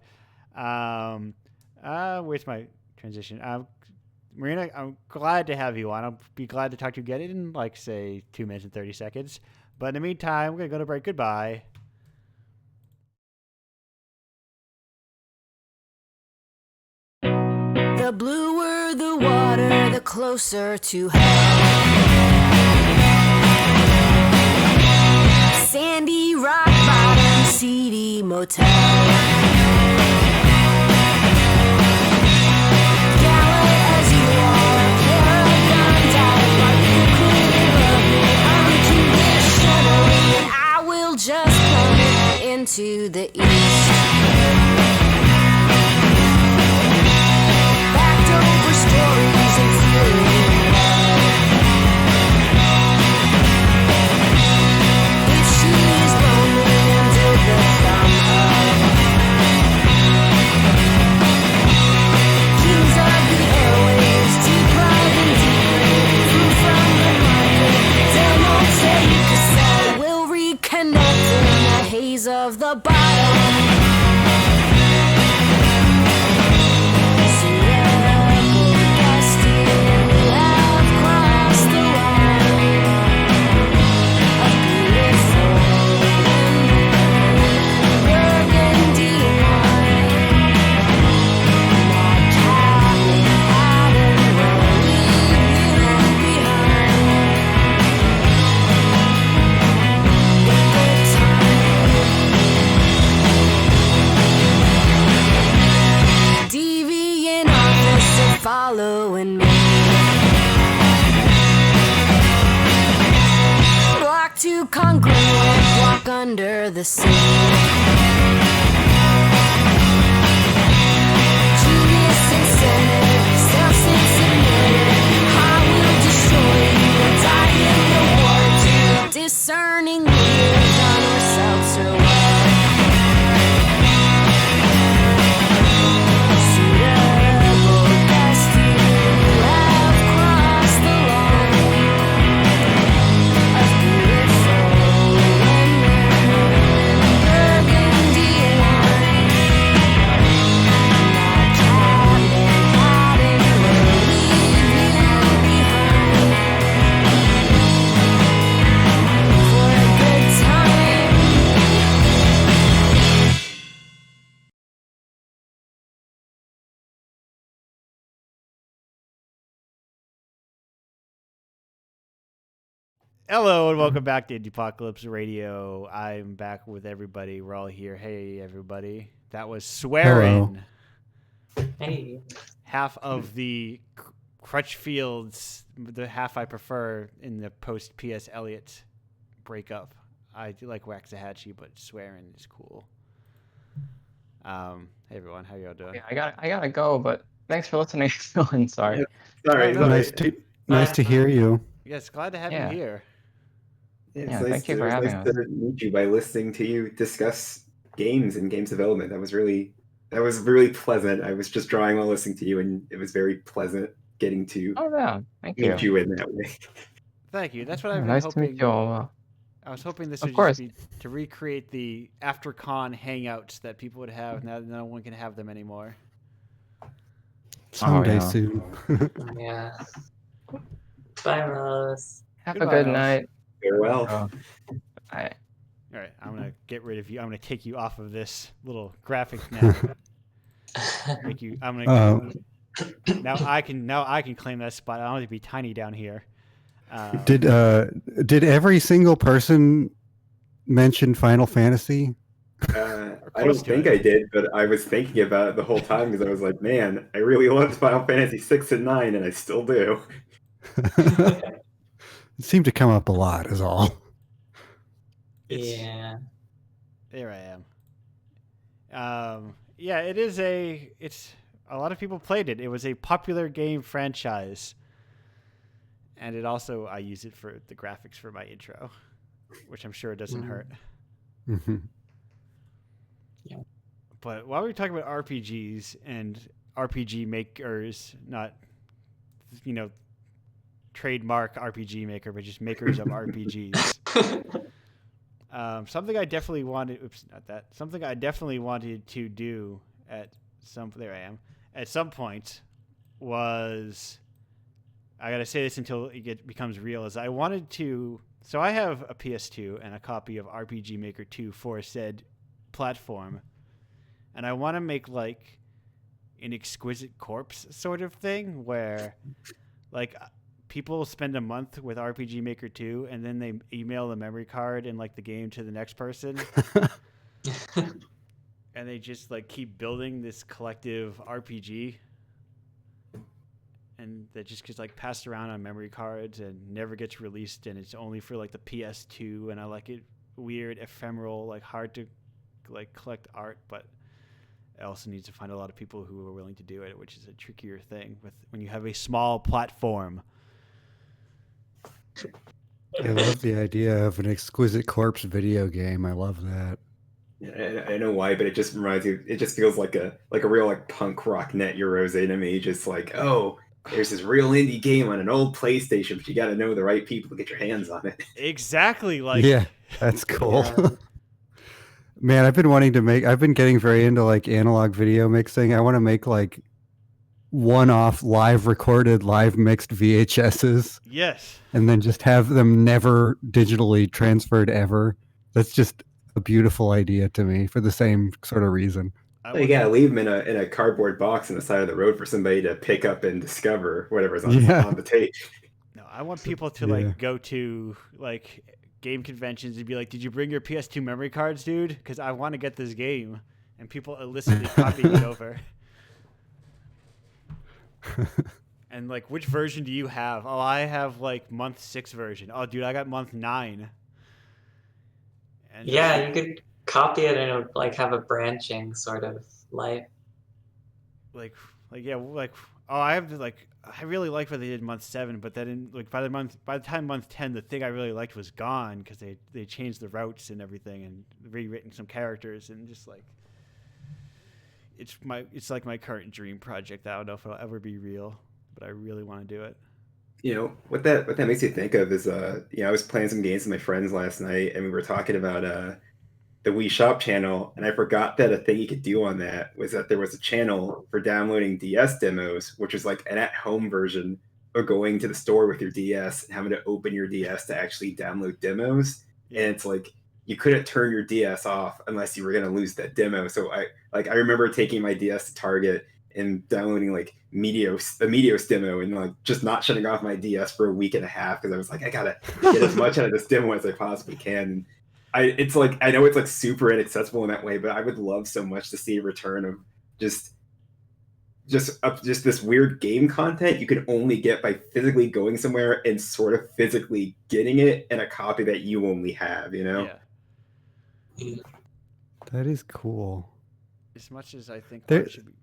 Where's my transition? Marina, I'm glad to have you on. I'll be glad to talk to you again in like say 2 minutes and 30 seconds. But in the meantime, we're gonna go to break. Goodbye.
The bluer the water, the closer to hell. Sandy rock bottom, seedy motel. Gallant as you are, paragon dive like you couldn't love me unconditionally, and I will just come into the east. Over stories and feeling if she is lonely under the thumb of kings of the airwaves, deep-fried and deep food from the market, Demoteca will reconnect in the haze of the bottom. Following me, block to congruent, walk under the sea. Genius incentive, self-censored, I will destroy you and die in the war to discerning leaders on ourselves or what.
Hello and welcome back to Indiepocalypse Radio. I'm back with everybody. We're all here. Hey, everybody. That was Swearin'.
Hey.
Half of the Crutchfields, the half I prefer in the post P.S. Eliot breakup. I do like Waxahachie, but Swearin' is cool. Hey, everyone. How y'all doing?
Yeah, I gotta go, but thanks for listening. Sorry.
Sorry.
Nice to hear you.
Yes, glad to have you here.
Yeah, thank you for having us.
Nice to meet you by listening to you discuss games and games development. That was really pleasant. I was just drawing while listening to you, and it was very pleasant getting to meet you in that way.
Thank you. That's what I've been
nice
hoping.
To meet you all.
I was hoping this would just be to recreate the after con hangouts that people would have now that no one can have them anymore.
Someday soon.
Yeah. Bye, Rose.
Have a good night.
Farewell.
All right.
I'm gonna get rid of you. I'm gonna take you off of this little graphic now. Now I can claim that spot. I want to be tiny down here.
Did every single person mention Final Fantasy?
I don't think I did, but I was thinking about it the whole time because I was like, man, I really loved Final Fantasy 6 and 9, and I still do.
It seemed to come up a lot, is all.
Yeah.
There I am. Yeah, it's a lot of people played it. It was a popular game franchise. And it also, I use it for the graphics for my intro, which I'm sure doesn't hurt.
Mm-hmm.
Yeah.
But while we're talking about RPGs and RPG makers, not trademark RPG Maker, but just makers of RPGs. Something I definitely wanted. Oops, not that. Something I definitely wanted to do at some. There I am. At some point, was I gotta say this until it becomes real. Is I wanted to. So I have a PS2 and a copy of RPG Maker 2 for said platform, and I want to make like an Exquisite Corpse sort of thing where, like, people spend a month with RPG Maker 2 and then they email the memory card and like the game to the next person. And they just like keep building this collective RPG. And that just gets like passed around on memory cards and never gets released, and it's only for like the PS2, and I like it weird, ephemeral, like hard to like collect art, but it also needs to find a lot of people who are willing to do it, which is a trickier thing with when you have a small platform.
I love the idea of an Exquisite Corpse video game. I love that.
Yeah, I know why, but it just reminds me. It just feels like a real like punk rock net Eurozone to me. Just like, oh, there's this real indie game on an old PlayStation, but you got to know the right people to get your hands on it.
Exactly. Like,
yeah, that's cool.
Yeah.
Man, I've been getting very into like analog video mixing. I want to make like one-off live recorded, live mixed VHSs.
Yes.
And then just have them never digitally transferred ever. That's just a beautiful idea to me for the same sort of reason.
You gotta leave them in a cardboard box on the side of the road for somebody to pick up and discover whatever's on the tape.
No, I want people to like go to like game conventions and be like, "Did you bring your PS2 memory cards, dude? Because I want to get this game." And people illicitly copying it over. And like, which version do you have? Oh, I have like month 6 version. Oh, dude, I got month 9. And
yeah, you could copy it and it would like have a branching sort of life.
Like yeah, like I have to like I really liked what they did in month 7, but then like by the time month 10, the thing I really liked was gone because they changed the routes and everything and rewritten some characters and just like it's like my current dream project. I don't know if it'll ever be real, but I really want to do it.
You know what that makes me think of is I was playing some games with my friends last night and we were talking about the Wii Shop channel, and I forgot that a thing you could do on that was that there was a channel for downloading DS demos, which was like an at-home version of going to the store with your DS and having to open your DS to actually download demos. Yeah. And it's like you couldn't turn your DS off unless you were going to lose that demo. So I remember taking my DS to Target and downloading like the Meteos demo and like just not shutting off my DS for a week and a half because I was like, I gotta get as much out of this demo as I possibly can. It's like I know it's like super inaccessible in that way, but I would love so much to see a return of just this weird game content you could only get by physically going somewhere and sort of physically getting it in a copy that you only have, you know?
Yeah.
That is cool.
As much as I think
There,
art should be...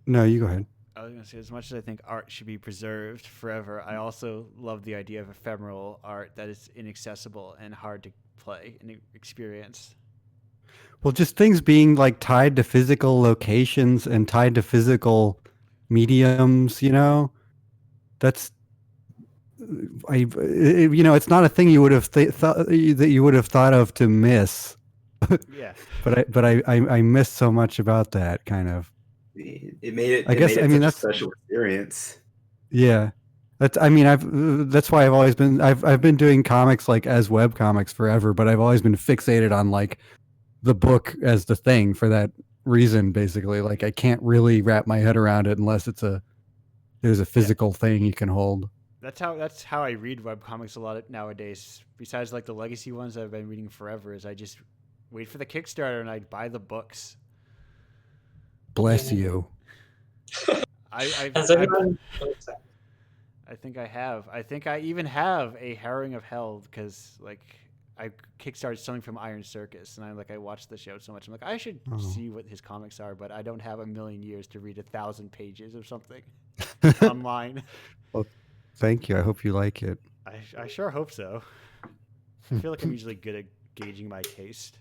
No, you go ahead.
I was going to say, as much as I think art should be preserved forever, I also love the idea of ephemeral art that is inaccessible and hard to play and experience.
Well, just things being like tied to physical locations and tied to physical mediums, you know, that's, it's not a thing you would have thought that you would have thought of to miss.
Yeah.
But I miss so much about that kind of.
It made it.
That's
a special experience.
Yeah, that's why I've been doing comics like as web comics forever, but I've always been fixated on like the book as the thing for that reason. Basically, like I can't really wrap my head around it unless there's a physical thing you can hold.
That's how I read web comics a lot nowadays. Besides like the legacy ones that I've been reading forever, is I just wait for the Kickstarter and I buy the books.
Bless you.
I think I have. I think I even have a Herring of Hell because like I kickstarted something from Iron Circus and I watched the show so much. I'm like, I should see what his comics are, but I don't have a million years to read 1,000 pages of something online.
Well, thank you. I hope you like it.
I sure hope so. I feel like I'm usually good at gauging my taste.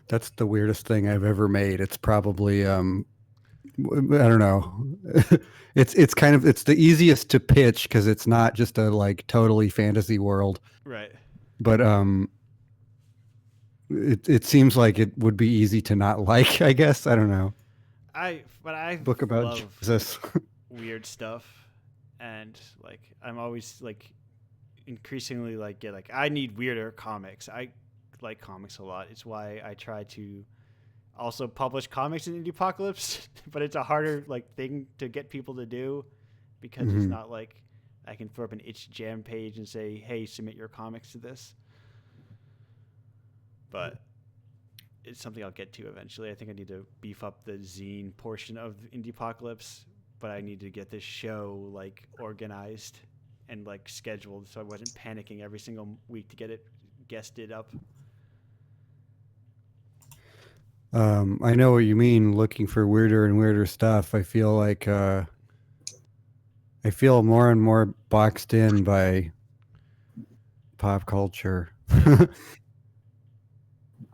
That's the weirdest thing I've ever made. It's probably I don't know. It's the easiest to pitch because it's not just a like totally fantasy world.
Right.
But it seems like it would be easy to not like, I guess. I don't know.
I
book about
love
Jesus.
weird stuff, and like I'm always like increasingly like I need weirder comics. I like comics a lot. It's why I try to also publish comics in Indiepocalypse, but it's a harder like thing to get people to do because it's not like I can throw up an itch jam page and say, "Hey, submit your comics to this." But it's something I'll get to eventually. I think I need to beef up the zine portion of Indiepocalypse, but I need to get this show like organized and like scheduled so I wasn't panicking every single week to get it guested up.
I know what you mean, looking for weirder and weirder stuff. I feel like I feel more and more boxed in by pop culture.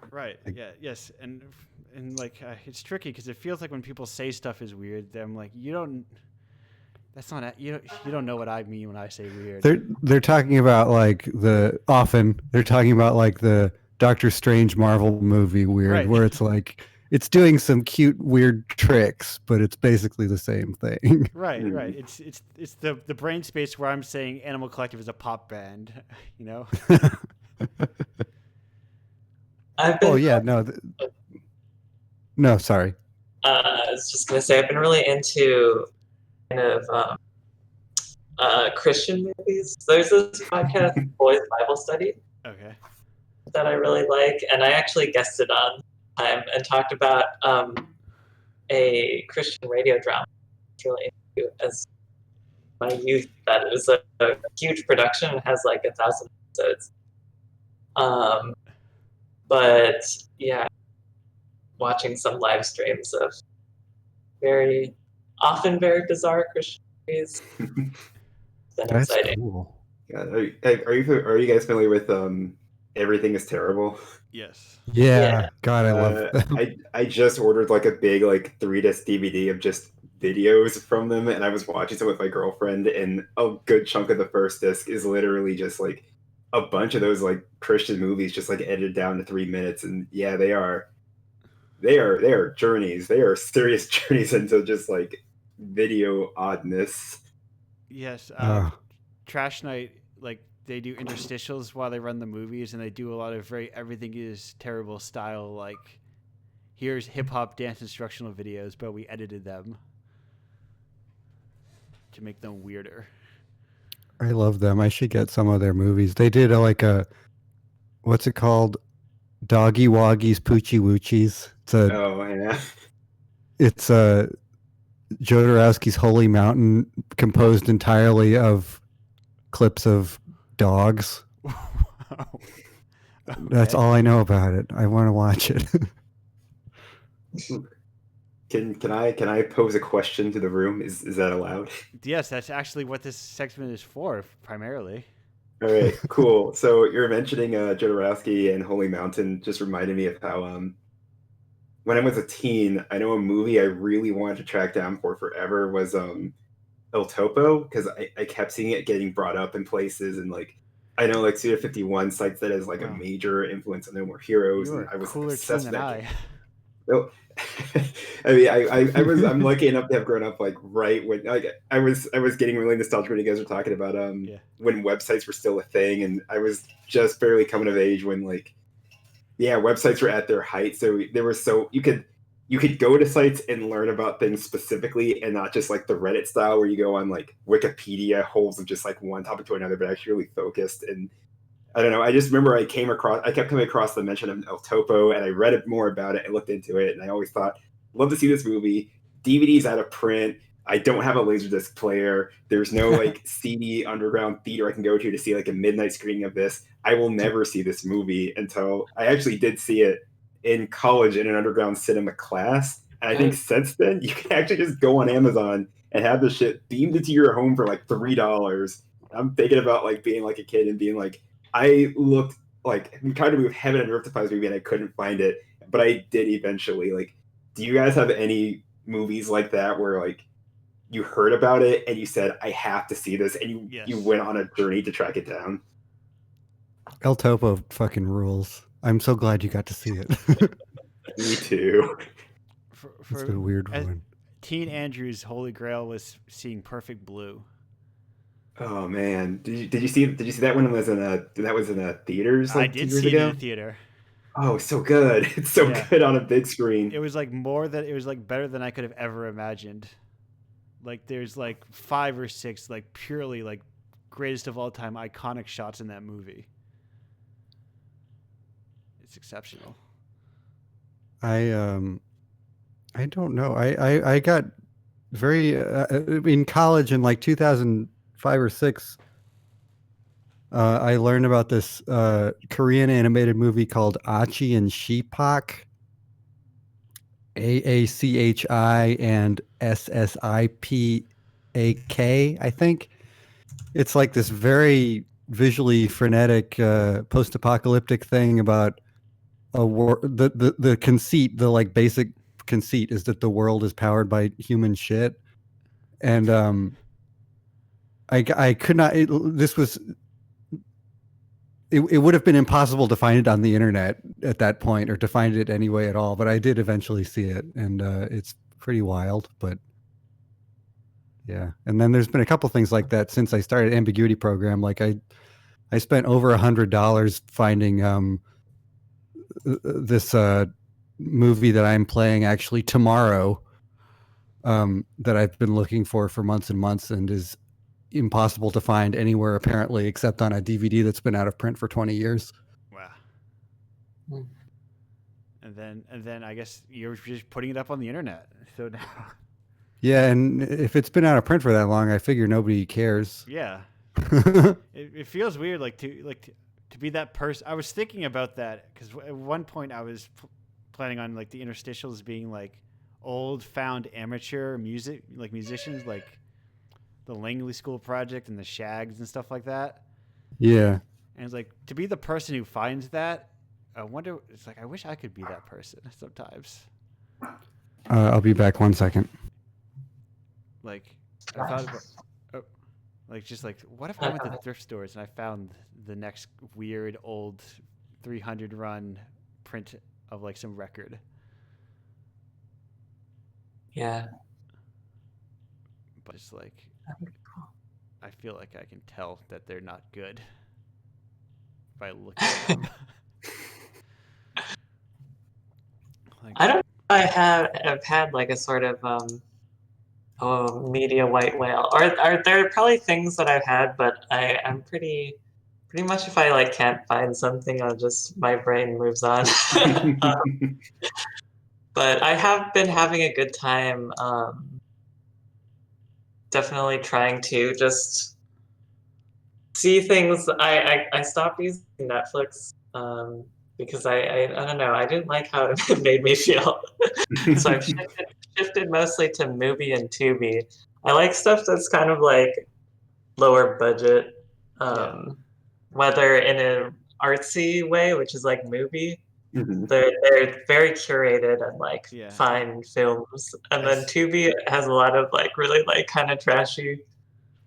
Right. Yeah. Yes. And like it's tricky because it feels like when people say stuff is weird, I'm like, you don't. That's not you. You don't know what I mean when I say weird.
They're talking about like they're talking about like the Doctor Strange Marvel movie weird, right, where it's like it's doing some cute weird tricks, but it's basically the same thing.
Right. Right. It's the brain space where I'm saying Animal Collective is a pop band. You know.
No, sorry.
I was just gonna say I've been really into kind of Christian movies. There's this podcast, Boys Bible Study, that I really like, and I actually guested on time and talked about a Christian radio drama. Really into as my youth. That is a huge production. It has like 1,000 episodes. But yeah, watching some live streams of very bizarre Christian movies.
That's
exciting.
Cool.
Yeah, are you guys familiar with Everything is Terrible?
Yes.
Yeah. God, I love them.
I just ordered like a big like 3-disc DVD of just videos from them, and I was watching some with my girlfriend, and a good chunk of the first disc is literally just like a bunch of those like Christian movies just like edited down to 3 minutes. And yeah, they are journeys. They are serious journeys into just like video oddness.
Yes. Trash Night, like they do interstitials while they run the movies, and they do a lot of very Everything is Terrible style, like here's hip hop dance instructional videos, but we edited them to make them weirder.
I love them. I should get some of their movies. They did what's it called? Doggy Woggies Poochie Woochies. It's Jodorowsky's Holy Mountain, composed entirely of clips of dogs. Okay. That's all I know about it. I want to watch it.
Can I pose a question to the room? Is that allowed?
Yes, that's actually what this segment is for, primarily.
All right, cool. So you're mentioning Jodorowsky and Holy Mountain just reminded me of how when I was a teen, I know a movie I really wanted to track down for forever was El Topo, because I kept seeing it getting brought up in places, and like I know like Studio 51 cites that as like a major influence on No More Heroes, and I was obsessed with that. No, I mean I'm lucky enough to have grown up like right when like I was getting really nostalgic when you guys were talking about when websites were still a thing, and I was just barely coming of age when like websites were at their height. So they were you could go to sites and learn about things specifically, and not just like the Reddit style where you go on like Wikipedia holes of just like one topic to another, but actually really focused. And I don't know, I just remember I kept coming across the mention of El Topo, and I read more about it and looked into it, and I always thought, love to see this movie. DVD's out of print. I don't have a Laserdisc player. There's no like CD underground theater I can go to see like a midnight screening of this. I will never see this movie until I actually did see it in college in an underground cinema class. And I think since then, you can actually just go on Amazon and have the shit beamed into your home for like $3. I'm thinking about like being like a kid and being like, I looked like I'm trying to move Heaven and Earth to find this movie and I couldn't find it, but I did eventually. Like, do you guys have any movies like that where like you heard about it and you said, I have to see this, and you went on a journey to track it down?
El Topo fucking rules. I'm so glad you got to see it.
Me too.
It's a weird one.
Teen Andrew's holy grail was seeing Perfect Blue.
Oh man, did you see that one was in a theaters? Like
I did
2 years
see
ago?
it in the theater.
Oh, so good! It's so good on a big screen.
It was like better than I could have ever imagined. Like there's like 5 or 6 like purely like greatest of all time iconic shots in that movie. It's exceptional.
I don't know. I got very in college in like 2005 or 6. I learned about this Korean animated movie called Achi and Shipak. AACHI and SSIPAK, I think. It's like this very visually frenetic post-apocalyptic thing about the conceit, the like basic conceit is that the world is powered by human shit. And I could not it would have been impossible to find it on the internet at that point, or to find it anyway at all, but I did eventually see it, and it's pretty wild. But yeah, and then there's been a couple things like that since I started Ambiguity Program. Like I spent over $100 finding this movie that I'm playing actually tomorrow, that I've been looking for months and months, and is impossible to find anywhere apparently, except on a DVD that's been out of print for 20 years.
Wow. And then I guess you're just putting it up on the internet. So now.
Yeah, and if it's been out of print for that long, I figure nobody cares.
Yeah. It feels weird, like to be that person. I was thinking about that because at one point I was planning on like the interstitials being like old found amateur musicians, like the Langley School Project and the Shags and stuff like that.
Yeah.
And it's like to be the person who finds that. I wonder. It's like I wish I could be that person sometimes.
I'll be back 1 second.
Like I thought about, like just like what if I went to the thrift stores and I found the next weird old 300 run print of like some record.
Yeah.
But it's like I feel like I can tell that they're not good by looking at them.
Like, I don't know if I have had like a sort of media white whale. Are there probably things that I've had, but I'm pretty much if I like can't find something, my brain moves on. But I have been having a good time. Definitely trying to just see things. I stopped using Netflix because I don't know. I didn't like how it made me feel. So I've shifted mostly to Mubi and Tubi. I like stuff that's kind of like lower budget, whether in an artsy way, which is like Mubi. Mm-hmm. They're very curated and like fine films, and then Tubi has a lot of like really like kind of trashy,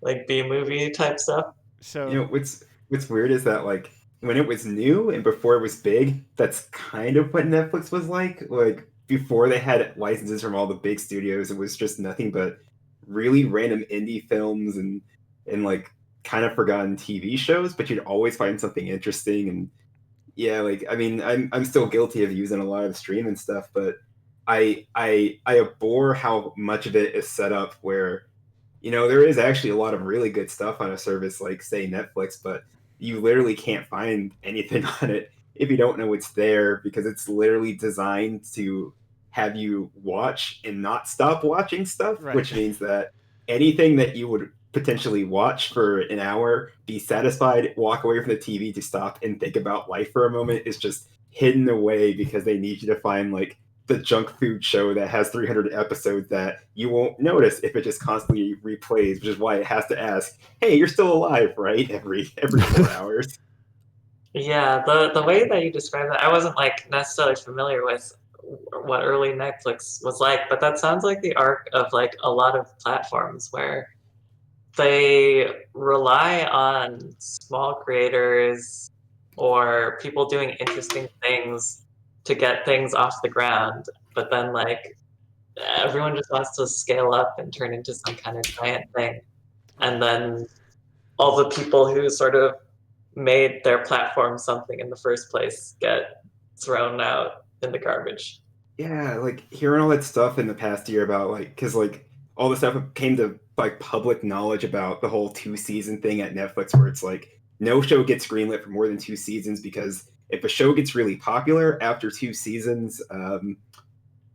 like B movie type stuff.
So what's weird is that like when it was new and before it was big, that's kind of what Netflix was like. Like before they had licenses from all the big studios, it was just nothing but really random indie films and like kind of forgotten TV shows, but you'd always find something interesting. And yeah, like I mean, I'm still guilty of using a lot of stream and stuff, but I abhor how much of it is set up where, there is actually a lot of really good stuff on a service like say Netflix, but you literally can't find anything on it if you don't know it's there, because it's literally designed to have you watch and not stop watching stuff, right. Which means that anything that you would potentially watch for an hour, be satisfied, walk away from the TV to stop and think about life for a moment is just hidden away because they need you to find like the junk food show that has 300 episodes that you won't notice if it just constantly replays, which is why it has to ask, hey, you're still alive, right? Every 4 hours.
Yeah, the way that you described that, I wasn't like necessarily familiar with what early Netflix was like, but that sounds like the arc of like a lot of platforms where they rely on small creators or people doing interesting things to get things off the ground, but then like everyone just wants to scale up and turn into some kind of giant thing. And then all the people who sort of made their platform something in the first place get thrown out in the garbage.
Yeah, like hearing all that stuff in the past year about like, because like all the stuff came to like public knowledge about the whole 2-season thing at Netflix, where it's like no show gets greenlit for more than 2 seasons because if a show gets really popular after 2 seasons,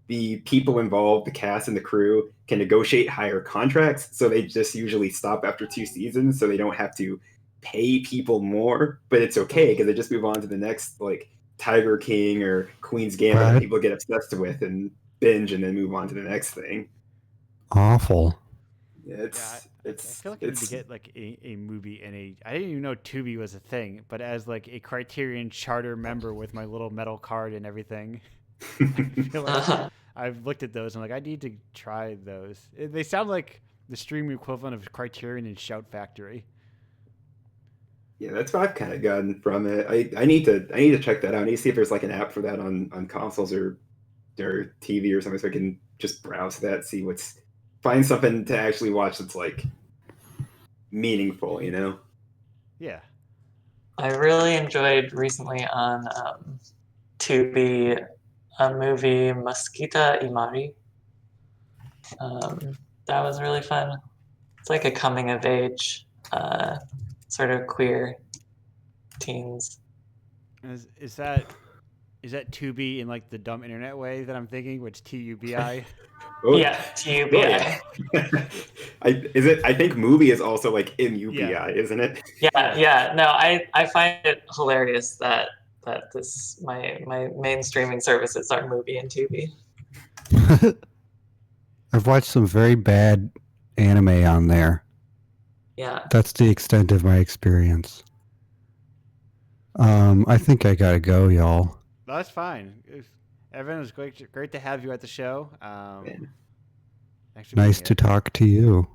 the people involved, the cast and the crew, can negotiate higher contracts. So they just usually stop after 2 seasons, so they don't have to pay people more. But it's okay because they just move on to the next like Tiger King or Queen's Gambit that people get obsessed with and binge and then move on to the next thing.
Awful.
Yeah,
I feel like I need to get like a movie and I didn't even know Tubi was a thing, but as like a Criterion Charter member with my little metal card and everything, I feel like I've looked at those and I'm like, I need to try those. They sound like the streaming equivalent of Criterion and Shout Factory.
Yeah, that's what I've kind of gotten from it. I need to check that out. I need to see if there's like an app for that on consoles or TV or something, so I can just browse that, see find something to actually watch that's like meaningful, you know?
Yeah.
I really enjoyed recently on Tubi a movie Mosquita Imari. That was really fun. It's like a coming of age, sort of queer teens.
Is that Tubi in like the dumb internet way that I'm thinking, which TUBI?
Oh,
yeah, TUBI.
Yeah. I think movie is also like MUBI, isn't it?
Yeah. No, I find it hilarious that this my main streaming services are Movie and Tubi.
I've watched some very bad anime on there.
Yeah.
That's the extent of my experience. I think I gotta go, y'all.
That's fine. Evan, it was great to have you at the show.
Nice to talk to you.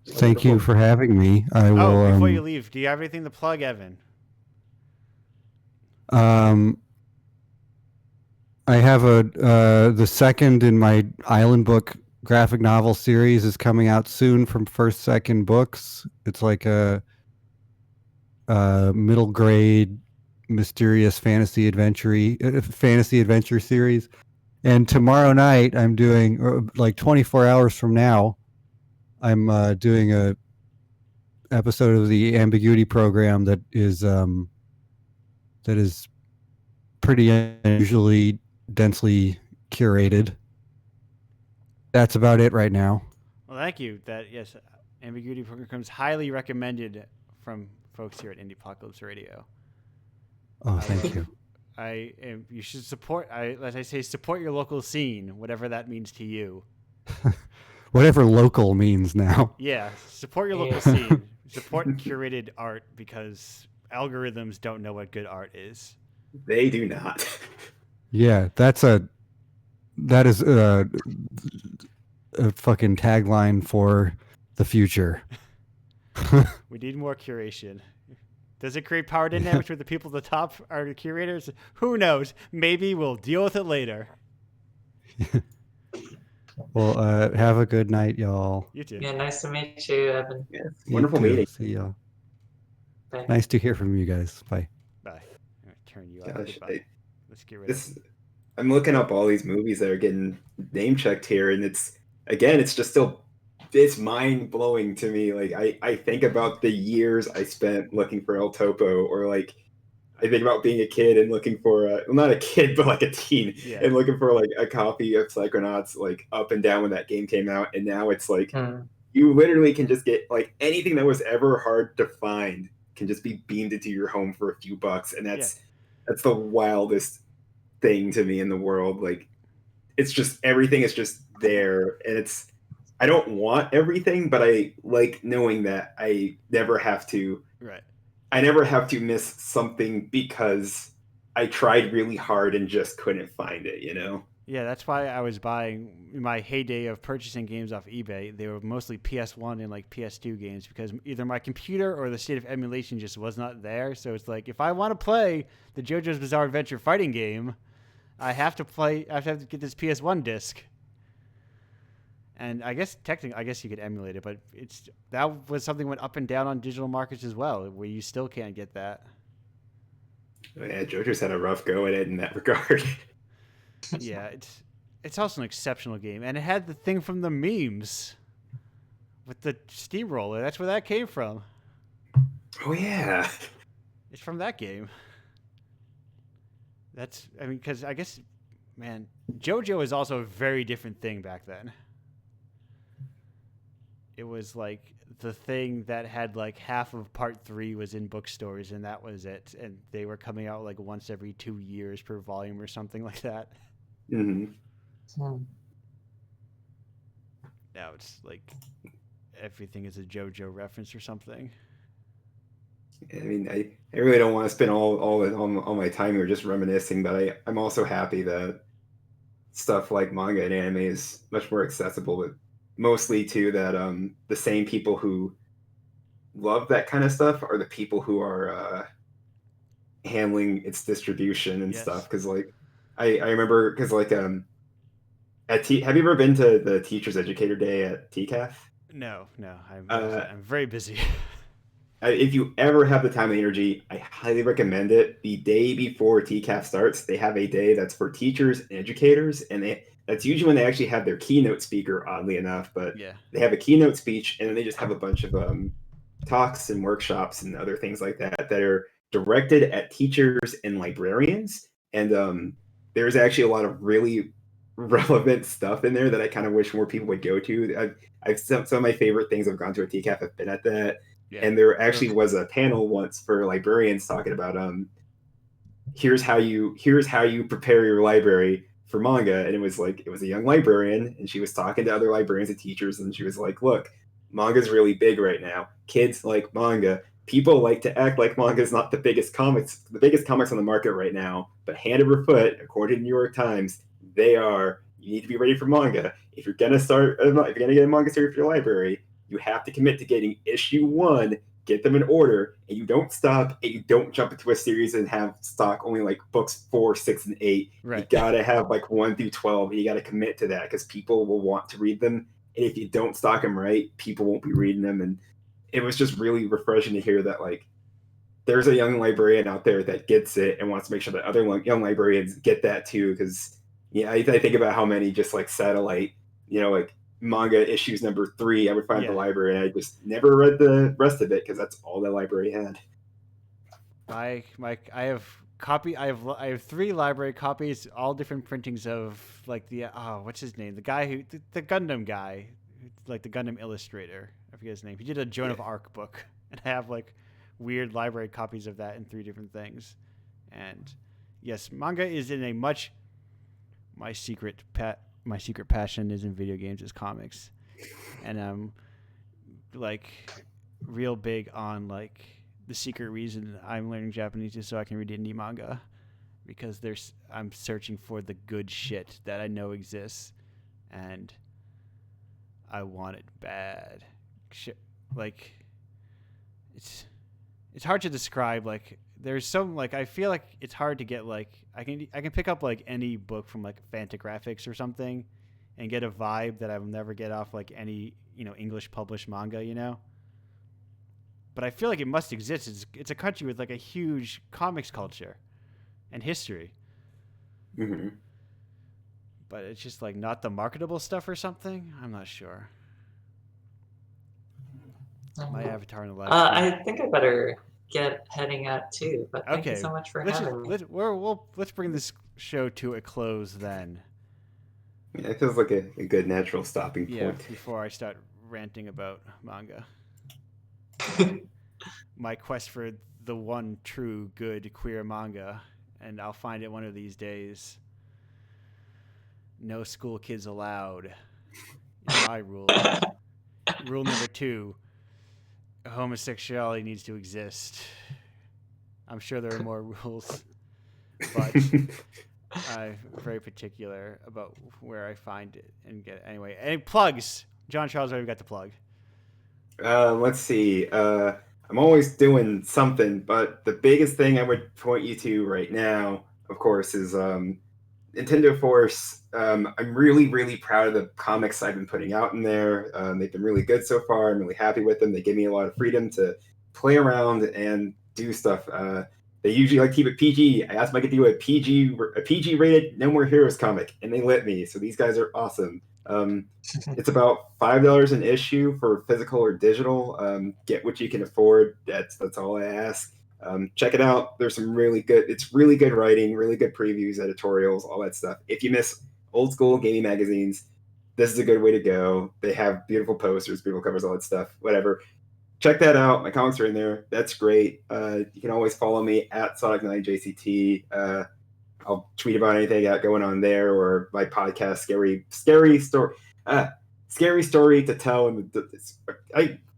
Thank you for having me. I will.
Before you leave, do you have anything to plug, Evan?
I have the second in my Island Book graphic novel series is coming out soon from First Second Books. It's like a middle grade mysterious fantasy adventure series. And tomorrow night I'm doing, like 24 hours from now, I'm doing a episode of the Ambiguity program that is pretty unusually densely curated. That's about it right now.
Well, thank you. Yes, Ambiguity program is highly recommended from folks here at Indiepocalypse Radio.
Oh, thank you.
You should support. As I say, support your local scene, whatever that means to you.
Whatever local means now.
Yeah, support your local scene. Support curated art because algorithms don't know what good art is.
They do not.
Yeah, that is a fucking tagline for the future.
We need more curation. Does it create power dynamics where the people at the top are the curators? Who knows? Maybe we'll deal with it later.
Well, have a good night, y'all.
You too.
Yeah, nice to meet you, Evan.
Yeah, wonderful meeting.
See y'all.
Bye.
Nice to hear from you guys. Bye.
Bye. I'm gonna turn you
Gosh,
off. Let's get rid of it.
I'm looking up all these movies that are getting name checked here, and it's just still, it's mind blowing to me. Like I think about the years I spent looking for El Topo, or like I think about being a kid and looking for not a kid, but like a teen, and looking for like a copy of Psychonauts, like Up and Down when that game came out, and now it's like you literally can just get like anything that was ever hard to find can just be beamed into your home for a few bucks, and that's the wildest thing to me in the world. Like it's just everything is just there, and I don't want everything, but I like knowing that I never have to.
Right.
I never have to miss something because I tried really hard and just couldn't find it, you know?
Yeah, that's why I was buying in my heyday of purchasing games off eBay. They were mostly PS1 and like PS2 games because either my computer or the state of emulation just was not there. So it's like if I want to play the JoJo's Bizarre Adventure fighting game, I have to get this PS1 disc. And I guess technically, you could emulate it, but that was something that went up and down on digital markets as well, where you still can't get that.
Yeah, JoJo's had a rough go at it in that regard.
Yeah, it's also an exceptional game, and it had the thing from the memes with the steamroller. That's where that came from.
Oh yeah,
it's from that game. Because I guess, man, JoJo is also a very different thing back then. It was like the thing that had like half of part 3 was in bookstores, and that was it. And they were coming out like once every 2 years per volume or something like that.
Mm-hmm.
Now it's like everything is a JoJo reference or something.
I mean, I really don't want to spend all my time here just reminiscing, but I'm also happy that stuff like manga and anime is much more accessible, but mostly to that the same people who love that kind of stuff are the people who are handling its distribution and stuff. Because like I remember because like have you ever been to the Teachers Educator Day at TCAF?
No, I'm very busy.
If you ever have the time and energy, I highly recommend it. The day before TCAF starts, they have a day that's for teachers and educators, and that's usually when they actually have their keynote speaker, oddly enough. But they have a keynote speech, and then they just have a bunch of talks and workshops and other things like that that are directed at teachers and librarians. And there's actually a lot of really relevant stuff in there that I kind of wish more people would go to. Some of my favorite things I've gone to at TCAF have been at that. Yeah. And there actually was a panel once for librarians talking about here's how you prepare your library for manga. And it was a young librarian, and she was talking to other librarians and teachers, and she was like, look, manga's really big right now. Kids like manga. People like to act like manga is not the biggest comics on the market right now, but hand over foot, according to New York Times, they are. You need to be ready for manga. If you're gonna get a manga series for your library, you have to commit to getting issue 1, get them in order, and you don't stop, and you don't jump into a series and have stock only like books 4, 6, and 8. Right. You gotta have like 1 through 12, and you gotta commit to that because people will want to read them. And if you don't stock them right, people won't be reading them. And it was just really refreshing to hear that like there's a young librarian out there that gets it and wants to make sure that other young librarians get that too. Because I think about how many just like satellite, like manga issues number 3 I would find at the library, and I just never read the rest of it because that's all the library had.
I have 3 library copies, all different printings of like what's his name, the guy the Gundam guy, like the Gundam illustrator, I forget his name. He did a Joan of Arc book, and I have like weird library copies of that in 3 different things. And yes, manga is in a much my secret passion is in video games is comics, and I'm like real big on like the secret reason I'm learning Japanese is so I can read indie manga, because I'm searching for the good shit that I know exists, and I want it bad. Shit, like it's hard to describe. Like there's some like I feel like it's hard to get like I can pick up like any book from like Fantagraphics or something and get a vibe that I will never get off like any English published manga, But I feel like it must exist. It's a country with like a huge comics culture and history.
Mm-hmm.
But it's just like not the marketable stuff or something. I'm not sure. My avatar in the live.
I think I better get heading out too. But thank you so much for having me.
Let's bring this show to a close then.
Yeah, it feels like a good natural stopping point.
Yeah, before I start ranting about manga. My quest for the one true good queer manga, and I'll find it one of these days. No school kids allowed. My rule. Rule number 2. Homosexuality needs to exist. I'm sure there are more rules, but very particular about where I find it and get it. Anyway. Any plugs? John Charles, where we got the plug?
Let's see. I'm always doing something, but the biggest thing I would point you to right now, of course, is Nintendo Force. I'm really, really proud of the comics I've been putting out in there. They've been really good so far. I'm really happy with them. They give me a lot of freedom to play around and do stuff. They usually like to keep it PG. I asked them if I could do a PG rated No More Heroes comic, and they let me. So these guys are awesome. It's about $5 an issue for physical or digital. Get what you can afford. That's all I ask. Check it out. There's some really good. It's really good writing, really good previews, editorials, all that stuff. If you miss old school gaming magazines, this is a good way to go. They have beautiful posters, beautiful covers, all that stuff. Whatever. Check that out. My comics are in there. That's great. You can always follow me at Sonic9JCT. I'll tweet about anything got going on there, or my podcast, Scary Story to Tell in the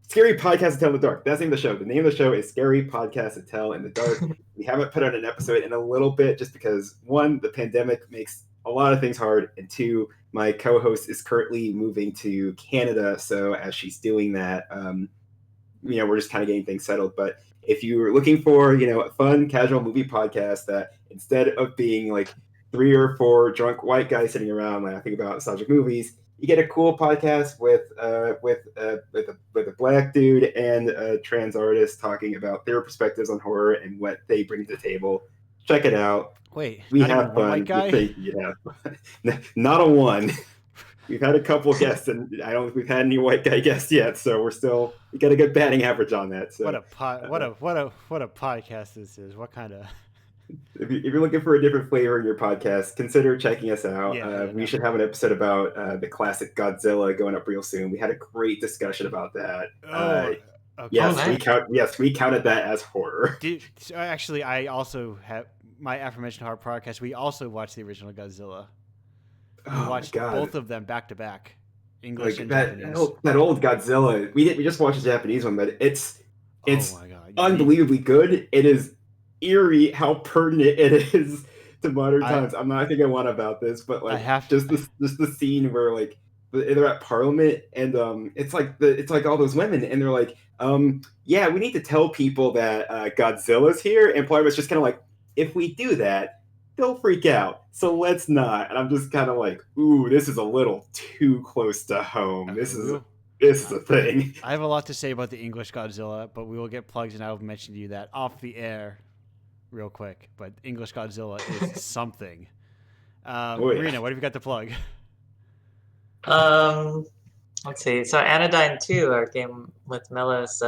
Scary Podcast to Tell in the Dark. That's the name of the show. The name of the show is Scary Podcast to Tell in the Dark. We haven't put out an episode in a little bit, just because one, the pandemic makes a lot of things hard, and two, my co-host is currently moving to Canada, so as she's doing that, we're just kind of getting things settled. But if you're looking for, a fun, casual movie podcast that instead of being like 3 or 4 drunk white guys sitting around laughing about nostalgic movies, you get a cool podcast with a black dude and a trans artist talking about their perspectives on horror and what they bring to the table. Check it out.
Wait,
we
not
have
even one
fun.
white guy?
Not a one. We've had a couple guests, and I don't think we've had any white guy guests yet. So we got a good batting average on that. So
what a podcast this is. What kind of?
If you're looking for a different flavor in your podcast, consider checking us out. We should have an episode about the classic Godzilla going up real soon. We had a great discussion about that.
Okay.
Yes, we counted that as horror.
Actually, I also have my aforementioned horror podcast. We also watched the original Godzilla. We watched both of them back to back, English and Japanese.
That old Godzilla. We just watched the Japanese one, but it's
oh my God.
Unbelievably good. It is eerie how pertinent it is to modern times. I'm not thinking one about this, but the scene where like they're at Parliament and it's like all those women and they're like, we need to tell people that Godzilla's here, and Parliament's just kind of like, if we do that, they'll freak out, so let's not. And I'm just kind of like, ooh, this is a little too close to home. This is a thing.
I have a lot to say about the English Godzilla, but we will get plugs, and I will mention to you that off the air real quick. But English Godzilla is something. Marina, what have you got to plug?
Let's see. So Anodyne 2, our game with Melos,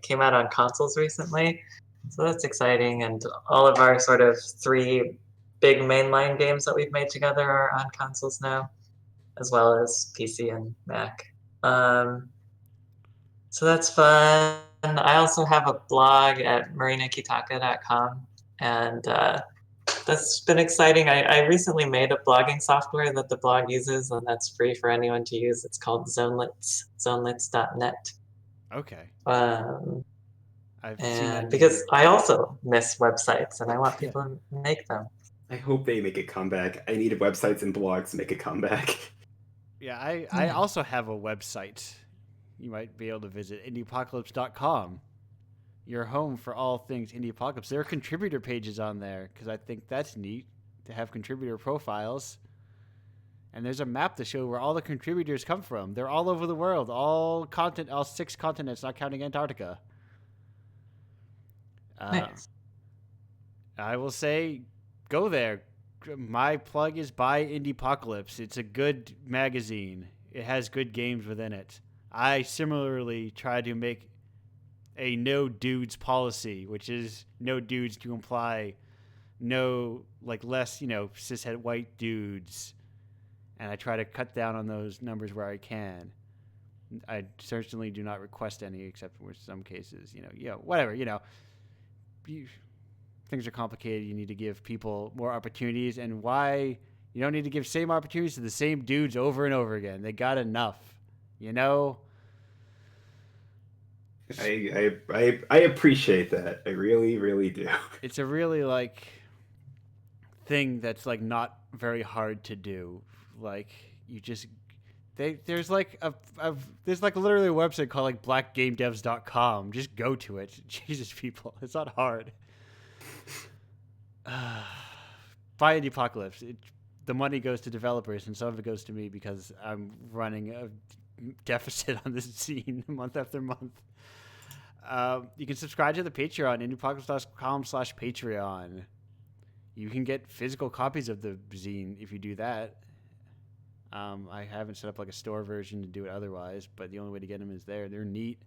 came out on consoles recently. So that's exciting. And all of our sort of 3 big mainline games that we've made together are on consoles now, as well as PC and Mac. So that's fun. I also have a blog at marinakittaka.com, and that's been exciting. I recently made a blogging software that the blog uses, and that's free for anyone to use. It's called zonelits.net.
Okay.
I've seen that because I also miss websites, and I want people to make them.
I hope they make a comeback. I need websites and blogs to make a comeback.
Yeah, I also have a website. You might be able to visit indiepocalypse.com. Your home for all things Indiepocalypse. There are contributor pages on there because I think that's neat to have contributor profiles. And there's a map to show where all the contributors come from. They're all over the world, all 6 continents, not counting Antarctica.
Nice.
I will say, go there. My plug is buy Indiepocalypse. It's a good magazine. It has good games within it. I similarly try to make a no dudes policy, which is no dudes to imply no, like, less, cishet white dudes. And I try to cut down on those numbers where I can. I certainly do not request any, except for some cases, whatever, things are complicated. You need to give people more opportunities, and why you don't need to give same opportunities to the same dudes over and over again. They got enough,
I appreciate that. I really, really do.
It's a really thing that's like not very hard to do. Like you just there's like there's like literally a website called like blackgamedevs.com. Just go to it. Jesus, people, it's not hard. Buy Indiepocalypse. The money goes to developers, and some of it goes to me because I'm running a deficit on this zine month after month. You can subscribe to the Patreon, indiepocalypse.com/Patreon. You can get physical copies of the zine if you do that. I haven't set up like a store version to do it otherwise, but the only way to get them is there. They're neat.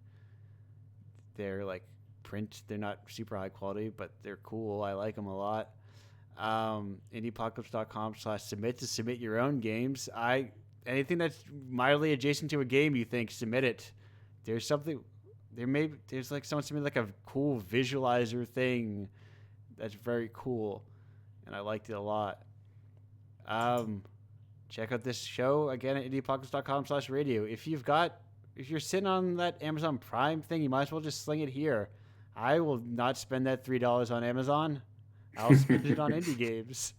They're like print. They're not super high quality, but they're cool. I like them a lot. Indiepocalypse.com/submit to submit your own games. Anything that's mildly adjacent to a game you think, submit it. There's like someone submitted like a cool visualizer thing that's very cool, and I liked it a lot. Check out this show again at indiepocalypse.com/radio. If you're sitting on that Amazon Prime thing, you might as well just sling it here. I will not spend that $3 on Amazon. I'll spend it on indie games.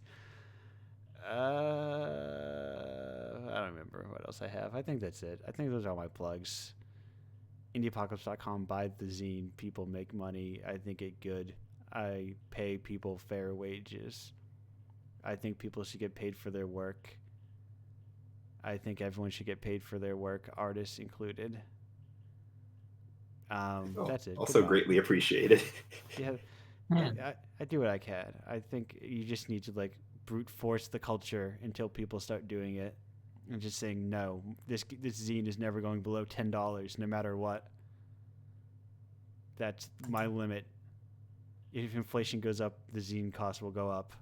I don't remember what else I have. I think that's it. I think those are all my plugs. Indiepocalypse.com. Buy the zine. People make money. I think it good. I pay people fair wages. I think people should get paid for their work. I think everyone should get paid for their work, artists included. That's it.
Also greatly appreciated.
Yeah, I do what I can. I think you just need to like brute force the culture until people start doing it and just saying no. This zine is never going below $10, no matter what. That's my limit. If inflation goes up, the zine cost will go up.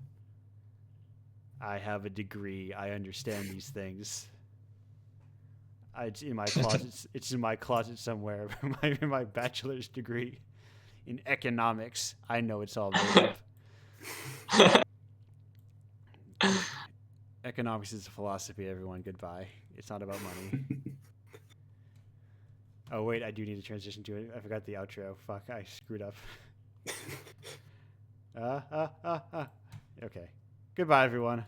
I have a degree. I understand these things. It's in my closet. It's in my closet somewhere. my bachelor's degree in economics. I know it's all made up. Economics is a philosophy, everyone. Goodbye. It's not about money. Oh, wait. I do need to transition to it. I forgot the outro. Fuck. I screwed up. Okay. Goodbye, everyone.